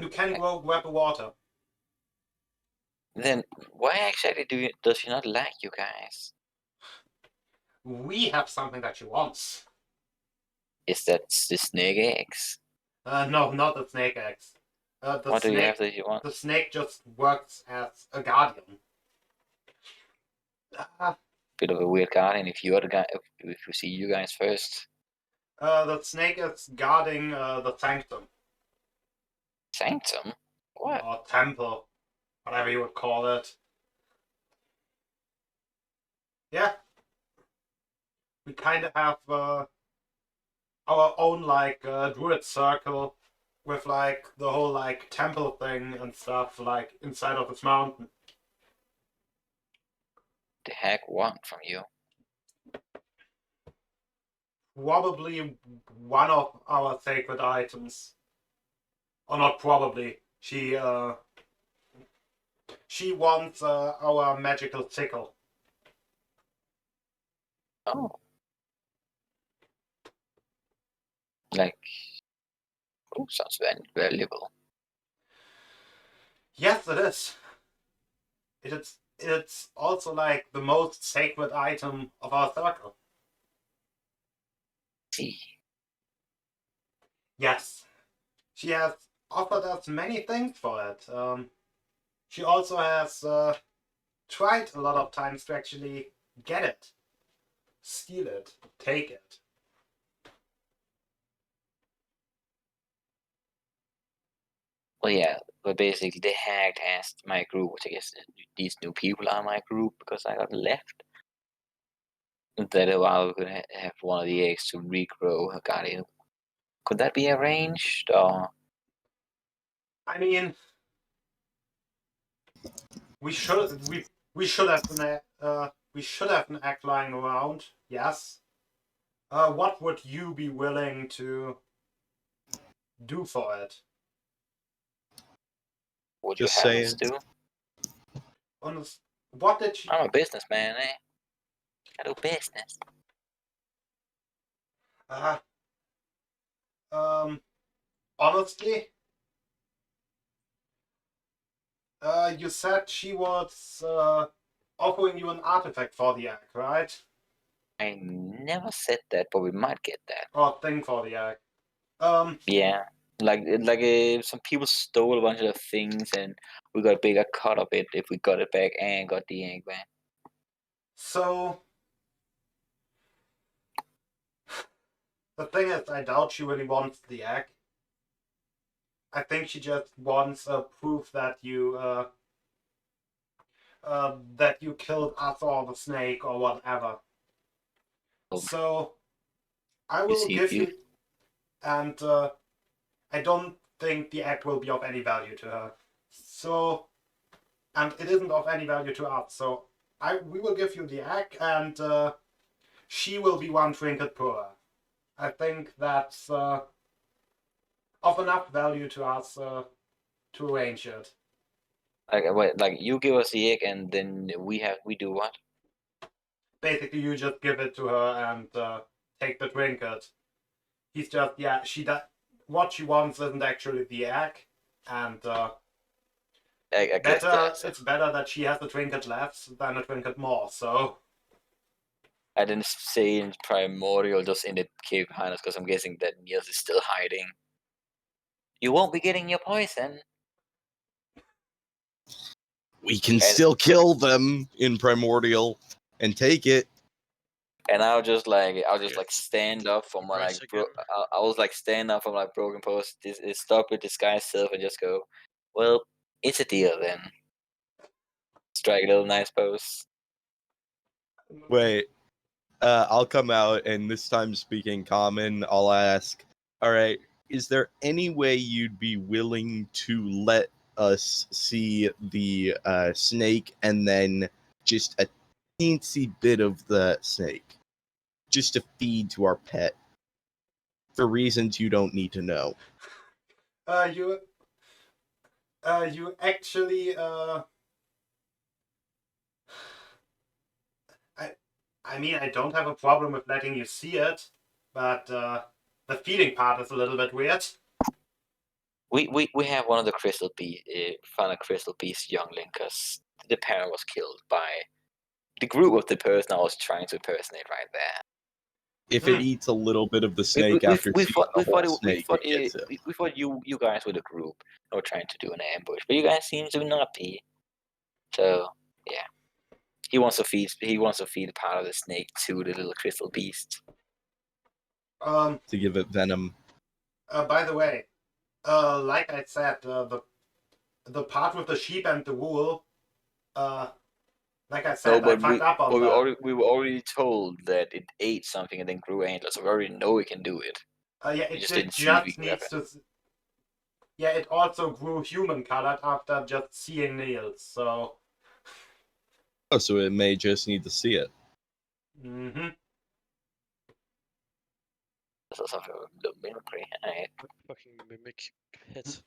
You can go grab a water. Then why exactly does she not like you guys? We have something that she wants. Is that the snake eggs? No, not the snake eggs. What do you have that you want? The snake just works as a guardian. Bit of a weird guardian. If you are the guy, if we see you guys first. The snake is guarding the sanctum. Sanctum? What? Or temple, whatever you would call it. Yeah. We kind of have our own like druid circle with like the whole like temple thing and stuff like inside of this mountain. The heck want from you? Probably one of our sacred items. Or not probably. She wants our magical sickle. Oh. Like, oh, sounds very valuable. Yes, it is. It's also like the most sacred item of our circle. See. Yes. She has offered us many things for it. She also has tried a lot of times to actually get it, steal it, take it. Well, yeah, but basically the hack asked my group, which I guess these new people are my group because I got left. That a while we could have one of the eggs to regrow a guardian. Could that be arranged, or? I mean, We should have an act lying around. Yes. What would you be willing to do for it? Would you Just have us saying. do? What did she? I'm a businessman, eh? I do business. Honestly, you said she was offering you an artifact for the egg, right? I never said that, but we might get that. Or thing for the egg. Yeah, like some people stole a bunch of things, and we got a bigger cut of it if we got it back and got the egg back. So the thing is, I doubt she really wants the egg. I think she just wants proof that you killed us or the snake or whatever. Oh. So I will give you, and I don't think the egg will be of any value to her. So, and it isn't of any value to us. So we will give you the egg, and she will be one trinket poorer. I think that's of enough value to us to arrange it. Like you give us the egg, and then we do what? Basically, you just give it to her and take the trinket. He's just what she wants isn't actually the egg, and I guess it's better that she has a trinket less than a trinket more. So I didn't say in Primordial, just in the cave behind us, because I'm guessing that Niels is still hiding. You won't be getting your poison. We can still kill them in Primordial and take it. And I'll just stand up from my Press again. I was like stand up from my broken post, stop with disguise self, and just go, well, it's a deal then. Strike a little nice pose. Wait, I'll come out, and this time speaking common, I'll ask, all right, is there any way you'd be willing to let us see the snake and then just a teensy bit of the snake? Just to feed to our pet. For reasons you don't need to know. you actually I mean, I don't have a problem with letting you see it, but the feeding part is a little bit weird. We have one of the found a crystal piece youngling, because the parent was killed by the group of the person I was trying to impersonate right there. If it eats a little bit of the snake after seeing the whole snake, it gets it. We thought you guys were the group and were trying to do an ambush, but you guys seem to not be. So yeah, he wants to feed part of the snake to the little crystal beast. To give it venom. By the way, like I said, the part with the sheep and the wool, like I said, I fucked up on that. We were already told that it ate something and then grew antlers, so we already know it can do it. Yeah, it just needs to. Yeah, it also grew human colored after just seeing nails. So. Oh, so it may just need to see it. Mm-hmm. This is something the mimicry. Right. Fucking mimic pet.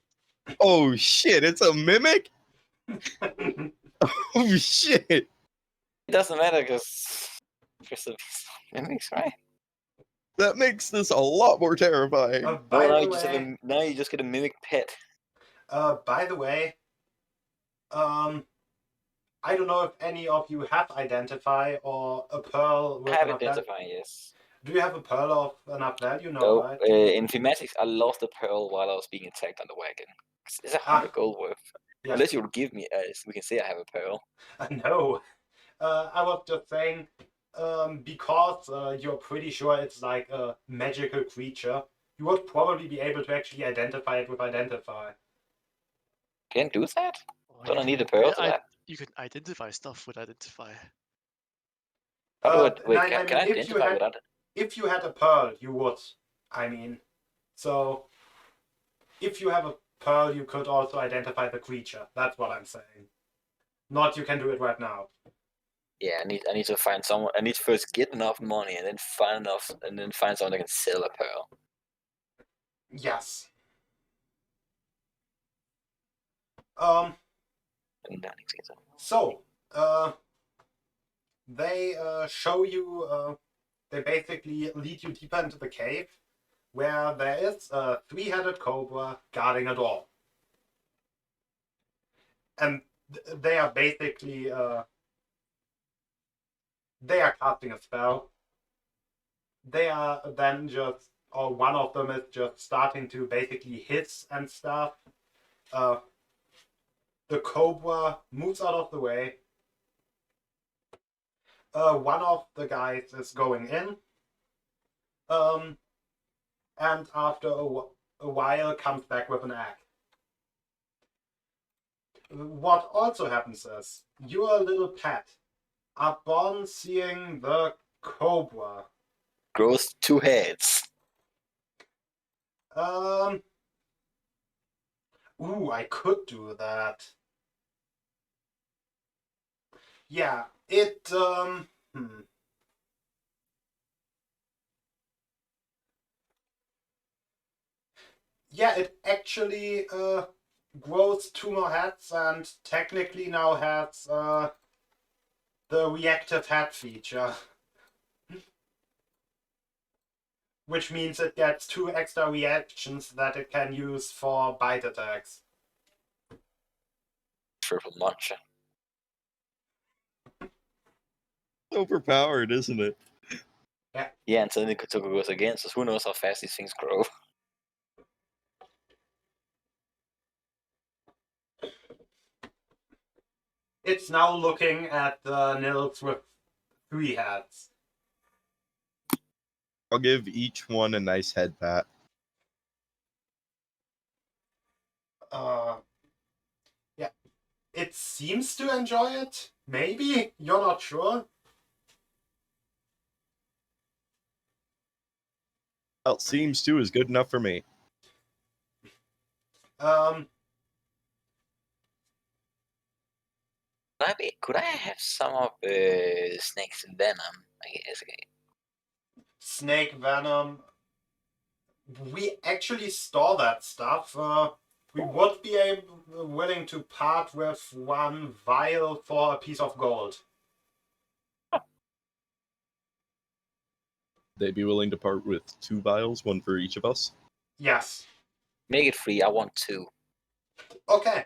Oh shit! It's a mimic. Oh shit! It doesn't matter because crystal beast mimics, right? That makes this a lot more terrifying. Now you just get a mimic pet. By the way, I don't know if any of you have Identify or a pearl with I have enough Identify, value. Yes. Do you have a pearl of enough value? No, right? In thematics, I lost the pearl while I was being attacked on the wagon. It's 100 gold worth. Yeah. Unless you would give me we can say I have a pearl. No. I was just saying, because you're pretty sure it's like a magical creature, you would probably be able to actually identify it with Identify. Can't do that? Oh, Don't I need a pearl for that? You can identify stuff with Identify. If you had a pearl, you would. I mean, so if you have a pearl, you could also identify the creature. That's what I'm saying. Not you can do it right now. Yeah, I need to find someone. I need to first get enough money, and then find someone that can sell a pearl. Yes. And then it's easy. So, they show you, they basically lead you deeper into the cave, where there is a three-headed cobra guarding a door. And they are basically, they are casting a spell. They are then just, or one of them is just starting to basically hiss and stuff. The cobra moves out of the way. One of the guys is going in. And after a while comes back with an egg. What also happens is, your little pet, upon seeing the cobra, Grows 2 heads. Ooh, I could do that. Yeah, it, Yeah, it actually, grows 2 more heads and technically now has, the reactive head feature. Which means it gets 2 extra reactions that it can use for bite attacks. Triple muncher. Overpowered, isn't it? Yeah, and suddenly Kotoko goes again, so who knows how fast these things grow. It's now looking at the Nils with 3 heads. I'll give each one a nice head pat. Yeah. It seems to enjoy it. Maybe? You're not sure? Well, seems to is good enough for me. Could I have some of Snake's venom? I guess. Snake venom. We actually store that stuff. We would be willing to part with 1 vial for a piece of gold. They'd be willing to part with 2 vials, 1 for each of us. Yes. Make it free. I want 2. Okay.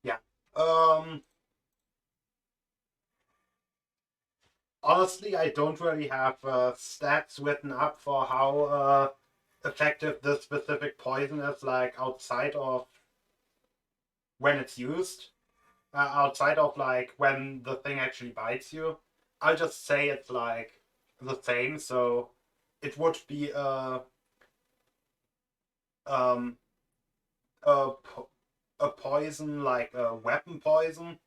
Yeah. Honestly, I don't really have stats written up for how effective this specific poison is, like outside of when it's used, outside of like when the thing actually bites you. I'll just say it's like the same, so it would be a poison, like a weapon poison,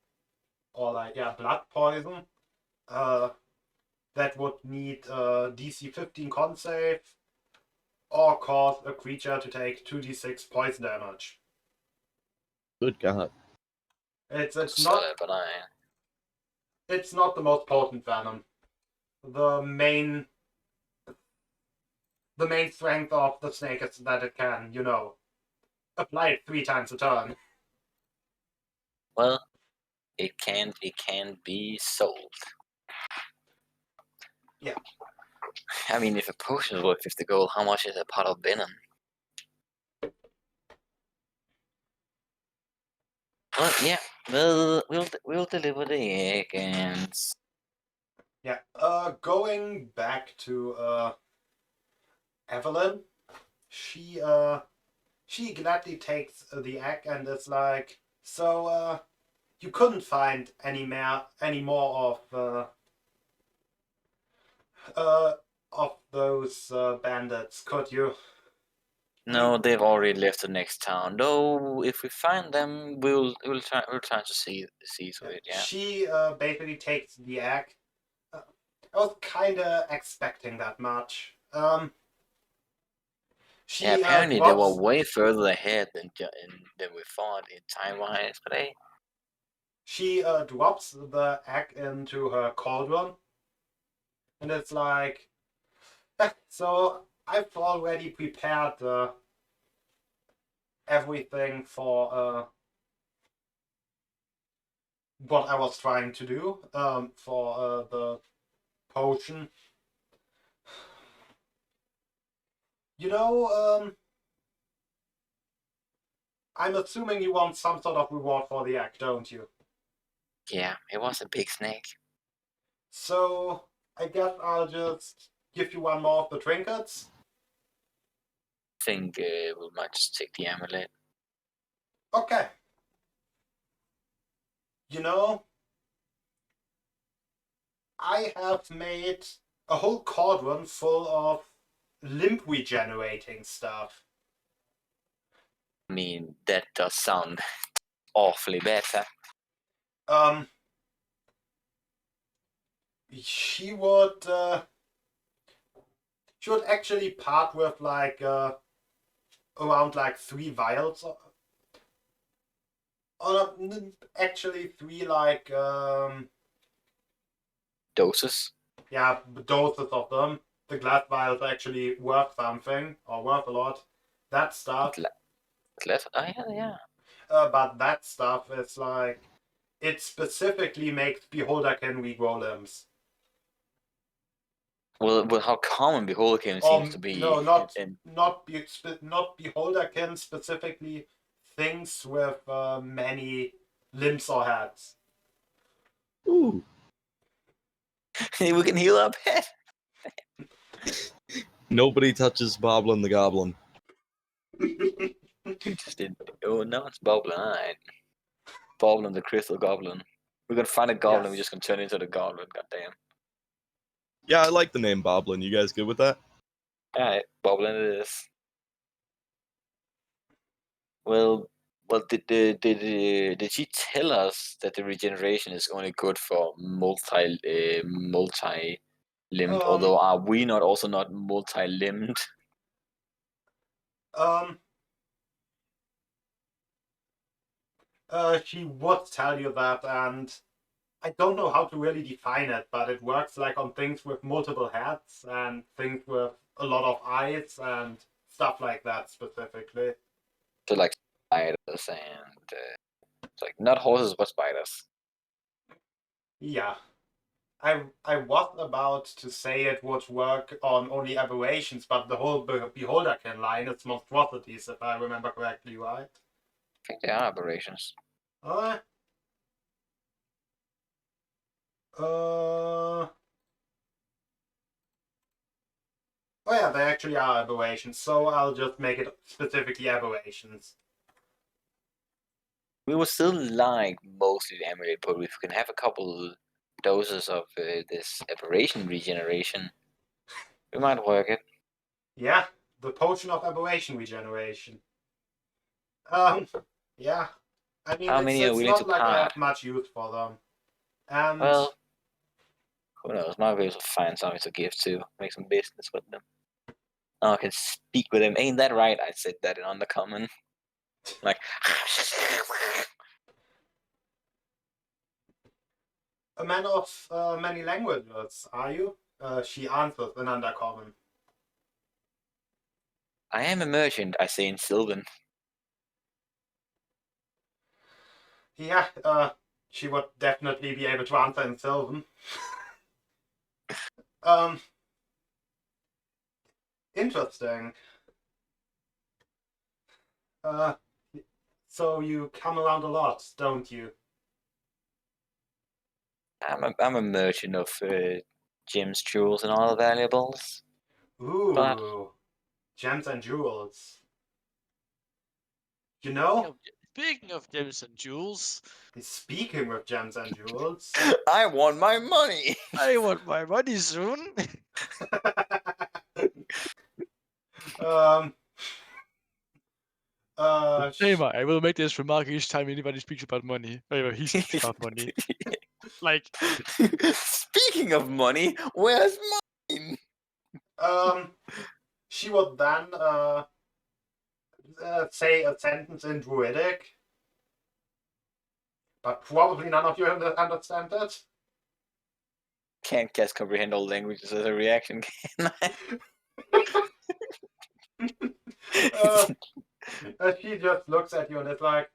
or like, yeah, blood poison. That would need DC 15 con save, or cause a creature to take 2d6 poison damage. Good God. It's Solid, but it's not the most potent venom. The main strength of the snake is that it can, apply it 3 times a turn. well, it can be sold. Yeah. I mean, if a potion is worth 50 gold, how much is a pot of venom? Well, yeah, we'll deliver the egg and Yeah. Going back to Evelyn, she gladly takes the egg and is like, so you couldn't find any more of those bandits, could you? no, they've already left the next town. Though, if we find them, we'll try to see to it. Yeah. She basically takes the egg. I was kind of expecting that much. She Yeah, apparently they were drops way further ahead than we thought in time-wise, but hey. drops the egg into her cauldron, and it's like, so I've already prepared everything for what I was trying to do for the potion. You know, I'm assuming you want some sort of reward for the egg, don't you? Yeah, it was a big snake. So I guess I'll just give you one more of the trinkets. I think we might just take the amulet. Okay. You know, I have made a whole cauldron full of limb regenerating stuff. I mean, that does sound awfully better. She would actually part with like around like 3 vials. Actually 3 like Doses? yeah, doses of them. The glass vials are actually worth something or worth a lot. That stuff. Less? Oh, yeah. But that stuff is like, it specifically makes Beholderkin regrow limbs. Well, how common Beholderkin seems to be. No, not and Beholderkin specifically. Things with many limbs or heads. Ooh. we can heal our pet. Nobody touches Boblin the Goblin. Just did. Oh, no, it's Boblin. Alright. Boblin the Crystal Goblin. We're gonna find a goblin, we're Yes. just gonna turn into the goblin, goddamn. Yeah, I like the name Boblin. You guys good with that? Alright, Boblin it is. Well, did she tell us that the regeneration is only good for multi-limbed? Although are we not also not multi-limbed? She would tell you that, and I don't know how to really define it, but it works like on things with multiple heads and things with a lot of eyes and stuff like that specifically. So like spiders and it's like not horses but spiders. Yeah. I was about to say it would work on only aberrations, but the whole Beholderkin line is monstrosities, if I remember correctly, right? I think they are aberrations. Uh, oh yeah, they actually are aberrations, so I'll just make it specifically aberrations. We would still like mostly the amulet, but if we can have a couple doses of this aberration regeneration, we might work it. Yeah, the potion of aberration regeneration. Yeah. I mean, How many are it's willing not to like I part? have much use for them. And Well, who knows? Might be able to find something to give to, make some business with them. Oh, I can speak with them. Ain't that right? I said that in Undercommon. Like, a man of many languages, are you? She answers in Undercommon. I am a merchant, I say in Sylvan. Yeah, she would definitely be able to answer in Sylvan. Interesting. So you come around a lot, don't you? I'm a merchant of gems, jewels, and other valuables. Ooh, But gems and jewels. You know, Speaking of gems and jewels, speaking of gems and jewels, I want my money. I want my money soon. sh- I will make this remark each time anybody speaks about money. He speaks about money. Like, Speaking of money, where's mine? she would then say a sentence in Druidic, but probably none of you understand it. Can't guess comprehend all languages as a reaction, can I? She just looks at you and is like,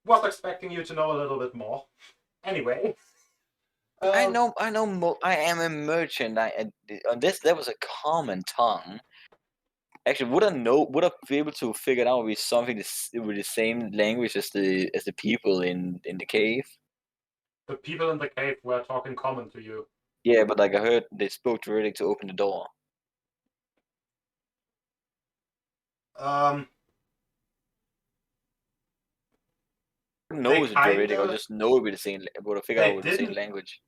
was expecting you to know a little bit more. Anyway. I know. I am a merchant. On this, that was a common tongue. Actually, would I know? Would I be able to figure it out with something with the same language as the people in the cave? The people in the cave were talking common to you. Yeah, but like I heard, they spoke Druidic to open the door. Who knows in Druidic? I just know it with the same. Would I figure out with the same language?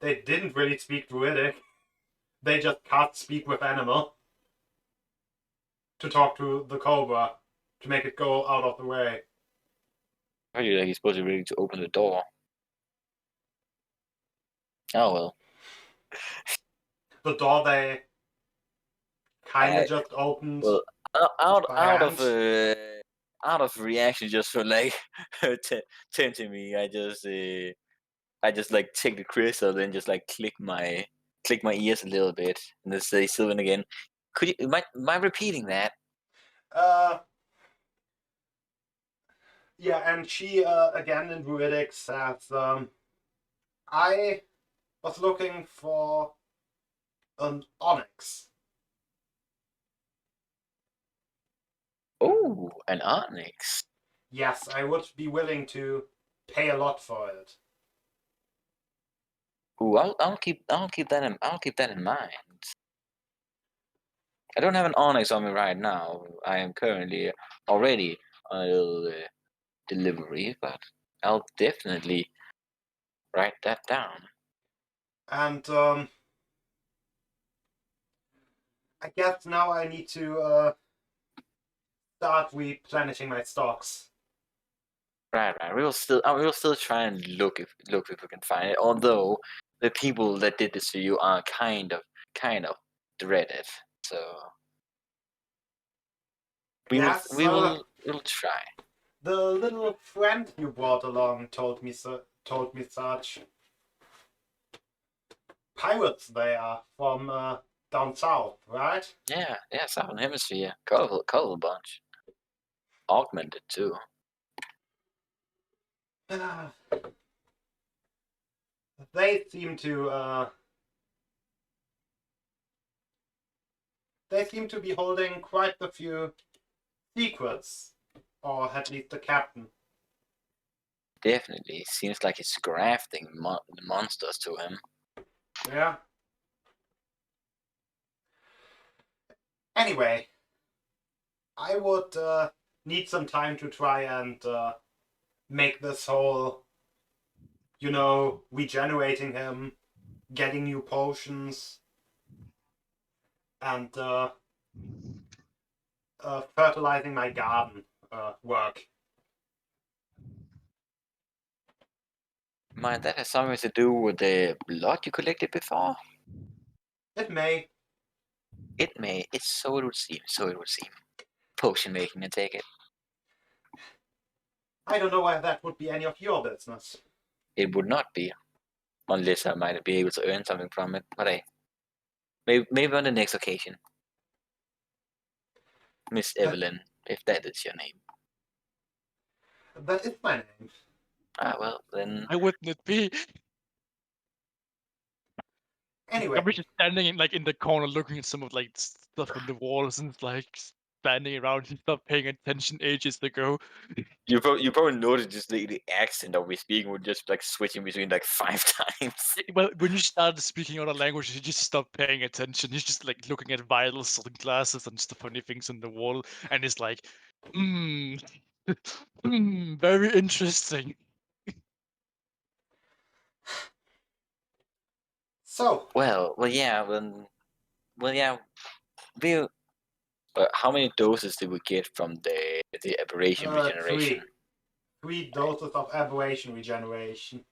They didn't really speak Druidic. They just can't speak with animal to talk to the cobra to make it go out of the way. How do you like he's supposed to be ready to open the door? Oh well. The door they kind of just opened. Well, out of reaction, just for like tempting me, I just like take the crystal, then just like click my ears a little bit, and then say Sylvan again. Could you am I repeating that? Yeah, and she again in Druidic says, I was looking for an onyx. Oh, an onyx. Yes, I would be willing to pay a lot for it. Ooh, I'll keep that in mind. I don't have an onyx on me right now. I am currently already on a little delivery, but I'll definitely write that down. And I guess now I need to start replenishing my stocks. Right. We will still try and look if we can find it. Although the people that did this to you are kind of dreaded. So we'll try. The little friend you brought along told me such. Pirates they are from down south, right? Yeah, Southern Hemisphere. Colorful bunch. Augmented too. They seem to be holding quite a few secrets, or at least the captain. Definitely. Seems like he's grafting monsters to him. Yeah. Anyway, I would need some time to try and make this whole, regenerating him, getting new potions, and fertilizing my garden work. Might that have something to do with the blood you collected before? It may. It may. So it would seem. Potion making, I take it. I don't know why that would be any of your business. It would not be. Unless I might be able to earn something from it. But hey. Maybe on the next occasion. Miss Evelyn, if that is your name. That is my name. Ah, well, then... Why wouldn't it be? Anyway. I'm just standing in the corner looking at some of stuff on the walls and standing around. He stopped paying attention ages ago. You probably noticed just the accent that we're speaking. We're just like switching between like 5 times. Well, when you started speaking other languages, he just stopped paying attention. He's just looking at vitals and glasses and the funny things on the wall, and he's like, very interesting. So. Well, yeah. How many doses did we get from the aberration regeneration? 3 doses of aberration regeneration.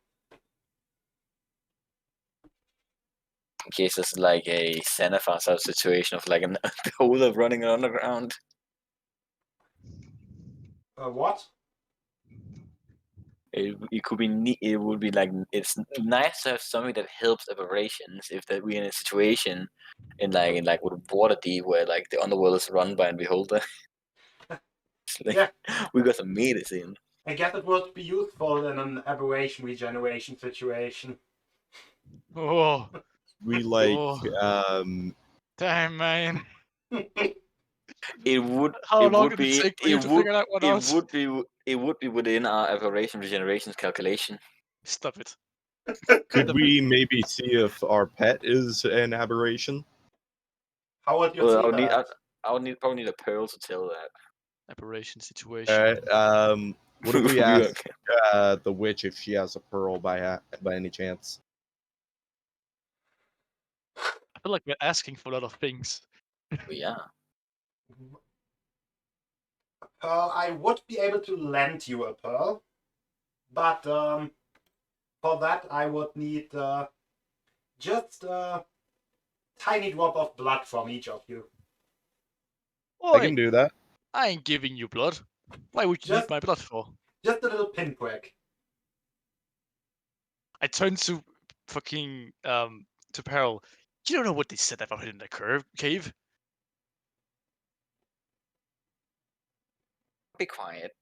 in case it's like a Xenophar sort of situation of like an beholder running underground. What? It could be it would be like it's nice to have something that helps aberrations if that we're in a situation in like with Waterdeep where like the underworld is run by a beholder. It's like, Yeah. we got some medicine. I guess it would be useful in an aberration regeneration situation. Oh, We like Oh. damn, man. It would How it long would did be it take for it you to would figure that one it out? would be within our aberration regenerations calculation. Stop it. Could we maybe see if our pet is an aberration? How would you Well, see that? I would probably need a pearl to tell that. Aberration situation. Alright, what if we We ask okay. the witch if she has a pearl by any chance? I feel like we're asking for a lot of things. Yeah. Pearl, I would be able to lend you a pearl, but for that I would need just a tiny drop of blood from each of you. I can do that. I ain't giving you blood. Why would you need Just- my blood for? Just a little pinprick. I turned to fucking to Peril. You don't know what they said about it in the cave. Be quiet.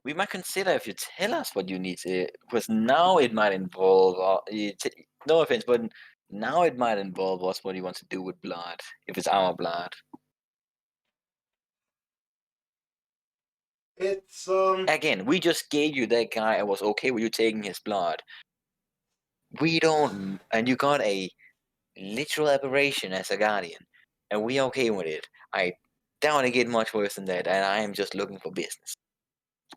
We might consider if you tell us what you need to, because now it might involve. No offense, but now it might involve us what you want to do with blood, if it's our blood. It's Again, we just gave you that guy and was okay with you taking his blood. We don't, and you got a literal aberration as a guardian, and we okay with it. I don't want to get much worse than that, and I am just looking for business.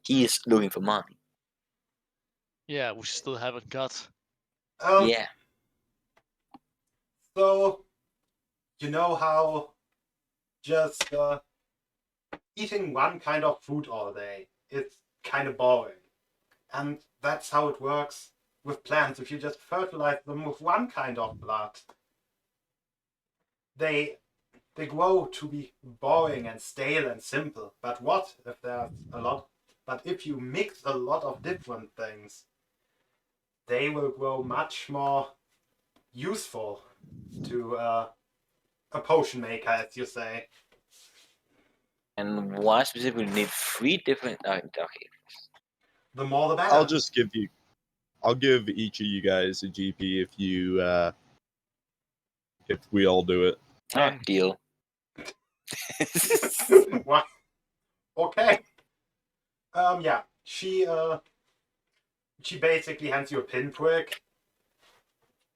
He is looking for money. Yeah, we still haven't got. Yeah. So you know how just eating one kind of food all day is kind of boring, and that's how it works with plants. If you just fertilize them with one kind of blood, they grow to be boring and stale and simple. But what if there's a lot? But if you mix a lot of different things, they will grow much more useful to a potion maker, as you say. And why specifically need 3 different? Okay. The more the better. I'll give each of you guys a GP if we all do it. Deal. What? Okay. Yeah. She basically hands you a pinprick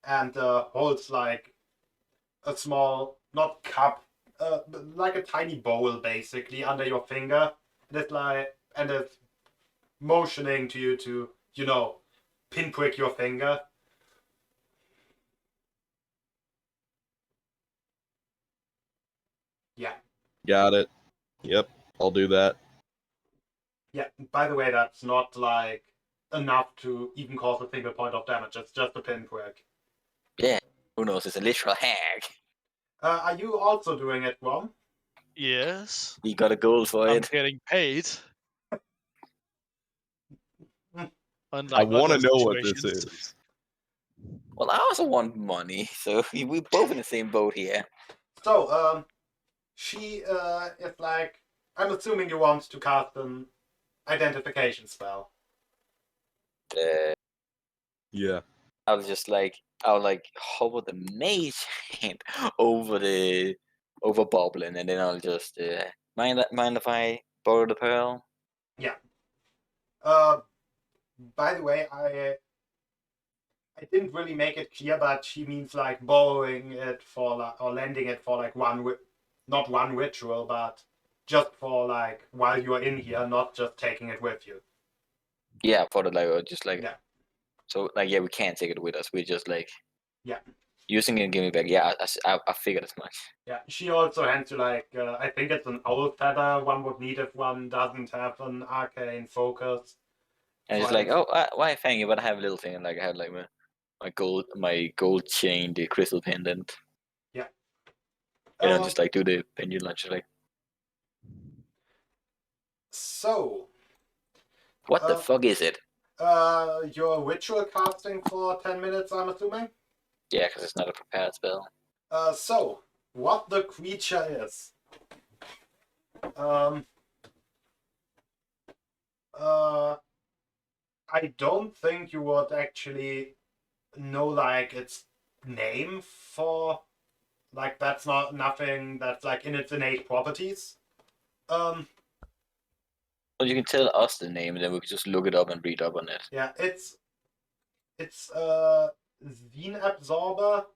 and holds like a small, not cup, but like a tiny bowl basically under your finger, and it's motioning to you to, pinprick your finger. Yeah. Got it. Yep, I'll do that. Yeah. By the way, that's not like enough to even cause a single point of damage. It's just a pinprick. Yeah. Who knows? It's a literal hack. Are you also doing it, Rom? Yes. He got a goal for I'm it. getting paid. I Unlike want to other know what this situations. is. Well, I also want money, so we're both in the same boat here. So, she is like, I'm assuming you want to cast an identification spell. Yeah. I was hover the mage hand over Boblin, and then I'll just mind if I borrow the pearl? Yeah. By the way, I didn't really make it clear, but she means like borrowing it for or lending it for like not one ritual, but just for like while you're in here, not just taking it with you. Yeah, for the or just like. Yeah. So we can't take it with us. We're just like. Yeah. Using it and giving it back. Yeah, I figured as much. Yeah. She also hands you like I think it's an owl feather one would need if one doesn't have an arcane focus. And it's like, oh, why thank you, but I have a little thing, and like I had like, my gold chain, the crystal pendant. Yeah. And I just like do the pendulum, just like, So, what the fuck is it? your ritual casting for 10 minutes, I'm assuming? Yeah, because it's not a prepared spell. So, what the creature is. I don't think you would actually know, like, its name for... Like, that's not nothing that's, like, in its innate properties. Well, you can tell us the name, and then we can just look it up and read up on it. Yeah, it's Zine Absorber.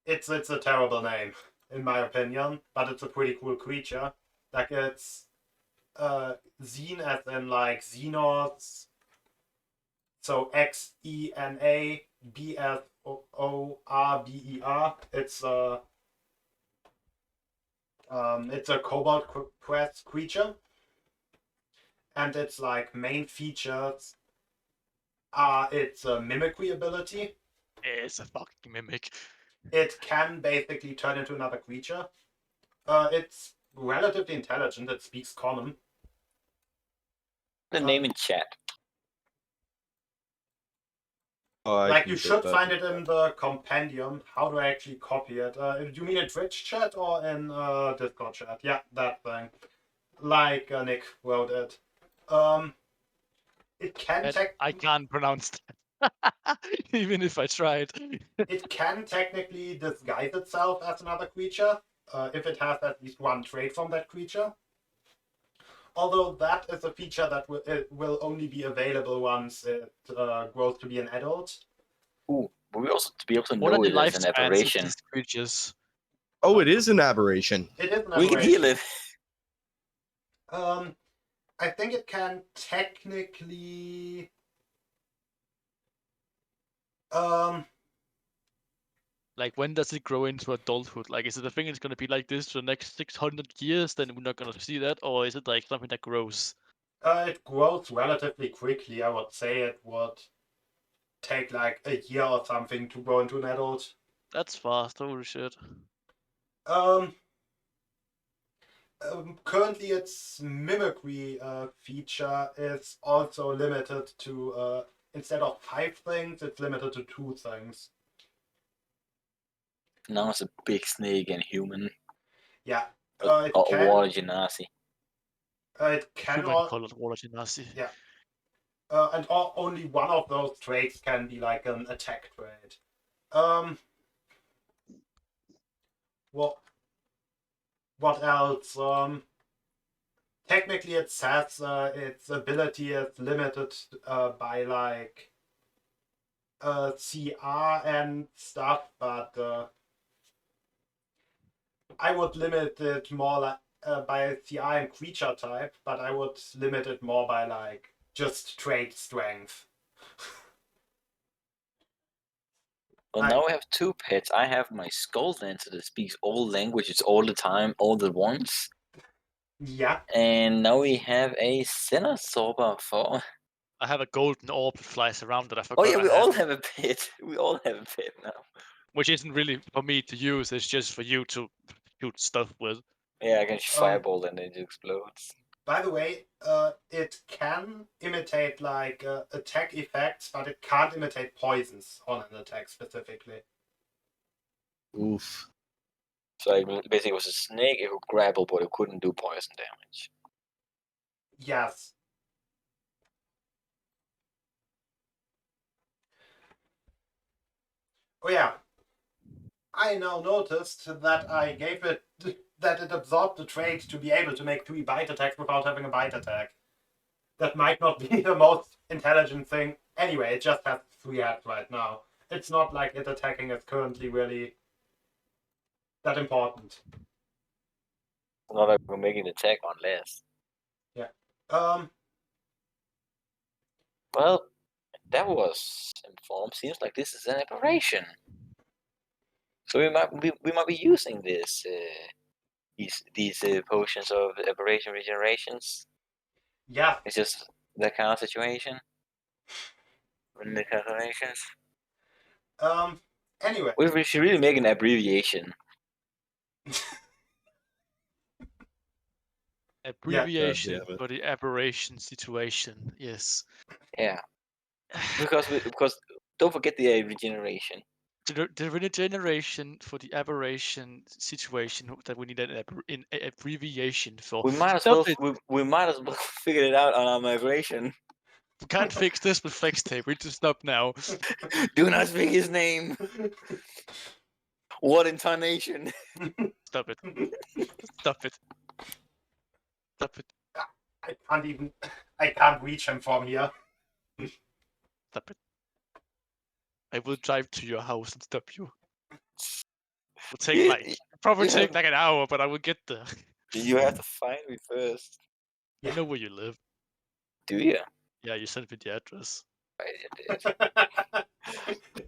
It's a terrible name, in my opinion, but it's a pretty cool creature. Like, it's Xene as in like Xenos. So XENABSORBER. It's a Cobalt Quest creature, and its like main features are its mimicry ability. It's a fucking mimic. It can basically turn into another creature. It's relatively intelligent. It speaks common. The name in chat. Oh, I Like, can you get should that. find it in the compendium. How do I actually copy it? Do you mean in Twitch chat or in Discord chat? Yeah, that thing. Like Nick wrote it. It can I can't pronounce that. Even if I tried. it can technically disguise itself as another creature if it has at least one trait from that creature. Although that is a feature that will only be available once it grows to be an adult. Ooh, but we also to be able to What are know the it as an lifespans of aberration. these creatures? Oh, it is an aberration. It is an We can aberration. heal it. I think it can technically Like, when does it grow into adulthood? Like, is it a thing it's gonna be like this for the next 600 years, then we're not gonna see that? Or is it like something that grows? it grows relatively quickly. I would say it would take like a year or something to grow into an adult. That's fast, holy shit. Currently, its mimicry feature is also limited to instead of 5 things, it's limited to 2 things. Now it's a big snake and human. Yeah, Or it can. water genasi. It can. Human colored water genasi. Yeah. And only one of those traits can be like an attack trait. What else? Technically, it says its ability is limited by like CR and stuff, but I would limit it more like by CR and creature type, but I would limit it more by like just trait strength. Well, now we have 2 pets. I have my skull dancer that speaks all languages all the time, all at once. Yeah. And now we have a Sinnersorber for... I have a golden orb that flies around that I forgot. Oh yeah, I we had, all have a pet. We all have a pet now. which isn't really for me to use. It's just for you to shoot stuff with. Yeah, I can fireball and it explodes. By the way, it can imitate like attack effects, but it can't imitate poisons on an attack specifically. Oof. So basically it was a snake, it could grapple, but it couldn't do poison damage. Yes. Oh yeah. I now noticed that I gave it that it absorbed the trait to be able to make 3 bite attacks without having a bite attack. That might not be the most intelligent thing. Anyway, it just has 3 heads right now. It's not like it attacking is currently really that important. Not like we're making an attack on less. Yeah. Well, that was informed. Seems like this is an aberration. So we might be using this these potions of aberration regenerations. Yeah. It's just that kind of situation. In the calculations. Anyway. We should really make an abbreviation. Abbreviation damn it. for the aberration situation. Yes. Yeah, because don't forget the regeneration. The regeneration for the aberration situation that we need an abbreviation for. We might as Stop well it. we might as well figure it out on our migration. We can't fix this with flex tape. We need to stop now. Do not speak his name. What intonation? Stop it. Stop it. Stop it. I can't reach him from here. Stop it. I will drive to your house and stop you. It'll take probably you take have- like an hour, but I will get there. You have to find me first. I know where you live. Do you? Yeah, you sent me the address. I did.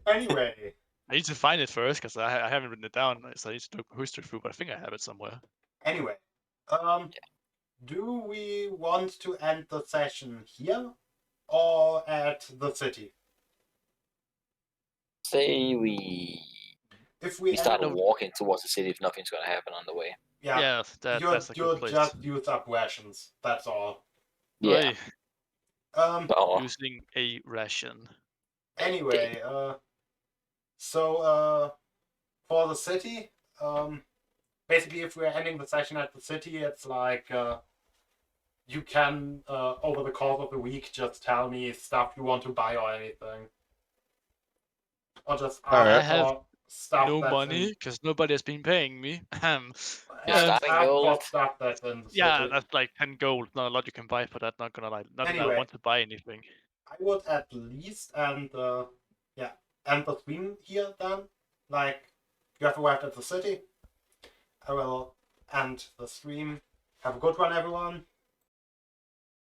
Anyway. I need to find it first because I haven't written it down, so I need to look history through. But I think I have it somewhere. Anyway. Do we want to end the session here or at the city? Say we If we started end- walking towards the city if nothing's gonna happen on the way. Yeah, that's a good place. Just use up rations. That's all. Yeah. Oi, Oh, using a ration. Anyway, so for the city, basically if we're ending the session at the city, it's like you can over the course of the week just tell me stuff you want to buy or anything, or just ask Alright. I have for stuff no that's money in, because nobody has been paying me. Starting ask for gold. stuff that's in the Yeah, city. that's like 10 gold. Not a lot you can buy for that. Not gonna lie. Not that I Anyway. want to buy anything. I would at least end the stream here then. Like, you have arrived at the city. I will end the stream. Have a good one, everyone.